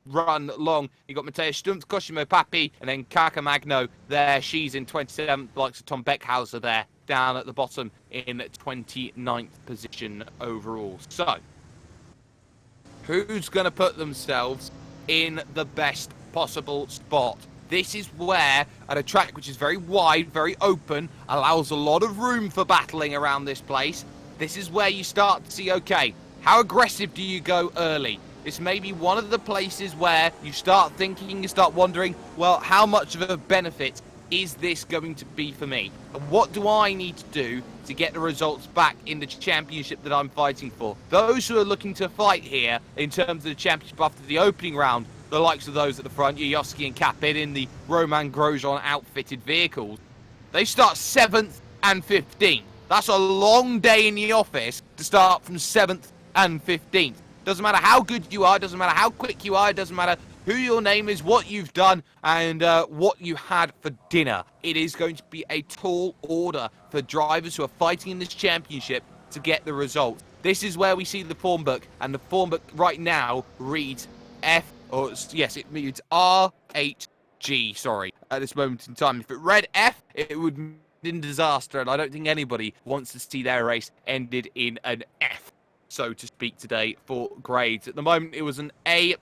run long. You got Mateusz Stumpf, Cosimo Papi, and then Kaka Magno there. She's in 27th. Likes of Tom Beckhauser there down at the bottom in 29th position overall. So, who's going to put themselves in the best possible spot? This is where, at a track which is very wide, very open, allows a lot of room for battling around this place, this is where you start to see, okay, how aggressive do you go early? This may be one of the places where you start thinking, you start wondering, well, how much of a benefit is this going to be for me? And what do I need to do to get the results back in the championship that I'm fighting for? Those who are looking to fight here in terms of the championship after the opening round, the likes of those at the front, Yayovsky and Capit in the Roman Grosjean outfitted vehicles, they start 7th and 15th. That's a long day in the office to start from 7th and 15th. Doesn't matter how good you are, doesn't matter how quick you are, doesn't matter who your name is, what you've done, and what you had for dinner. It is going to be a tall order for drivers who are fighting in this championship to get the result. This is where we see the form book, and the form book right now reads it reads RHG, sorry, at this moment in time. If it read F, it would be in disaster, and I don't think anybody wants to see their race ended in an F. so to speak, today for grades. At the moment, it was an A+++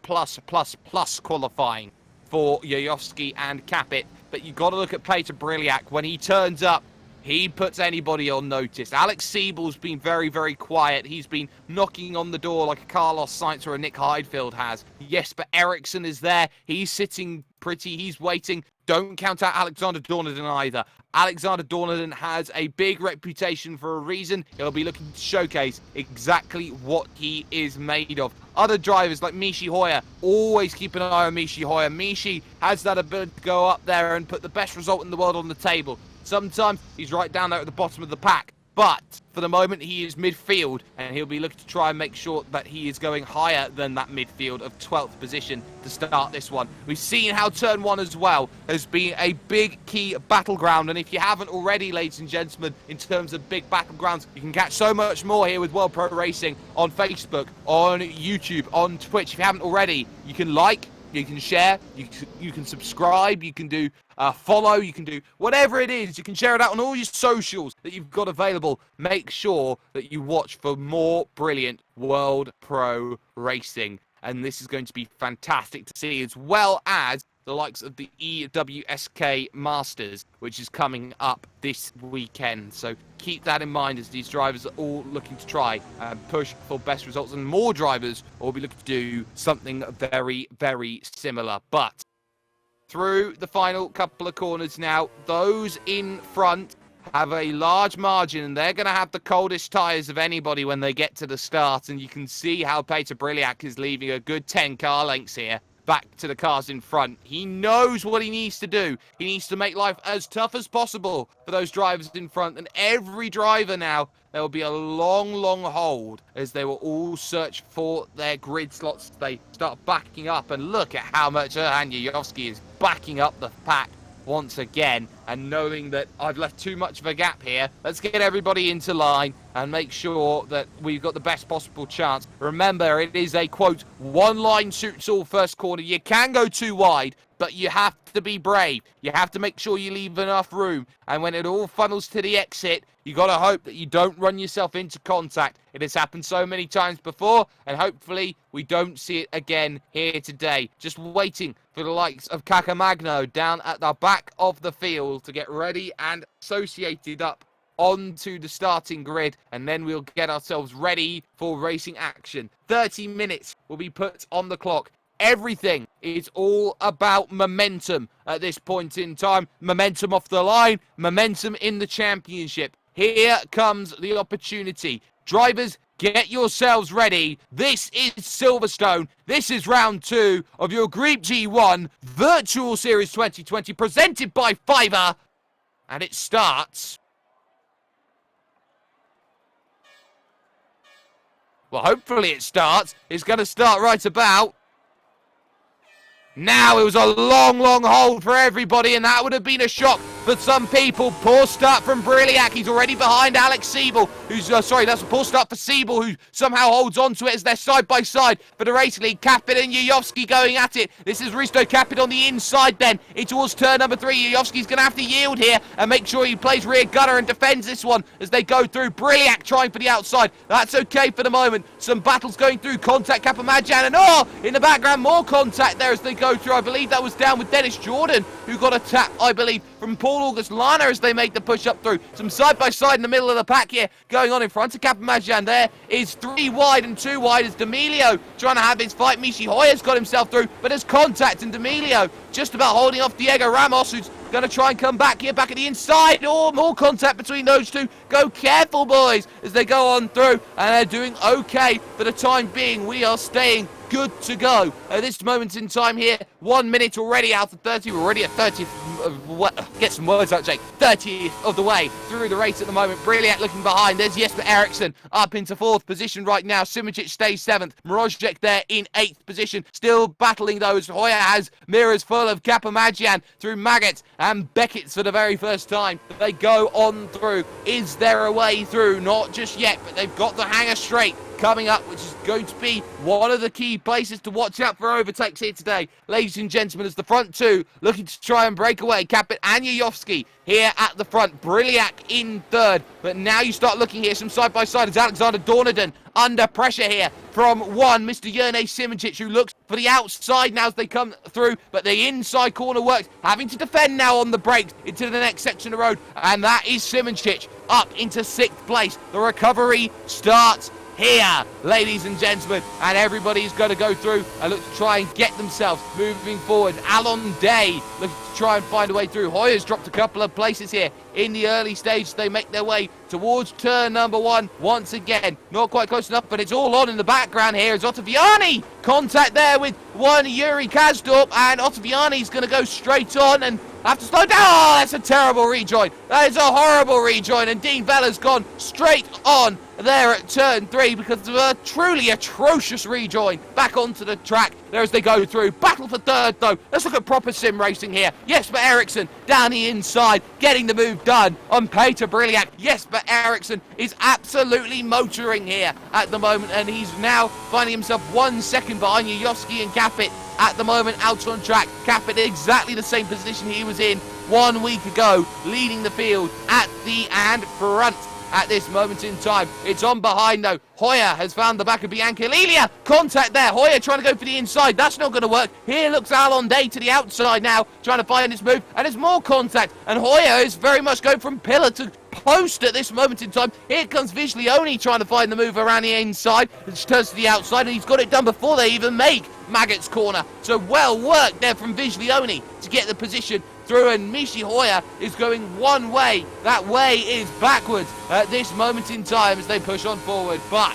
qualifying for Yayovsky and Capit, but you've got to look at Peter Briliak. When he turns up, he puts anybody on notice. Alex Siebel's been very, very quiet. He's been knocking on the door like a Carlos Sainz or a Nick Heidfeld has. Jesper Eriksson is there. He's sitting pretty. He's waiting. Don't count out Alexander Dorneden either. Alexander Dorneden has a big reputation for a reason. He'll be looking to showcase exactly what he is made of. Other drivers like Michi Hoyer, always keep an eye on Michi Hoyer. Michi has that ability to go up there and put the best result in the world on the table. Sometimes he's right down there at the bottom of the pack. But for the moment, he is midfield, and he'll be looking to try and make sure that he is going higher than that midfield of 12th position to start this one. We've seen how Turn 1 as well has been a big key battleground, and if you haven't already, ladies and gentlemen, in terms of big battlegrounds, you can catch so much more here with World Pro Racing on Facebook, on YouTube, on Twitch. If you haven't already, you can like, you can share, you can subscribe, you can do follow, you can do whatever it is. You can share it out on all your socials that you've got available. Make sure that you watch for more brilliant World Pro Racing. And this is going to be fantastic to see, as well as the likes of the EWSK Masters, which is coming up this weekend. So keep that in mind, as these drivers are all looking to try and push for best results, and more drivers will be looking to do something very, very similar. But through the final couple of corners now, those in front have a large margin, and they're going to have the coldest tyres of anybody when they get to the start. And you can see how Peter Briliak is leaving a good 10 car lengths here back to the cars in front. He knows what he needs to do. He needs to make life as tough as possible for those drivers in front. And every driver now, there will be a long, long hold as they will all search for their grid slots. They start backing up, and look at how much Erhan Yayovsky is backing up the pack once again, and knowing that I've left too much of a gap here. Let's get everybody into line and make sure that we've got the best possible chance. Remember, it is a, quote, one line suits all first corner. You can go too wide, but you have to be brave. You have to make sure you leave enough room. And when it all funnels to the exit, you got to hope that you don't run yourself into contact. It has happened so many times before, and hopefully we don't see it again here today. Just waiting for the likes of Kakamagno down at the back of the field to get ready and associated up onto the starting grid, and then we'll get ourselves ready for racing action. 30 minutes will be put on the clock. Everything is all about momentum at this point in time. Momentum off the line, momentum in the championship. Here comes the opportunity. Drivers, get yourselves ready. This is Silverstone. This is round 2 of your Griiip G1 Virtual Series 2020, presented by Fiverr. And it starts... well, hopefully it starts. It's going to start right about... now. It was a long, long hold for everybody, and that would have been a shock for some people. Poor start from Briliak. He's already behind Alex Siebel, who's, sorry, that's a poor start for Siebel, who somehow holds on to it as they're side by side for the Racing League. Capit and Yayovsky going at it. This is Risto Capit on the inside then, in towards turn number 3. Yayovsky's going to have to yield here and make sure he plays rear gunner and defends this one as they go through. Briliak trying for the outside. That's okay for the moment. Some battles going through. Contact Kapamajan, and in the background, more contact there as they go through. I believe that was down with Dennis Jordan, who got a tap, I believe, from Paul August Lana as they make the push up through. Some side-by-side in the middle of the pack here going on in front of Kapamajan. There is 3 wide and 2 wide as D'Amelio trying to have his fight. Michi Hoyer's got himself through, but there's contact, and D'Amelio just about holding off Diego Ramos, who's going to try and come back here, back at the inside. More contact between those two. Go careful, boys, as they go on through, and they're doing okay for the time being. We are staying good to go at this moment in time here. 1 minute already out of 30. We're already at 30th. Get some words out, Jake. 30th of the way through the race at the moment. Briliak looking behind. There's Jesper Eriksson up into 4th position right now. Simic stays 7th. Mrozek there in 8th position. Still battling those. Hoyer has mirrors full of Kapamajan through Maggot and Beckett's for the very first time. They go on through. Is there a way through? Not just yet, but they've got the hanger straight. coming up, which is going to be one of the key places to watch out for overtakes here today. Ladies and gentlemen, as the front two looking to try and break away. Capit and Yayovsky here at the front. Briliak in third. But now you start looking here, some side-by-side as Alexander Dornadon under pressure here from Mr. Jerne Simoncic, who looks for the outside now as they come through, but the inside corner works, having to defend now on the brakes into the next section of the road, and that is Simoncic up into 6th place. The recovery starts here, ladies and gentlemen, and everybody's going to go through and look to try and get themselves moving forward. Alon Day looking to try and find a way through. Hoyer's dropped a couple of places here in the early stage. They make their way towards turn number 1 once again. Not quite close enough, but it's all on in the background here. It's Ottaviani. Contact there with Yuri Kasdorp, and Ottaviani's going to go straight on and have to slow down. Oh, that's a terrible rejoin. That is a horrible rejoin, and Dean Vella's gone straight on there at turn 3 because of a truly atrocious rejoin back onto the track there as they go through. Battle for third, though. Let's look at proper sim racing here. Jesper Eriksson down the inside, getting the move done on Peter Briliak. Jesper Eriksson is absolutely motoring here at the moment, and he's now finding himself 1 second behind Yayovsky and Capit at the moment out on track. Capit in exactly the same position he was in 1 week ago, leading the field at the and front at this moment in time. It's on behind though. Hoyer has found the back of Bianca Lilia. Contact there. Hoyer trying to go for the inside. That's not going to work. Here looks Alon Day to the outside now, trying to find his move, and there's more contact. And Hoyer is very much going from pillar to post at this moment in time. Here comes Viglione trying to find the move around the inside, which turns to the outside, and he's got it done before they even make Maggot's corner. So well worked there from Viglione to get the position through, and Michi Hoyer is going one way. That way is backwards at this moment in time as they push on forward. But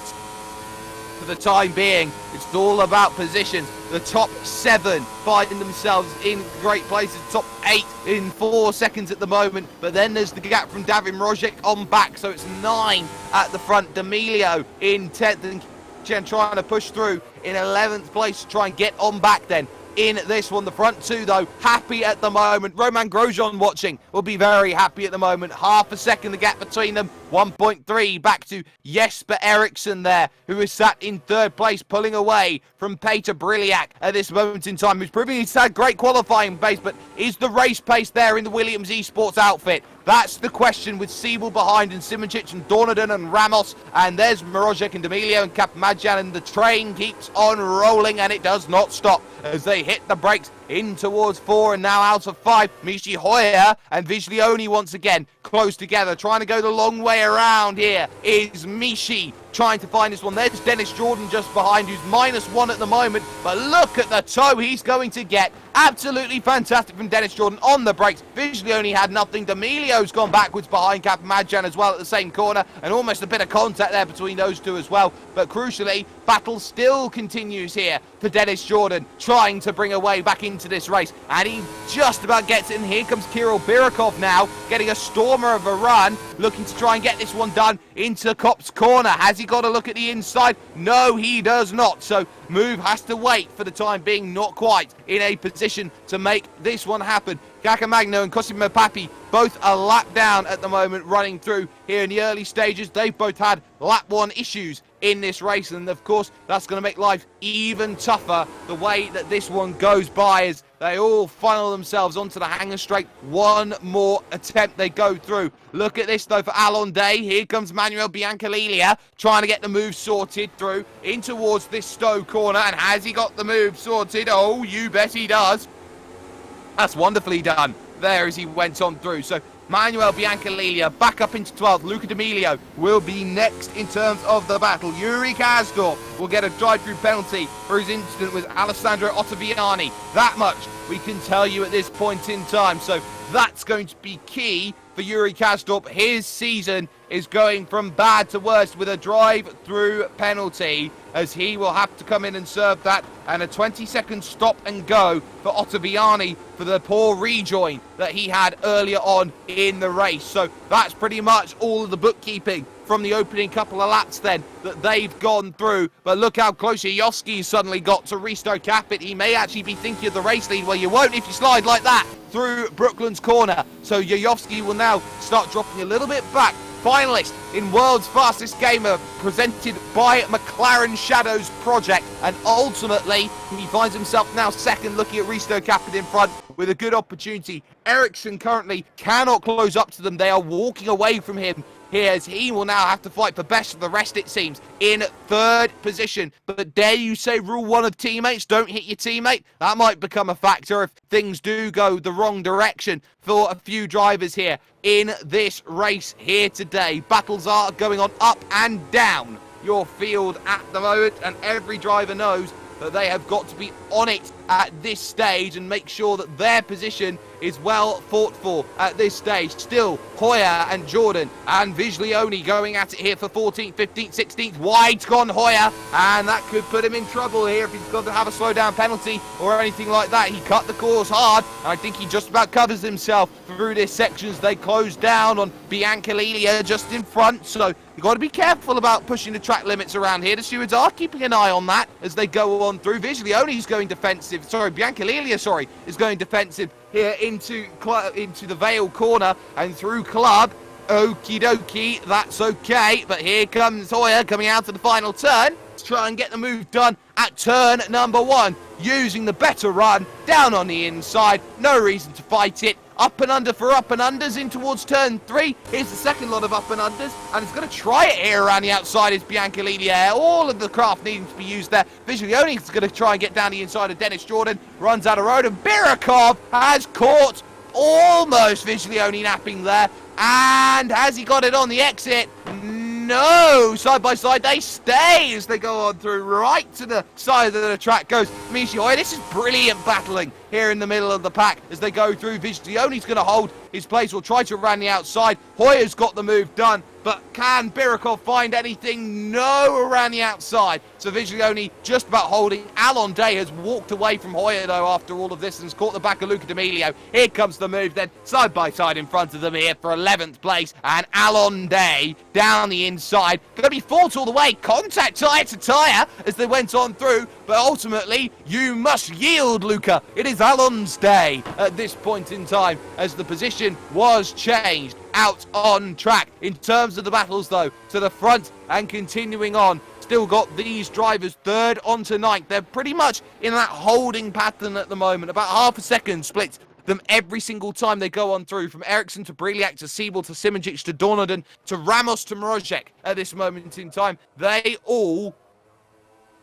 for the time being, it's all about positions. The top 7 finding themselves in great places. Top 8 in 4 seconds at the moment. But then there's the gap from Davin Rožič on back, so it's 9 at the front. D'Amelio in 10th and Chen trying to push through in 11th place to try and get on back then. In this one, the front 2 though, happy at the moment. Roman Grosjean watching will be very happy at the moment. Half a second the gap between them. 1.3 back to Jesper Eriksson there, who is sat in 3rd place, pulling away from Peter Briliak at this moment in time, who's proving he's had great qualifying pace, but is the race pace there in the Williams Esports outfit? That's the question, with Siebel behind and Simoncic and Dornadon and Ramos, and there's Rožič and D'Amelio and Kapmadjan, and the train keeps on rolling and it does not stop as they hit the brakes in towards 4 and now out of 5. Michi Hoyer and Viglione once again close together, trying to go the long way around. Here is Michi trying to find this one. There's Dennis Jordan just behind, who's -1 at the moment, but look at the toe he's going to get. Absolutely fantastic from Dennis Jordan on the brakes. Viglione had nothing. D'Amelio's gone backwards behind Kapmadjan as well at the same corner, and almost a bit of contact there between those two as well. But crucially, battle still continues here for Dennis Jordan, trying to bring away back into this race, and he just about gets it. And here comes Kirill Birakov now, getting a stormer of a run, looking to try and get this one done into Kopp's corner. Has he got a look at the inside? No, he does not. So move has to wait for the time being, not quite in a position to make this one happen. Caccamagno and Cosimo Papi both a lap down at the moment, running through here in the early stages. They've both had lap 1 issues in this race, and of course that's going to make life even tougher the way that this one goes by, as they all funnel themselves onto the hanger straight. One more attempt they go through. Look at this though for Alon Day. Here comes Manuel Biancalilia trying to get the move sorted through in towards this Stowe corner, and has he got the move sorted? Oh, you bet he does. That's wonderfully done there as he went on through. So Manuel Biancalilia back up into 12th. Luca D'Amelio will be next in terms of the battle. Yuri Kasdorp will get a drive-through penalty for his incident with Alessandro Ottaviani. That much we can tell you at this point in time. So that's going to be key for Yuri Kasdorp. His season is going from bad to worse with a drive-through penalty, as he will have to come in and serve that, and a 20-second stop and go for Ottaviani for the poor rejoin that he had earlier on in the race. So that's pretty much all of the bookkeeping from the opening couple of laps then that they've gone through. But look how close Yayovsky suddenly got to Risto Capit. He may actually be thinking of the race lead. Well, you won't if you slide like that through Brooklands corner. So Yayovsky will now start dropping a little bit back finalist in World's Fastest Gamer, presented by McLaren Shadows Project. And ultimately, he finds himself now second, looking at Risto Capit in front with a good opportunity. Ericsson currently cannot close up to them. They are walking away from him here, as he will now have to fight for best of the rest, it seems, in third position. But dare you say rule one of teammates, don't hit your teammate? That might become a factor if things do go the wrong direction for a few drivers here in this race here today. Battles are going on up and down your field at the moment, and every driver knows that they have got to be on it at this stage and make sure that their position is well fought for at this stage. Still, Hoyer and Jordan and Viglione going at it here for 14th, 15th, 16th. Wide's gone Hoyer, and that could put him in trouble here if he's got to have a slowdown penalty or anything like that. He cut the course hard, and I think he just about covers himself through this section as they close down on Biancalillia just in front. So you've got to be careful about pushing the track limits around here. The stewards are keeping an eye on that as they go on through. Viglione's going defensive. Biancalillia, is going defensive here into the Vale corner and through Club. Okie dokie, that's okay. But here comes Hoyer coming out to the final turn to try and get the move done at turn number 1, using the better run down on the inside. No reason to fight it. Up and under for up and unders in towards turn 3. Here's the second lot of up and unders, and it's going to try it here around the outside is Biancalillia. All of the craft needing to be used there. Viglione is going to try and get down the inside of Dennis Jordan. Runs out of road, and Birikov has caught almost Viglione napping there. And has he got it on the exit? No, side by side they stay as they go on through. Right to the side of the track goes Michi Hoyer. This is brilliant battling here in the middle of the pack as they go through. Viglione's going to hold his place, will try to run the outside. Hoyer's got the move done, but can Birikov find anything? No, around the outside. So Viglione just about holding. Alon Day has walked away from Hoyer though after all of this and has caught the back of Luca D'Amelio. Here comes the move then, side by side in front of them here for 11th place, and Alon Day down the inside. Going to be fought all the way. Contact tyre to tyre as they went on through, but ultimately you must yield, Luca. It is Alon's day at this point in time as the position was changed out on track. In terms of the battles though, to the front and continuing on, still got these drivers third onto ninth. They're pretty much in that holding pattern at the moment. About half a second splits them every single time they go on through, from Ericsson to Briliak to Siebel to Simoncic to Dornodon to Ramos to Mrozek at this moment in time. They all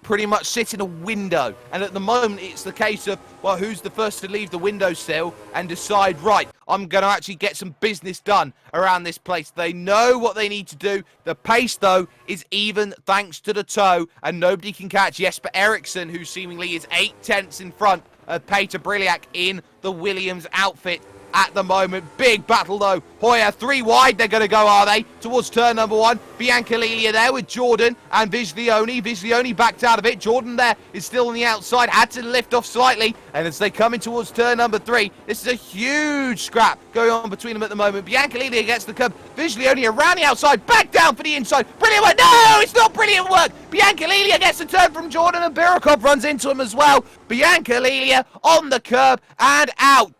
pretty much sit in a window, and at the moment it's the case of, well, who's the first to leave the windowsill and decide, right, I'm going to actually get some business done around this place. They know what they need to do. The pace though is even thanks to the toe, and nobody can catch Jesper Eriksson, who seemingly is 8/10 in front of Peter Briliak in the Williams outfit at the moment. Big battle though. Hoyer 3 wide, they're going to go, are they? Towards turn number 1. Biancalillia there with Jordan and Viglione. Viglione backed out of it. Jordan there is still on the outside, had to lift off slightly. And as they come in towards turn number 3, this is a huge scrap going on between them at the moment. Biancalillia gets the curb. Viglione around the outside, back down for the inside. Brilliant work. No, it's not brilliant work. Biancalillia gets the turn from Jordan, and Birikov runs into him as well. Biancalillia on the curb and out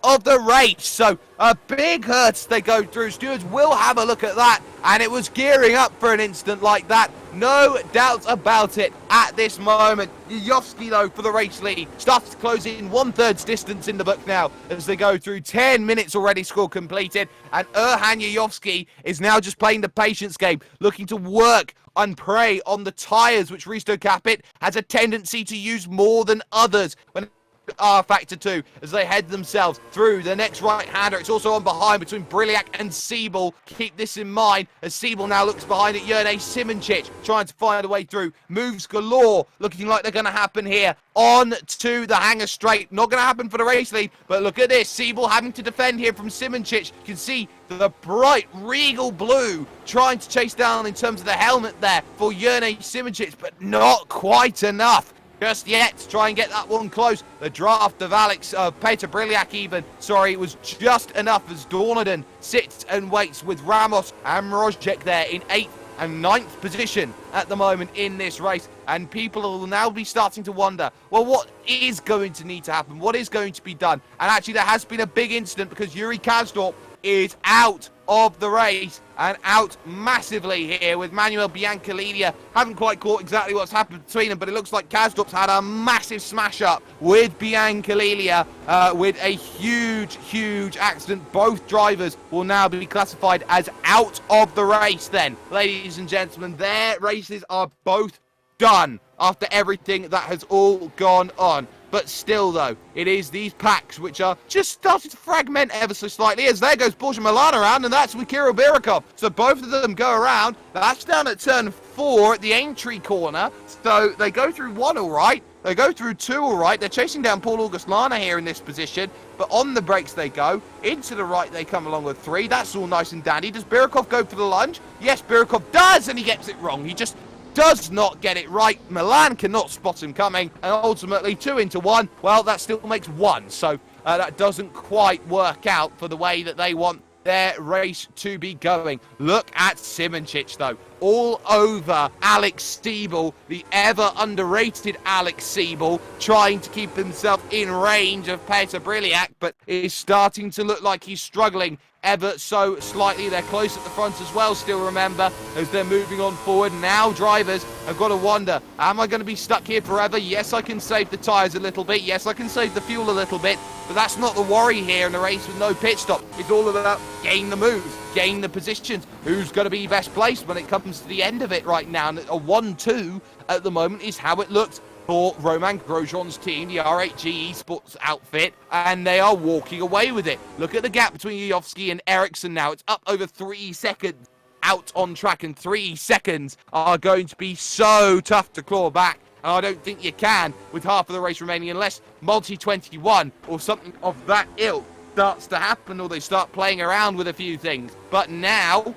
of the race. So a big hurt they go through. Stewards will have a look at that, and it was gearing up for an instant like that. No doubt about it at this moment. Yovsky, though, for the race lead, starts to close in 1/3 distance in the book now as they go through. 10 minutes already score completed, and Erhan Yovsky is now just playing the patience game, looking to work and prey on the tyres, which Risto Capit has a tendency to use more than others when factor 2 as they head themselves through the next right-hander. It's also on behind between Briliak and Siebel. Keep this in mind as Siebel now looks behind at Jurne Simoncic, trying to find a way through. Moves galore looking like they're going to happen here on to the hanger straight. Not going to happen for the race lead, but look at this. Siebel having to defend here from Simoncic. You can see the bright regal blue trying to chase down in terms of the helmet there for Jurne Simoncic, but not quite enough just yet to try and get that one close. The draft of Peter Briliak even, sorry, was just enough as Dornodon sits and waits with Ramos and Mrozek there in 8th and 9th position at the moment in this race. And people will now be starting to wonder, well, what is going to need to happen? What is going to be done? And actually there has been a big incident because Yuri Kazdorp is out of the race and out massively here with Manuel Biancalina. Haven't quite caught exactly what's happened between them, but it looks like Kazdorp's had a massive smash up with Biancalina with a huge accident. Both drivers will now be classified as out of the race then. Ladies and gentlemen, their races are both done after everything that has all gone on. But still, though, it is these packs which are just starting to fragment ever so slightly, as there goes Porsche Milan around, and that's with Kirill Birikov. So both of them go around. That's down at turn 4 at the entry corner. So they go through 1 all right. They go through 2 all right. They're chasing down Paul August Lana here in this position. But on the brakes they go. Into the right they come along with 3. That's all nice and dandy. Does Birikov go for the lunge? Yes, Birikov does, and he gets it wrong. He just does not get it right. Milan cannot spot him coming, and ultimately 2 into 1. Well, that still makes 1, so that doesn't quite work out for the way that they want their race to be going. Look at Simoncic, though, all over Alex Stiebel, the ever underrated Alex Stiebel, trying to keep himself in range of Peter Briliak, but it is starting to look like he's struggling ever so slightly. They're close at the front as well, still remember, as they're moving on forward. Now drivers have got to wonder, am I going to be stuck here forever? Yes, I can save the tyres a little bit. Yes, I can save the fuel a little bit. But that's not the worry here in a race with no pit stop. It's all about gain the moves, gain the positions. Who's going to be best placed when it comes to the end of it right now? And a 1-2 at the moment is how it looks for Roman Grosjean's team, the R8G Esports outfit, and they are walking away with it. Look at the gap between Yovsky and Ericsson now. It's up over 3 seconds out on track, and 3 seconds are going to be so tough to claw back. And I don't think you can with half of the race remaining, unless Multi-21 or something of that ilk starts to happen, or they start playing around with a few things. But now,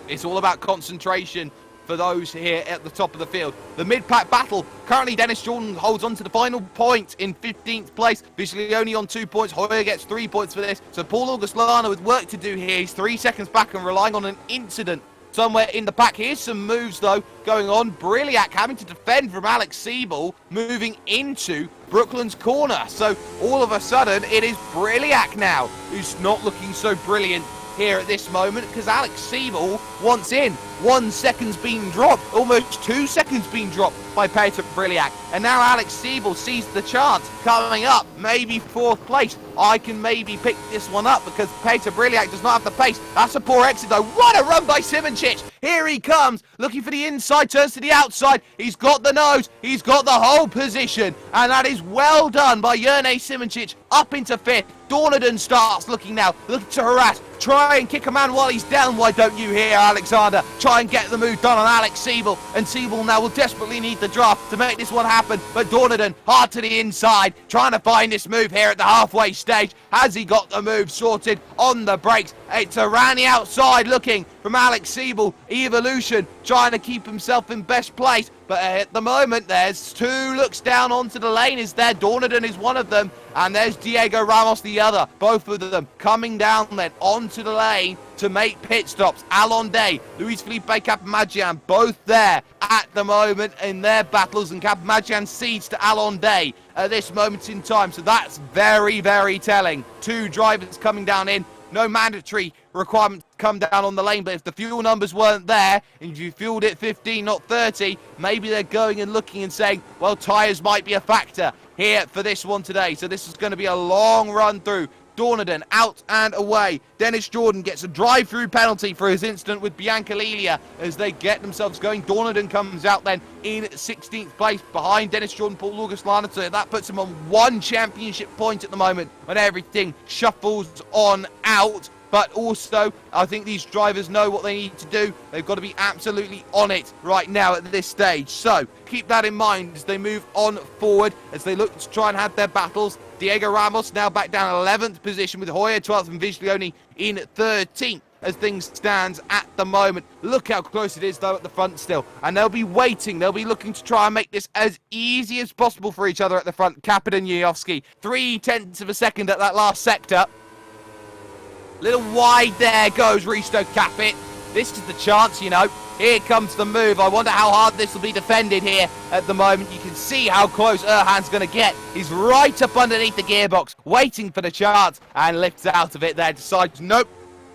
it's all about concentration for those here at the top of the field. The mid-pack battle. Currently, Dennis Jordan holds on to the final point in 15th place. Visually only on 2 points. Hoyer gets 3 points for this. So Paul August Lana with work to do here. He's 3 seconds back and relying on an incident somewhere in the pack. Here's some moves, though, going on. Briliak having to defend from Alex Stiebel, moving into Brooklands corner. So all of a sudden, it is Briliak now, who's not looking so brilliant here at this moment, because Alex Stiebel wants in. 1 second's been dropped, almost 2 seconds been dropped by Peter Briliak, and now Alex Stiebel sees the chance coming up, maybe 4th place. I can maybe pick this one up because Peter Briliak does not have the pace. That's a poor exit though. What a run by Simoncic. Here he comes, looking for the inside, turns to the outside. He's got the nose, he's got the whole position, and that is well done by Jerne Simoncic up into 5th. Dornaden starts looking now, looking to harass, try and kick a man while he's down. Why don't you hear Alexander? Try and get the move done on Alex Stiebel, and Stiebel now will desperately need the draft to make this one happen. But Dornaden hard to the inside, trying to find this move here at the halfway stage. Has he got the move sorted on the brakes? It's around the outside looking from Alex Stiebel. Evolution trying to keep himself in best place. But at the moment, there's 2 looks down onto the lane. Is there? Dornaden is one of them. And there's Diego Ramos the other. Both of them coming down then onto the lane to make pit stops. Alon Day, Luis Felipe Capamagian, both there at the moment in their battles. And Capamagian cedes to Alon Day at this moment in time. So that's very, very telling. 2 drivers coming down in. No mandatory requirement to come down on the lane, but if the fuel numbers weren't there, and if you fueled it 15, not 30, maybe they're going and looking and saying, well, tyres might be a factor here for this one today. So this is going to be a long run through. Dornaden out and away. Dennis Jordan gets a drive-through penalty for his incident with Biancalina as they get themselves going. Dornaden comes out then in 16th place behind Dennis Jordan, Paul August Lana. So that puts him on 1 championship point at the moment when everything shuffles on out. But also, I think these drivers know what they need to do. They've got to be absolutely on it right now at this stage. So keep that in mind as they move on forward, as they look to try and have their battles. Diego Ramos now back down 11th position with Hoyer 12th and Viglione in 13th as things stands at the moment. Look how close it is though at the front still. And they'll be waiting. They'll be looking to try and make this as easy as possible for each other at the front. Capit and Yovsky, 0.3 of a second at that last sector. Little wide there goes Risto Capit. This is the chance, you know. Here comes the move. I wonder how hard this will be defended here at the moment. You can see how close Erhan's going to get. He's right up underneath the gearbox, waiting for the chance, and lifts out of it there. Decides, nope,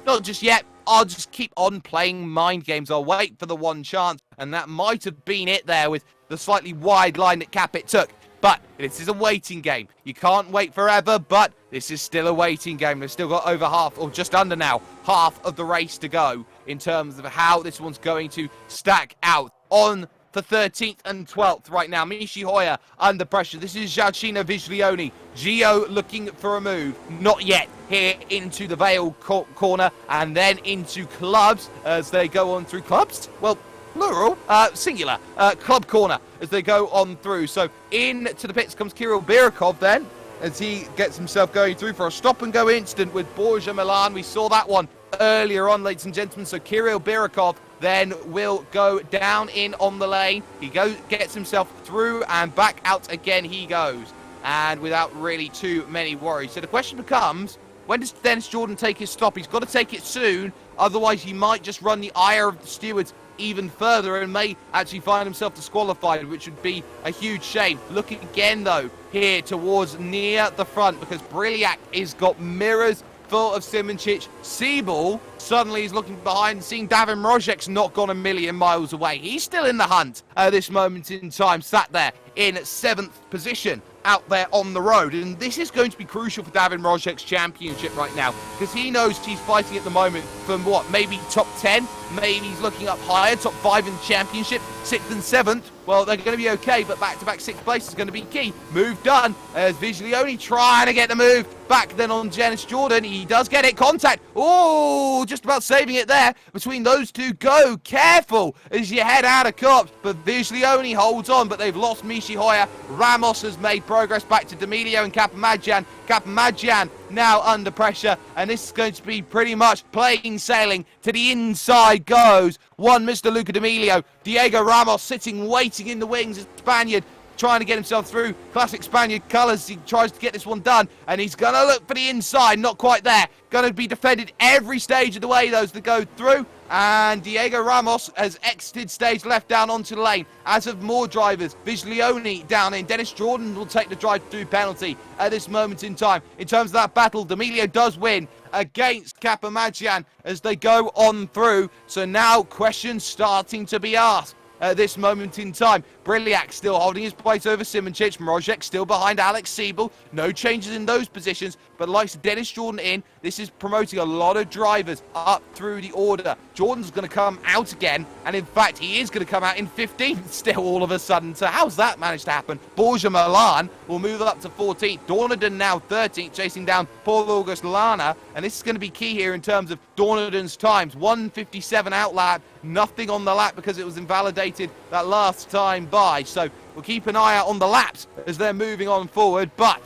not just yet. I'll just keep on playing mind games. I'll wait for the one chance. And that might have been it there with the slightly wide line that Capit took. But this is a waiting game. You can't wait forever, but this is still a waiting game. They've still got over half, or just under now, half of the race to go in terms of how this one's going to stack out on for 13th and 12th right now. Mishi Hoya under pressure. This is Giacchino Viglione. Gio looking for a move. Not yet. Here into the Vale corner and then into clubs as they go on through clubs. Well, plural, singular, club corner as they go on through. So into the pits comes Kirill Birikov then as he gets himself going through for a stop-and-go incident with Borja Milan. We saw that one earlier on, ladies and gentlemen. So Kirill Birikov then will go down in on the lane. He gets himself through and back out again he goes. And without really too many worries. So the question becomes, when does Dennis Jordan take his stop? He's got to take it soon. Otherwise, he might just run the ire of the stewards even further and may actually find himself disqualified, which would be a huge shame. Looking again, though, here towards near the front because Briliak has got mirrors full of Simoncic. Siebel suddenly is looking behind and seeing Davin Mrozek's not gone a million miles away. He's still in the hunt at this moment in time, sat there in 7th position out there on the road. And this is going to be crucial for Davin Mrozek's championship right now because he knows he's fighting at the moment for what, maybe top 10? Maybe he's looking up higher, top 5 in the championship, 6th and 7th. Well, they're going to be okay, but back-to-back 6th place is going to be key. Move done as Viglione trying to get the move back then on Dennis Jordan. He does get it. Contact. Oh, just about saving it there between those two. Go careful as you head out of cops. But Viglione holds on, but they've lost Mishi Hoya. Ramos has made progress back to D'Amelio and Capamadjan. Capamadjan now under pressure, and this is going to be pretty much plain sailing. To the inside goes one Mr. Luca D'Amelio. Diego Ramos sitting, waiting in the wings as Spaniard trying to get himself through. Classic Spaniard colours. He tries to get this one done, and he's going to look for the inside. Not quite there. Going to be defended every stage of the way, those that go through. And Diego Ramos has exited stage left down onto the lane. As of more drivers, Viglione down in. Dennis Jordan will take the drive-through penalty at this moment in time. In terms of that battle, D'Amelio does win against Capamadjan as they go on through. So now questions starting to be asked at this moment in time. Briliak still holding his place over Simoncic. Mrozek still behind Alex Siebel. No changes in those positions, but likes Dennis Jordan in. This is promoting a lot of drivers up through the order. Jordan's going to come out again, and in fact, he is going to come out in 15th still all of a sudden. So how's that managed to happen? Borja Milan will move up to 14th. Dornadon now 13th, chasing down Paul August Lana, and this is going to be key here in terms of Dornadon's times. 1:57 out lap, nothing on the lap because it was invalidated that last time by. So we'll keep an eye out on the laps as they're moving on forward. But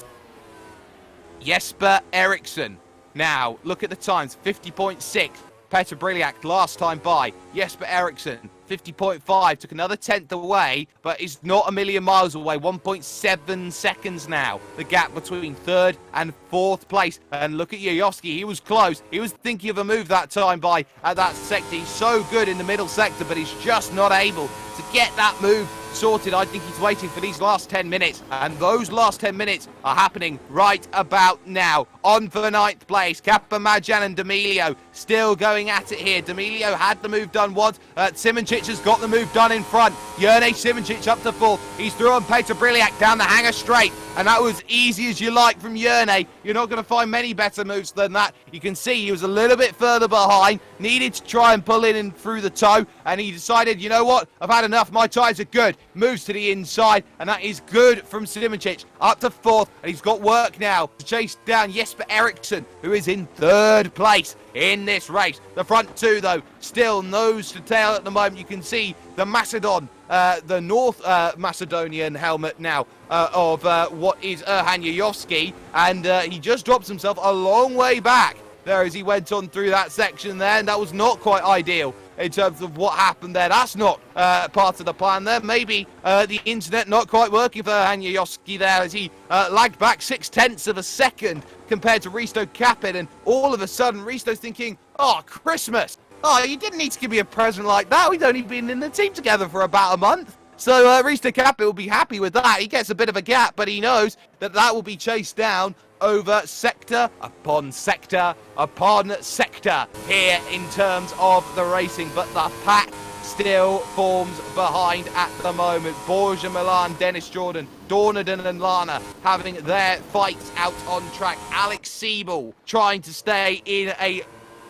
Jesper Eriksson, now look at the times, 50.6. Petr Briliak last time by. Jesper Eriksson 50.5, took another 10th away, but is not a million miles away. 1.7 seconds now, the gap between 3rd and 4th place. And look at Yayovsky, he was close. He was thinking of a move that time by at that sector. He's so good in the middle sector, but he's just not able to get that move sorted. I think he's waiting for these last 10 minutes, and those last 10 minutes are happening right about now. On for the 9th place, Capamadjan and D'Amelio still going at it here. D'Amelio had the move done once. Simoncic has got the move done in front. Jerne Simoncic up to 4th. He's through on Petr Briliak down the hanger straight, and that was easy as you like from Jerne. You're not going to find many better moves than that. You can see he was a little bit further behind, needed to try and pull in and through the toe, and he decided, you know what, I've had enough, my tyres are good. Moves to the inside, and that is good from Simoncic. Up to 4th, and he's got work now to chase down Jesper Eriksson, who is in 3rd place in this race. The front two, though, still nose to tail at the moment. You can see the Macedon, the North Macedonian helmet now of what is Erhan Yayovsky, and he just drops himself a long way back there as he went on through that section there, and that was not quite ideal in terms of what happened there. That's not part of the plan there. Maybe the internet not quite working for Hanyayovsky there as he lagged back 0.6 of a second compared to Risto Capit, and all of a sudden Risto's thinking, oh, Christmas, Oh, you didn't need to give me a present like that. We've only been in the team together for about a month. So Risto Capit will be happy with that. He gets a bit of a gap, but he knows that that will be chased down over sector upon sector upon sector here in terms of the racing. But the pack still forms behind at the moment. Borja Milan, Dennis Jordan, Dornaden and Lana having their fights out on track. Alex Siebel trying to stay in a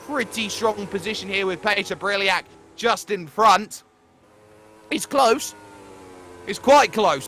pretty strong position here with Peter Briliak just in front. It's close. It's quite close.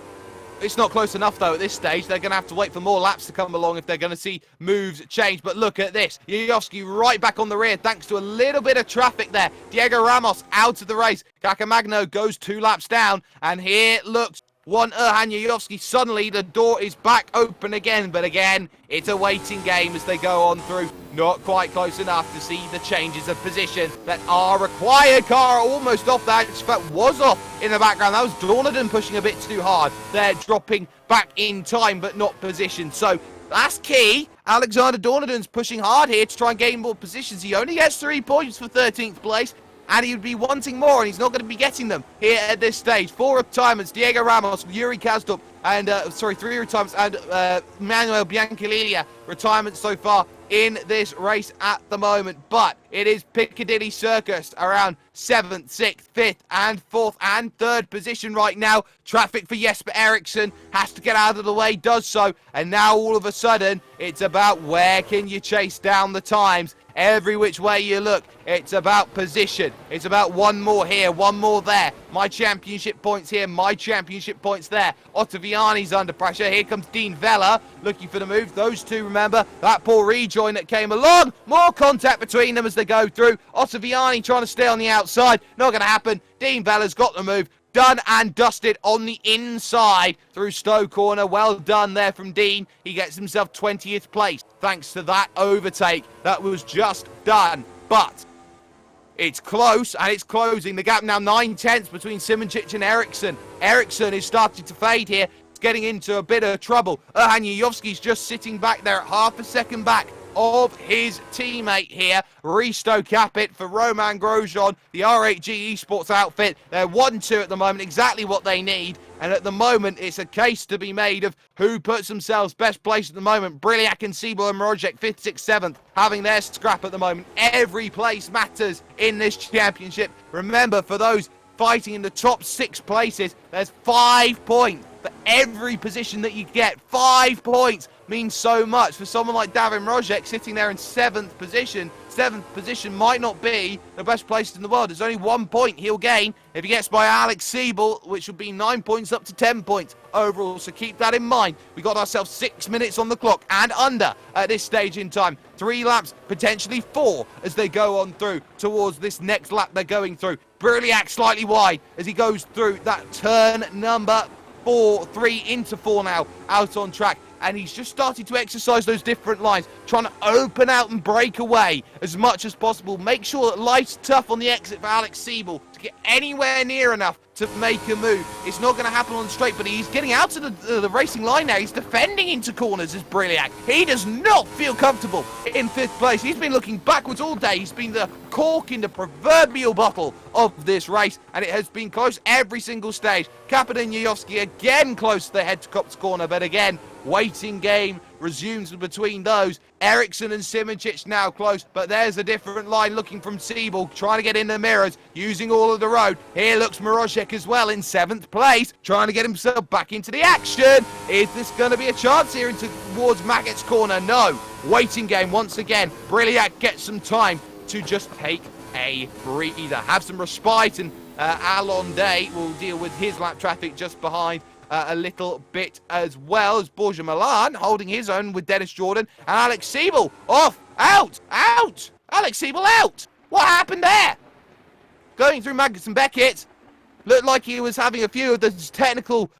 It's not close enough, though, at this stage. They're going to have to wait for more laps to come along if they're going to see moves change. But look at this. Yuyovski right back on the rear thanks to a little bit of traffic there. Diego Ramos out of the race. Cacamagno goes 2 laps down. And here looks one Erhan Yuyovski. Suddenly, the door is back open again. But again, it's a waiting game as they go on through. Not quite close enough to see the changes of position that are required. Car almost off that. In fact, was off in the background. That was Dornaden pushing a bit too hard. They're dropping back in time, but not position. So that's key. Alexander Dornaden's pushing hard here to try and gain more positions. He only gets 3 points for 13th place. And he would be wanting more, and he's not going to be getting them here at this stage. 4 retirements, Diego Ramos, Yuri Kazdup, and, 3 retirements, and Manuel Biancalilla retirements so far in this race at the moment. But it is Piccadilly Circus around 7th, 6th, 5th, and 4th, and 3rd position right now. Traffic for Jesper Eriksson has to get out of the way, does so. And now all of a sudden, it's about where can you chase down the times. Every which way you look, it's about position. It's about one more here, one more there. My championship points here, my championship points there. Ottaviani's under pressure. Here comes Dean Vella looking for the move. Those two, remember, that poor rejoin that came along. More contact between them as they go through. Ottaviani trying to stay on the outside. Not going to happen. Dean Vella's got the move. Done and dusted on the inside through Stowe Corner. Well done there from Dean. He gets himself 20th place thanks to that overtake that was just done. But it's close and it's closing. The gap now 9/10 between Simoncic and Eriksson. Eriksson is starting to fade here. It's getting into a bit of trouble. Erhan Yuyovski's just sitting back there at half a second back of his teammate here, Risto Capit for Roman Grosjean, the R8G Esports outfit. They're 1-2 at the moment, exactly what they need. And at the moment, it's a case to be made of who puts themselves best place at the moment. Briliak and Siebel and Mrozek, 5th, 6th, 7th, having their scrap at the moment. Every place matters in this championship. Remember, for those fighting in the top 6 places, there's 5 points for every position that you get. 5 points means so much. For someone like Davin Mrozek sitting there in 7th position, 7th position might not be the best place in the world. There's only 1 point he'll gain if he gets by Alex Siebel, which would be 9 points up to 10 points overall. So keep that in mind. We got ourselves 6 minutes on the clock and under at this stage in time. 3 laps, potentially 4 as they go on through towards this next lap they're going through. Briliak slightly wide as he goes through that turn number 4, 3 into 4 now, out on track. And he's just started to exercise those different lines, trying to open out and break away as much as possible. Make sure that life's tough on the exit for Alex Siebel to get anywhere near enough to make a move. It's not going to happen on the straight, but he's getting out to the racing line now. He's defending into corners as Briliak. He does not feel comfortable in 5th place. He's been looking backwards all day. He's been the cork in the proverbial bottle of this race, and it has been close every single stage. Capit and Yuyovski again close to the head to Cop's corner, but again, waiting game resumes between those. Eriksson and Simoncic now close, but there's a different line looking from Siebel, trying to get in the mirrors, using all of the road. Here looks Mrozek as well in 7th place, trying to get himself back into the action. Is this going to be a chance here towards Maggott's corner? No. Waiting game once again. Briliak gets some time to just take a breather, have some respite, and Alon Day will deal with his lap traffic just behind a little bit as well, as Borja Milan holding his own with Dennis Jordan, and Alex Siebel off, out, Alex Siebel out. What happened there? Going through Maggots and Beckett, looked like he was having a few of the technical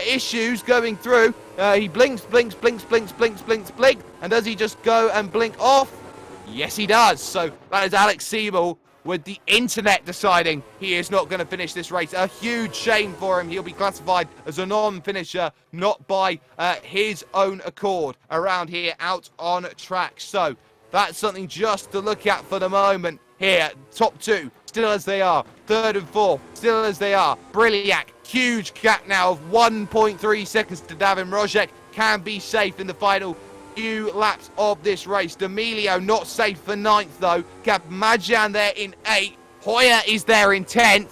issues going through. He blinks, and does he just go and blink off? Yes, he does. So that is Alex Siebel with the internet deciding he is not going to finish this race. A huge shame for him. He'll be classified as a non-finisher, not by his own accord around here out on track. So that's something just to look at for the moment here. Top two, still as they are. Third and fourth, still as they are. Briliak, huge gap now of 1.3 seconds to Davin Mrozek. Can be safe in the final few laps of this race. D'Amelio not safe for 9th though. Kabmajan there in 8th. Hoyer is there in 10th.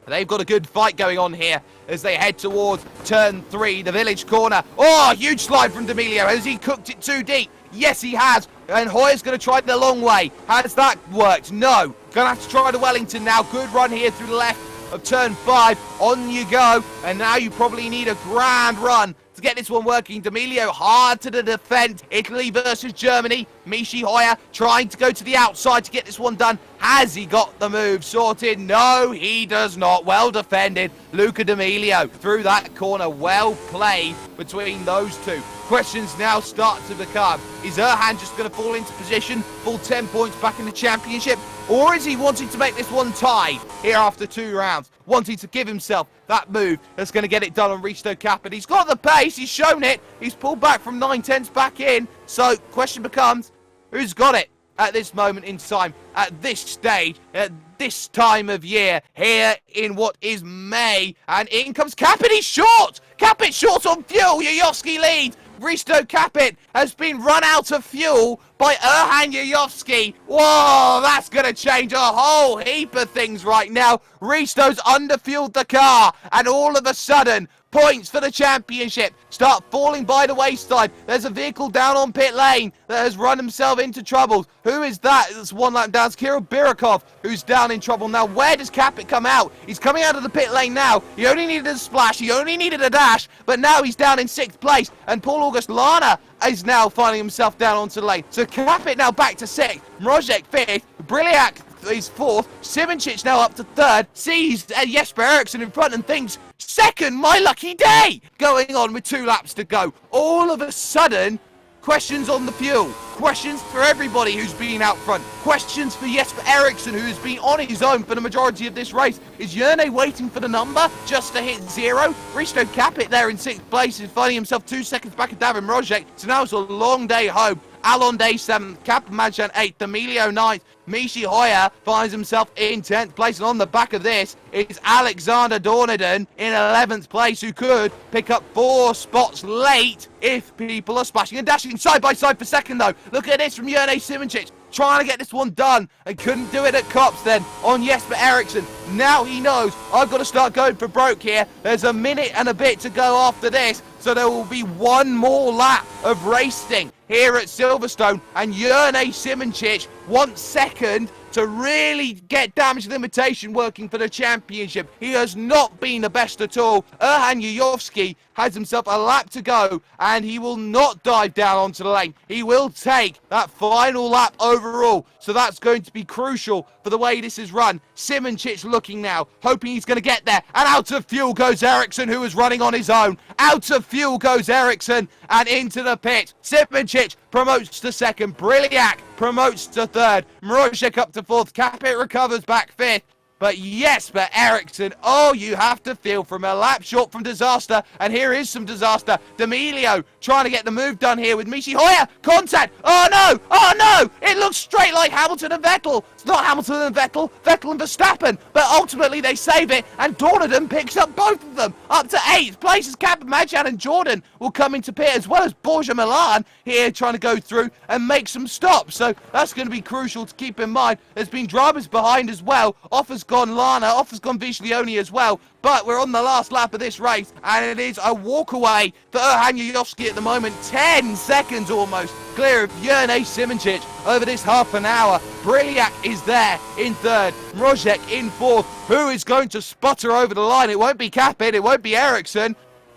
They've got a good fight going on here as they head towards turn 3, the village corner. Oh, huge slide from D'Amelio. Has he cooked it too deep? Yes, he has. And Hoyer's going to try the long way. Has that worked? No. Going to have to try the Wellington now. Good run here through the left of turn 5. On you go. And now you probably need a grand run to get this one working. D'Amelio hard to the defend. Italy versus Germany. Michi Hoyer trying to go to the outside to get this one done. Has he got the move sorted? No, he does not. Well defended. Luca D'Amelio through that corner. Well played between those two. Questions now start to become, is Erhan just going to fall into position, full 10 points back in the championship? Or is he wanting to make this one tied here after 2 rounds? Wanting to give himself that move that's going to get it done on Risto Capit. He's got the pace, he's shown it. He's pulled back from 9/10s back in. So, question becomes, who's got it at this moment in time, at this stage, at this time of year, here in what is May? And in comes Capit, he's short! Capit short on fuel, Yayovsky leads. Risto Capit has been run out of fuel by Erhan Yayovsky. Whoa, that's going to change a whole heap of things right now. Risto's underfueled the car, and all of a sudden, points for the championship start falling by the wayside. There's a vehicle down on pit lane that has run himself into trouble. Who is that? It's 1 lap down. It's Kirill Birakov who's down in trouble. Now, where does Capit come out? He's coming out of the pit lane now. He only needed a splash. He only needed a dash. But now he's down in 6th place. And Paul August Lana is now finding himself down onto the lane. So Capit now back to 6th. Mrozek 5th. Briliak is 4th. Simončić now up to 3rd. Sees Jesper Eriksson in front and thinks, 2nd, my lucky day! Going on with 2 laps to go. All of a sudden, questions on the fuel. Questions for everybody who's been out front. Questions for Jesper Eriksson, who has been on his own for the majority of this race. Is Jerne waiting for the number just to hit 0? Risto Capit there in 6th place is finding himself 2 seconds back at Davin Mrozek. So now it's a long day home. Alon Day 7th, Kabmajan 8th, D'Amelio 9th, Michi Hoyer finds himself in 10th place, and on the back of this is Alexander Dorneden in 11th place, who could pick up 4 spots late if people are splashing and dashing side by side for 2nd though. Look at this from Jerne Simončić, trying to get this one done and couldn't do it at Kops then on Jesper Eriksson. Now he knows, I've got to start going for broke here. There's a minute and a bit to go after this, so there will be 1 more lap of racing here at Silverstone, and Jerne Simončić wants 2nd to really get damage limitation working for the championship. He has not been the best at all. Erhan Yayovsky has himself a lap to go, and he will not dive down onto the lane. He will take that final lap overall, so that's going to be crucial for the way this is run. Simončić looking now, hoping he's going to get there, and out of fuel goes Eriksson, who is running on his own. Out of fuel goes Eriksson, and into the pit. Simončić promotes to 2nd, Briliak promotes to 3rd, Mrozek up to 4th, Capit recovers back 5th. But Jesper Eriksson, oh, you have to feel from a lap short from disaster. And here is some disaster. D'Amelio trying to get the move done here with Michi Hoyer. Contact. Oh, no. Oh, no. It looks straight like Hamilton and Vettel. It's not Hamilton and Vettel. Vettel and Verstappen. But ultimately they save it. And Dorneden picks up both of them. Up to 8th place as Kabmajan and Jordan will come into pit, as well as Borja Milan here trying to go through and make some stops. So that's going to be crucial to keep in mind. There's been dramas behind as well. Off has gone Lana, off has gone Vishlioni as well. But we're on the last lap of this race, and it is a walkaway for Erhan Yayovsky at the moment. 10 seconds almost clear of Jerne Simončić over this half an hour. Briliak is there in 3rd, Mrozek in 4th. Who is going to sputter over the line? It won't be Capit, it won't be Eriksson.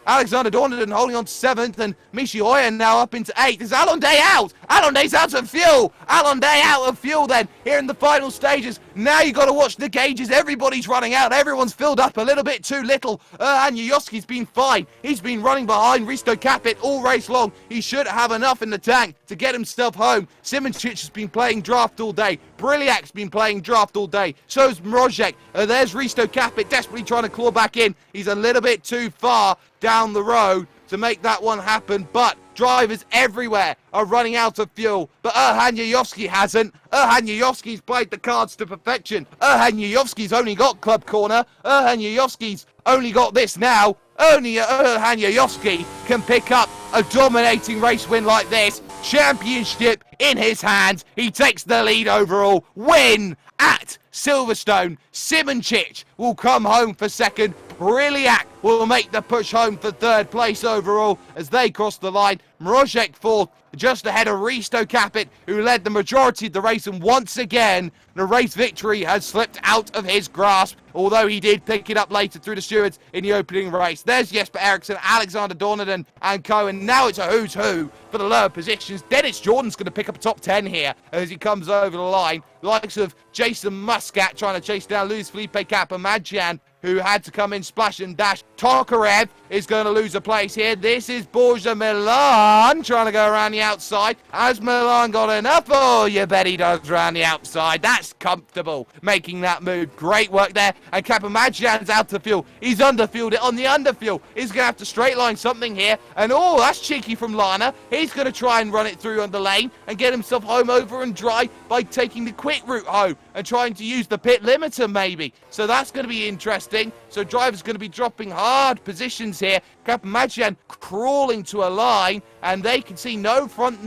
Alexander Dorneden holding on to 7th, and Michi Hoyer now up into 8th. Is Alon Day out? Alon Day's out of fuel. Alon Day out of fuel then, here in the final stages. Now you've got to watch the gauges. Everybody's running out. Everyone's filled up a little bit too little. And Yayovsky's been fine. He's been running behind Risto Capit all race long. He should have enough in the tank to get himself home. Simončić has been playing draft all day. Briliak's been playing draft all day. So's Mrozek. There's Risto Capit desperately trying to claw back in. He's a little bit too far down the road. to make that one happen, but drivers everywhere are running out of fuel, but Erhan Yayovsky hasn't. Erhan Yayovsky's played the cards to perfection. Erhan Yayovsky's only got Club Corner. Erhan Yayovsky's only got this now. Only Erhan Yayovsky can pick up a dominating race win like this. Championship in his hands. He takes the lead overall. Win at Silverstone. Simoncic will come home for second. Briliak will make the push home for third place overall as they cross the line. Mrozek fourth, just ahead of Risto Capit, who led the majority of the race, and once again the race victory has slipped out of his grasp, although he did pick it up later through the stewards in the opening race. There's Jesper Eriksson, Alexander Dornaden and co, and now it's a who's who for the lower positions. Dennis Jordan's going to pick up a top 10 here as he comes over the line. The likes of Jason Muscat trying to chase down Luis Felipe Capamagian, who had to come in splash and dash. Tokarev is going to lose a place here. This is Borja Milan trying to go around the outside. Has Milan got enough? Oh, you bet he does around the outside. That's comfortable, making that move. Great work there. And Capamagian's out of fuel. He's underfueled it on the underfuel. He's going to have to straight line something here. And oh, that's cheeky from Lana. He's going to try and run it through on the lane and get himself home over and dry by taking the quick route home and trying to use the pit limiter maybe. So that's going to be interesting. So drivers going to be dropping hard positions here. Capamagian crawling to a line, and they can see no front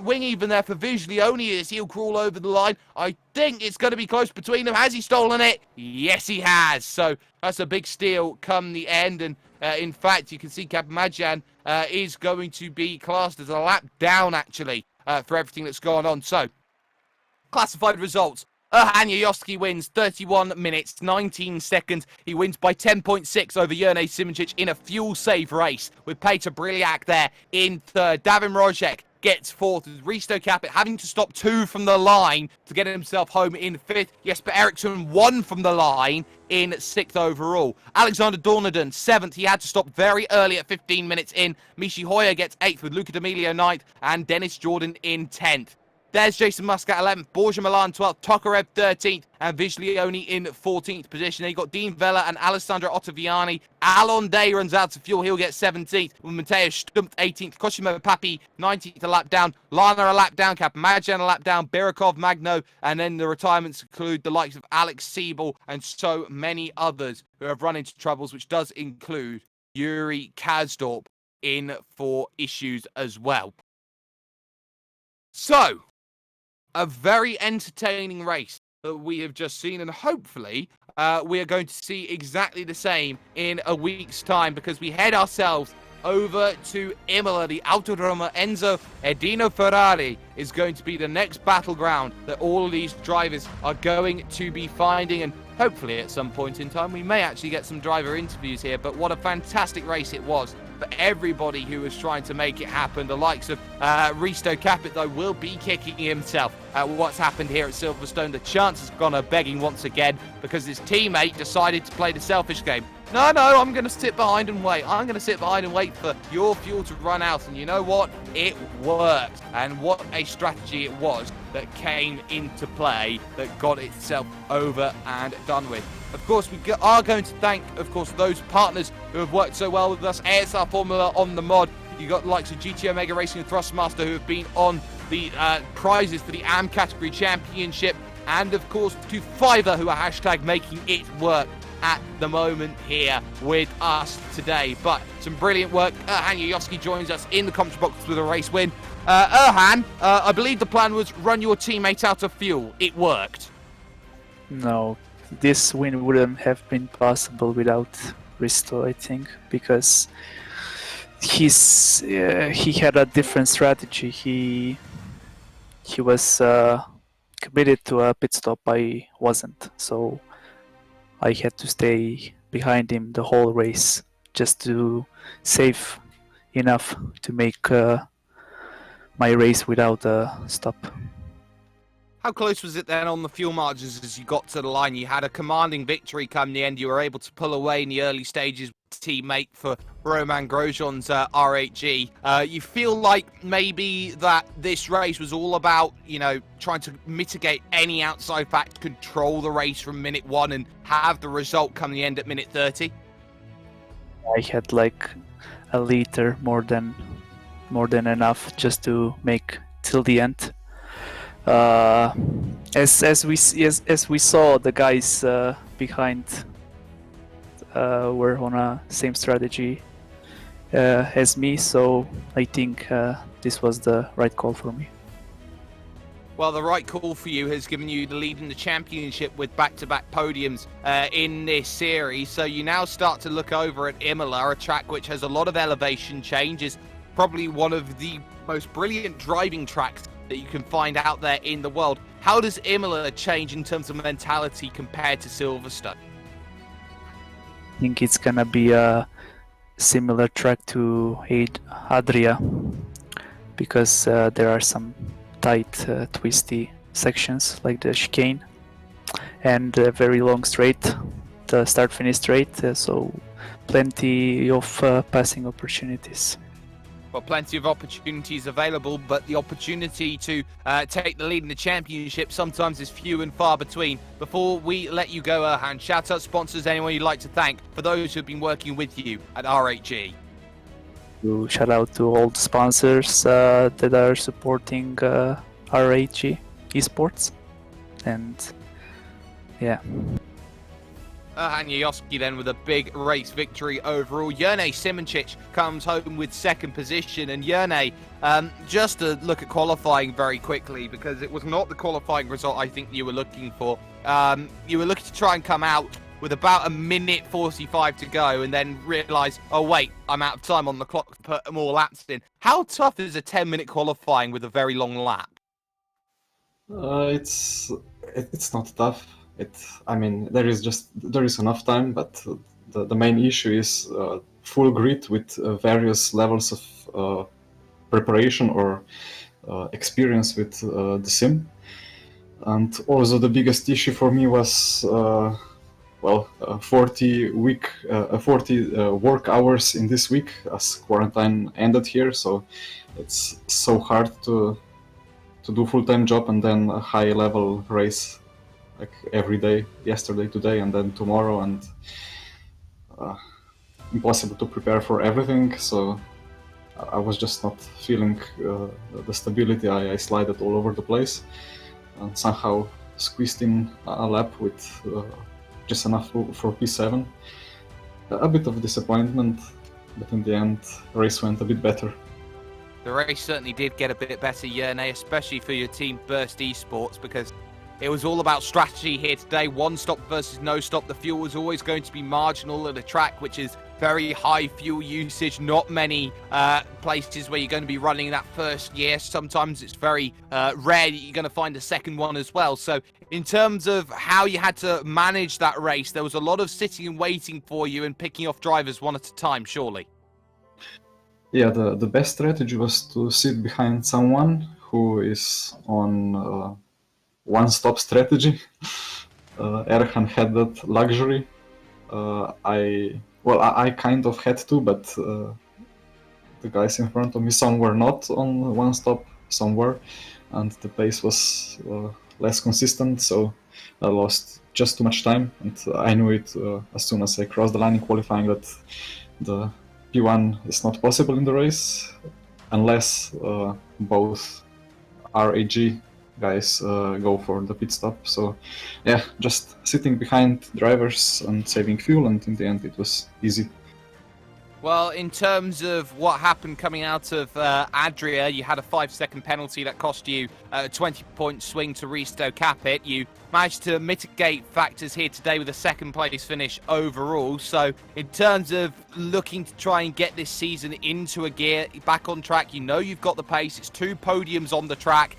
wing even there for visually only as he'll crawl over the line. I think it's going to be close between them. Has he stolen it? Yes, he has. So that's a big steal come the end, and in fact, you can see Capamagian is going to be classed as a lap down, actually, for everything that's gone on. So, classified results. Erhan Yayovsky wins 31 minutes, 19 seconds. He wins by 10.6 over Jurnej Simoncic in a fuel-save race, with Peter Briliak there in third. Davin Mrozek gets fourth, with Risto Capit having to stop 2 from the line to get himself home in fifth. Jesper Eriksson 1 from the line in 6th overall. Alexander Dornaden 7th. He had to stop very early at 15 minutes in. Michi Hoyer gets 8th, with Luca D'Amelio 9th, and Dennis Jordan in 10th. There's Jason Muscat 11th, Borja Milan 12th, Tokarev 13th, and Viglione in 14th position. Then you got Dean Vella and Alessandro Ottaviani. Alon Day runs out of fuel. He'll get 17th, with Mateusz Stumpf 18th, Cosimo Papi 19th, a lap down, Lana a lap down, Capamagian a lap down, Birikov, Magno, and then the retirements include the likes of Alex Siebel and so many others who have run into troubles, which does include Yuri Kazdorp in for issues as well. So, a very entertaining race that we have just seen, and hopefully we are going to see exactly the same in a week's time, because we head ourselves over to Imola. The Autodromo Enzo Edino Ferrari is going to be the next battleground that all of these drivers are going to be finding, and hopefully at some point in time we may actually get some driver interviews here. But what a fantastic race it was for everybody who was trying to make it happen. The likes of Risto Capit, though, will be kicking himself at what's happened here at Silverstone. The chances have gone a begging once again because his teammate decided to play the selfish game. No, I'm going to sit behind and wait. I'm going to sit behind and wait for your fuel to run out. And you know what? It worked. And what a strategy it was that came into play that got itself over and done with. Of course, we are going to thank, of course, those partners who have worked so well with us. ASR Formula on the mod. You got the likes of GT Omega Racing and Thrustmaster who have been on the prizes for the AM category championship. And, of course, to Fiverr, who are hashtag making it work at the moment here with us today. But some brilliant work. Erhan Yayovsky joins us in the commentary box with a race win. Erhan, I believe the plan was run your teammate out of fuel. It worked.
No, this win wouldn't have been possible without Risto, I think, because he had a different strategy. He was committed to a pit stop. I wasn't, so I had to stay behind him the whole race just to save enough to make my race without a stop.
How close was it then on the fuel margins as you got to the line? You had a commanding victory come the end. You were able to pull away in the early stages with teammate for Roman Grosjean's RHG. You feel like maybe that this race was all about, trying to mitigate any outside factor, control the race from minute 1 and have the result come the end at minute 30?
I had like a liter more than enough just to make till the end. As we saw, the guys behind were on a same strategy as me, so I think this was the right call for me.
Well, the right call for you has given you the lead in the championship with back-to-back podiums in this series. So you now start to look over at Imola, a track which has a lot of elevation changes, probably one of the most brilliant driving tracks that you can find out there in the world. How does Imola change in terms of mentality compared to Silverstone?
I think it's gonna be a similar track to Adria, because there are some tight, twisty sections like the chicane and a very long straight, the start-finish straight, so plenty of passing opportunities.
Well, plenty of opportunities available, but the opportunity to take the lead in the championship sometimes is few and far between. Before we let you go, Erhan, shout out sponsors, anyone you'd like to thank for those who've been working with you at RHG.
Shout out to all the sponsors that are supporting RHG esports, and yeah.
Erhan Yayoski then with a big race victory overall. Jerne Simoncic comes home with second position. And Jerne, just to look at qualifying very quickly, because it was not the qualifying result I think you were looking for. You were looking to try and come out with about a minute 45 to go and then realise, oh wait, I'm out of time on the clock to put more laps in. How tough is a 10-minute qualifying with a very long lap?
It's not tough. There is enough time, but the main issue is full grid with various levels of preparation or experience with the sim. And also the biggest issue for me was 40 work hours in this week as quarantine ended here, so it's so hard to do full-time job and then a high-level race like every day, yesterday, today, and then tomorrow, and impossible to prepare for everything. So I was just not feeling the stability. I slided all over the place and somehow squeezed in a lap with just enough for P7. A bit of disappointment, but in the end, the race went a bit better.
The race certainly did get a bit better, Jerne, especially for your team Burst Esports, because it was all about strategy here today. One stop versus no stop. The fuel was always going to be marginal at a track which is very high fuel usage. Not many places where you're going to be running that first year. Sometimes it's very rare that you're going to find a second one as well. So in terms of how you had to manage that race, there was a lot of sitting and waiting for you and picking off drivers one at a time, surely.
Yeah, the best strategy was to sit behind someone who is on one-stop strategy. Erhan had that luxury. I kind of had to, but the guys in front of me, some were not on one-stop, some were, and the pace was less consistent, so I lost just too much time, and I knew it as soon as I crossed the line in qualifying that the P1 is not possible in the race unless both RAG guys go for the pit stop. So yeah, just sitting behind drivers and saving fuel, and in the end it was easy.
Well, in terms of what happened coming out of Adria, you had a 5-second penalty that cost you a 20-point swing to Risto Capit. You managed to mitigate factors here today with a second-place finish overall. So in terms of looking to try and get this season into a gear, back on track, you know you've got the pace. It's 2 podiums on the track.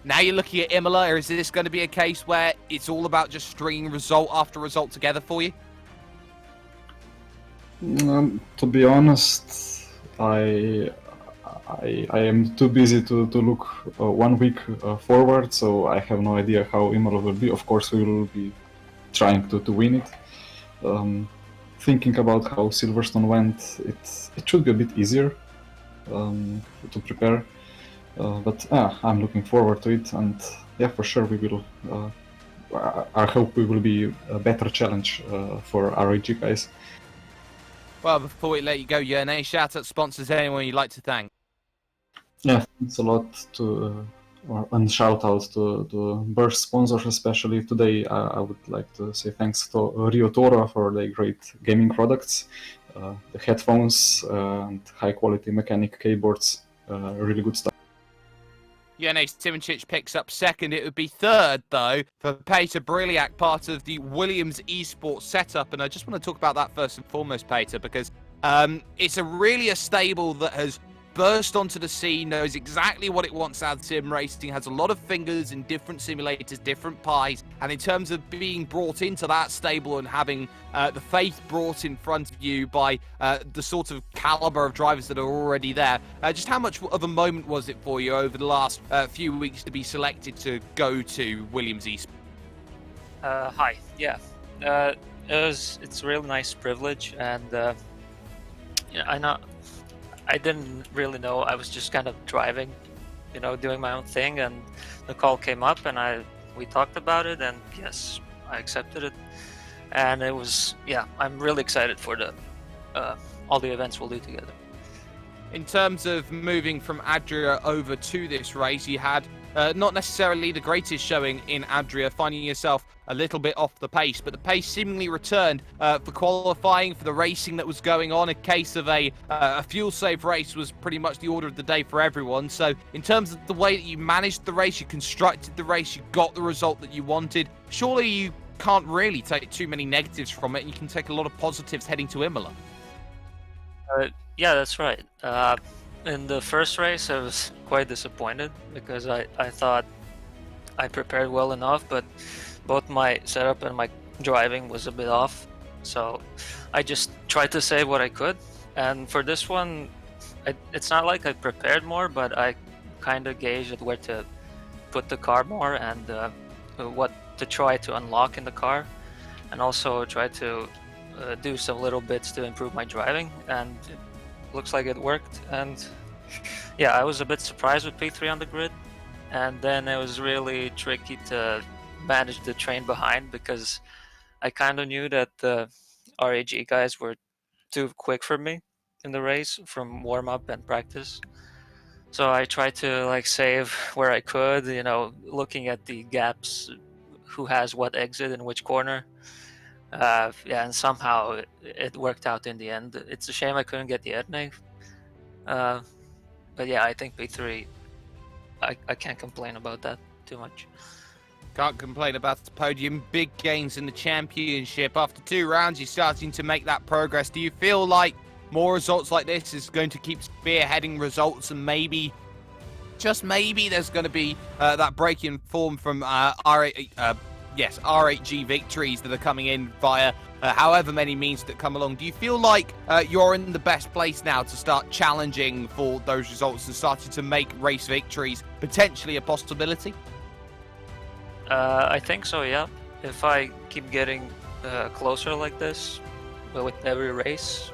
Now you're looking at Imola, or is this going to be a case where it's all about just stringing result after result together for you?
To be honest, I am too busy to look 1 week forward, so I have no idea how Imola will be. Of course, we will be trying to win it. Thinking about how Silverstone went, it should be a bit easier to prepare. But I'm looking forward to it, and yeah, for sure we will. I hope we will be a better challenge for RAG guys.
Well, before we let you go, Yone, shout out sponsors, anyone you'd like to thank.
Yeah, it's a lot to, and shout out to Burst sponsors, especially today. I would like to say thanks to Rio Tora for the great gaming products, the headphones, and high quality mechanic keyboards, really good stuff.
Yone Simoncic picks up second. It would be third, though, for Peter Briliak, part of the Williams esports setup. And I just want to talk about that first and foremost, Peter, because it's really a stable that has burst onto the scene, knows exactly what it wants out of sim racing, has a lot of fingers in different simulators, different pies, and in terms of being brought into that stable and having the faith brought in front of you by the sort of caliber of drivers that are already there, just how much of a moment was it for you over the last few weeks to be selected to go to Williams Esports?
Hi, yeah, it's a really nice privilege, and I didn't really know. I was just kind of driving, doing my own thing, and the call came up, and we talked about it, and yes, I accepted it. And it was, I'm really excited for all the events we'll do together.
In terms of moving from Adria over to this race, you had not necessarily the greatest showing in Adria, finding yourself a little bit off the pace, but the pace seemingly returned for qualifying, for the racing that was going on. A case of a fuel-safe race was pretty much the order of the day for everyone. So in terms of the way that you managed the race, you constructed the race, you got the result that you wanted, surely you can't really take too many negatives from it, and you can take a lot of positives heading to Imola.
Yeah, that's right. In the first race, I was quite disappointed because I thought I prepared well enough, but both my setup and my driving was a bit off. So I just tried to say what I could. And for this one, it's not like I prepared more, but I kind of gauged where to put the car more and what to try to unlock in the car, and also try to do some little bits to improve my driving, and it looks like it worked. And yeah, I was a bit surprised with P3 on the grid, and then it was really tricky to manage the train behind because I kind of knew that the RAG guys were too quick for me in the race from warm-up and practice. So I tried to save where I could, looking at the gaps, who has what exit in which corner. And somehow it worked out in the end. It's a shame I couldn't get the Edney. But yeah, I think P3, I can't complain about that too much.
Can't complain about the podium. Big gains in the championship. After 2 rounds, you're starting to make that progress. Do you feel like more results like this is going to keep spearheading results, and maybe, just maybe, there's going to be that break in form from R8G victories that are coming in via however many means that come along? Do you feel like you're in the best place now to start challenging for those results and starting to make race victories potentially a possibility?
I think so, yeah. If I keep getting closer like this with every race,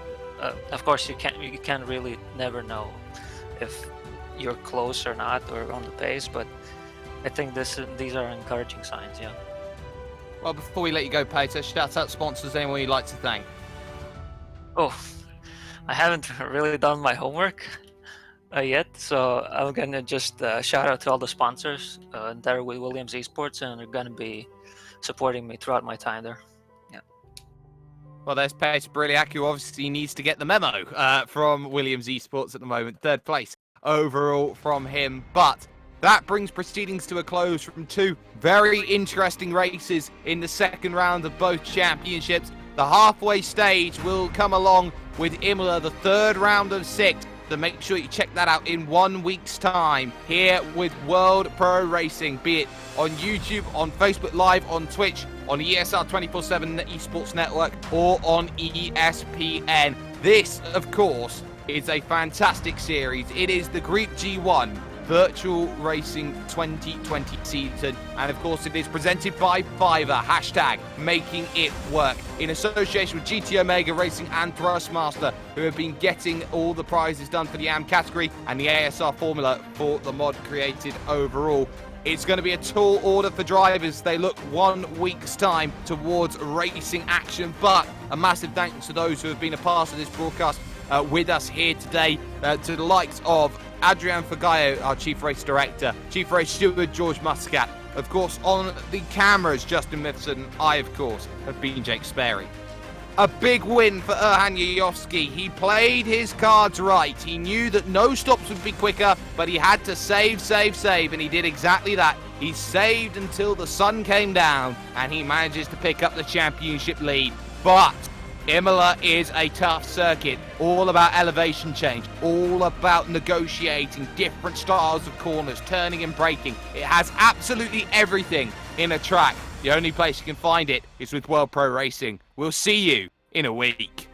of course you can't really never know if you're close or not, or on the pace, but I think these are encouraging signs, yeah.
Well, before we let you go, Peter, shout out sponsors, anyone you'd like to thank.
Oh, I haven't really done my homework yet, so I'm gonna just shout out to all the sponsors that are with Williams Esports, and they're gonna be supporting me throughout my time there. Yeah.
Well, there's Peter Briliak, who obviously needs to get the memo from Williams Esports at the moment. 3rd place overall from him, but that brings proceedings to a close from 2 very interesting races in the 2nd round of both championships. The halfway stage will come along with Imola, the 3rd round of 6. So make sure you check that out in 1 week's time here with World Pro Racing, be it on YouTube, on Facebook Live, on Twitch, on ESR 24/7 Esports Network, or on ESPN. This, of course, is a fantastic series. It is the Griiip G1 Virtual Racing 2020 season, and of course it is presented by Fiverr, hashtag making it work, in association with GT Omega Racing and Thrustmaster, who have been getting all the prizes done for the AM category and the ASR formula for the mod created overall. It's going to be a tall order for drivers. They look 1 week's time towards racing action. But a massive thanks to those who have been a part of this broadcast with us here today, to the likes of Adrian Fagayo, our Chief Race Director, Chief Race Steward George Muscat, of course on the cameras Justin Mifsud, I of course have been Jake Sperry. A big win for Erhan Yayovsky. He played his cards right. He knew that no stops would be quicker, but he had to save, and he did exactly that. He saved until the sun came down, and he manages to pick up the championship lead. But Imola is a tough circuit, all about elevation change, all about negotiating different styles of corners, turning and braking. It has absolutely everything in a track. The only place you can find it is with World Pro Racing. We'll see you in a week.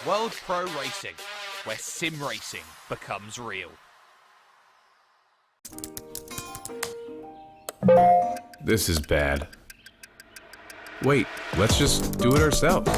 World Pro Racing, where sim racing becomes real.
This is bad. Wait, let's just do it ourselves.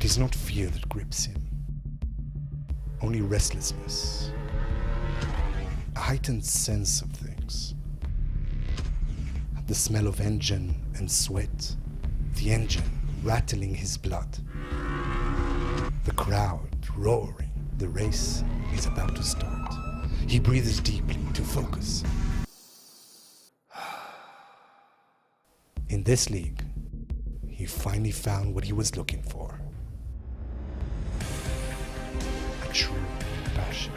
It is not fear that grips him, only restlessness, a heightened sense of things. The smell of engine and sweat, the engine rattling his blood, the crowd roaring. The race is about to start. He breathes deeply to focus. In this league, he finally found what he was looking for. A true passion.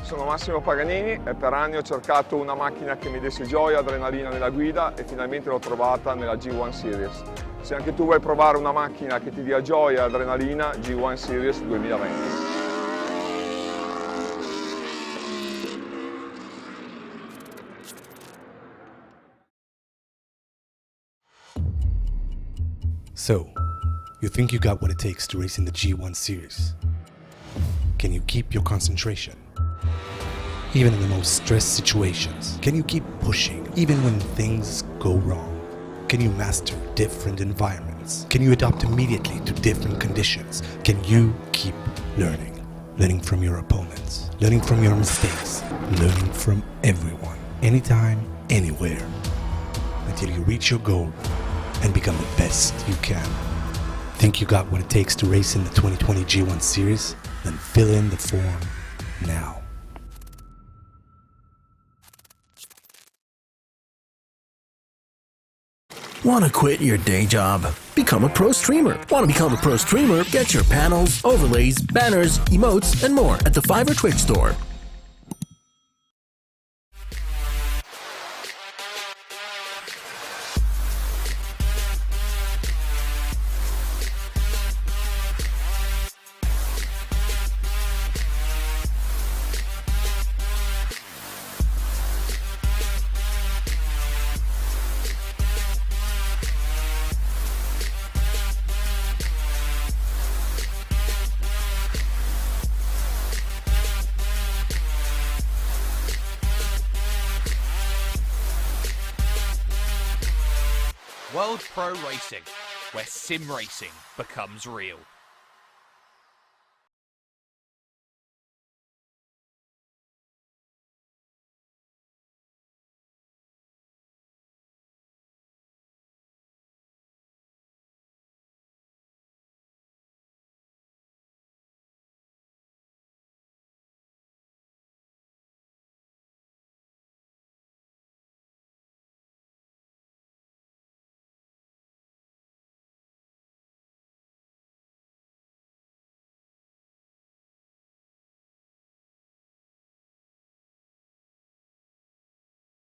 Sono Massimo Paganini e per anni ho cercato una macchina che mi desse gioia, adrenalina nella guida e finalmente l'ho trovata nella G1 Series. Se anche tu vuoi provare una macchina che ti dia gioia e adrenalina, G1 Series 2020.
So, you think you got what it takes to race in the G1 Series? Can you keep your concentration? Even in the most stressed situations, can you keep pushing even when things go wrong? Can you master different environments? Can you adapt immediately to different conditions? Can you keep learning? Learning from your opponents, learning from your mistakes, learning from everyone, anytime, anywhere, until you reach your goal and become the best you can. Think you got what it takes to race in the 2020 G1 Series? Then fill in the form now.
Want to quit your day job? Become a pro streamer. Want to become a pro streamer? Get your panels, overlays, banners, emotes, and more at the Fiverr Twitch store.
World Pro Racing, where sim racing becomes real.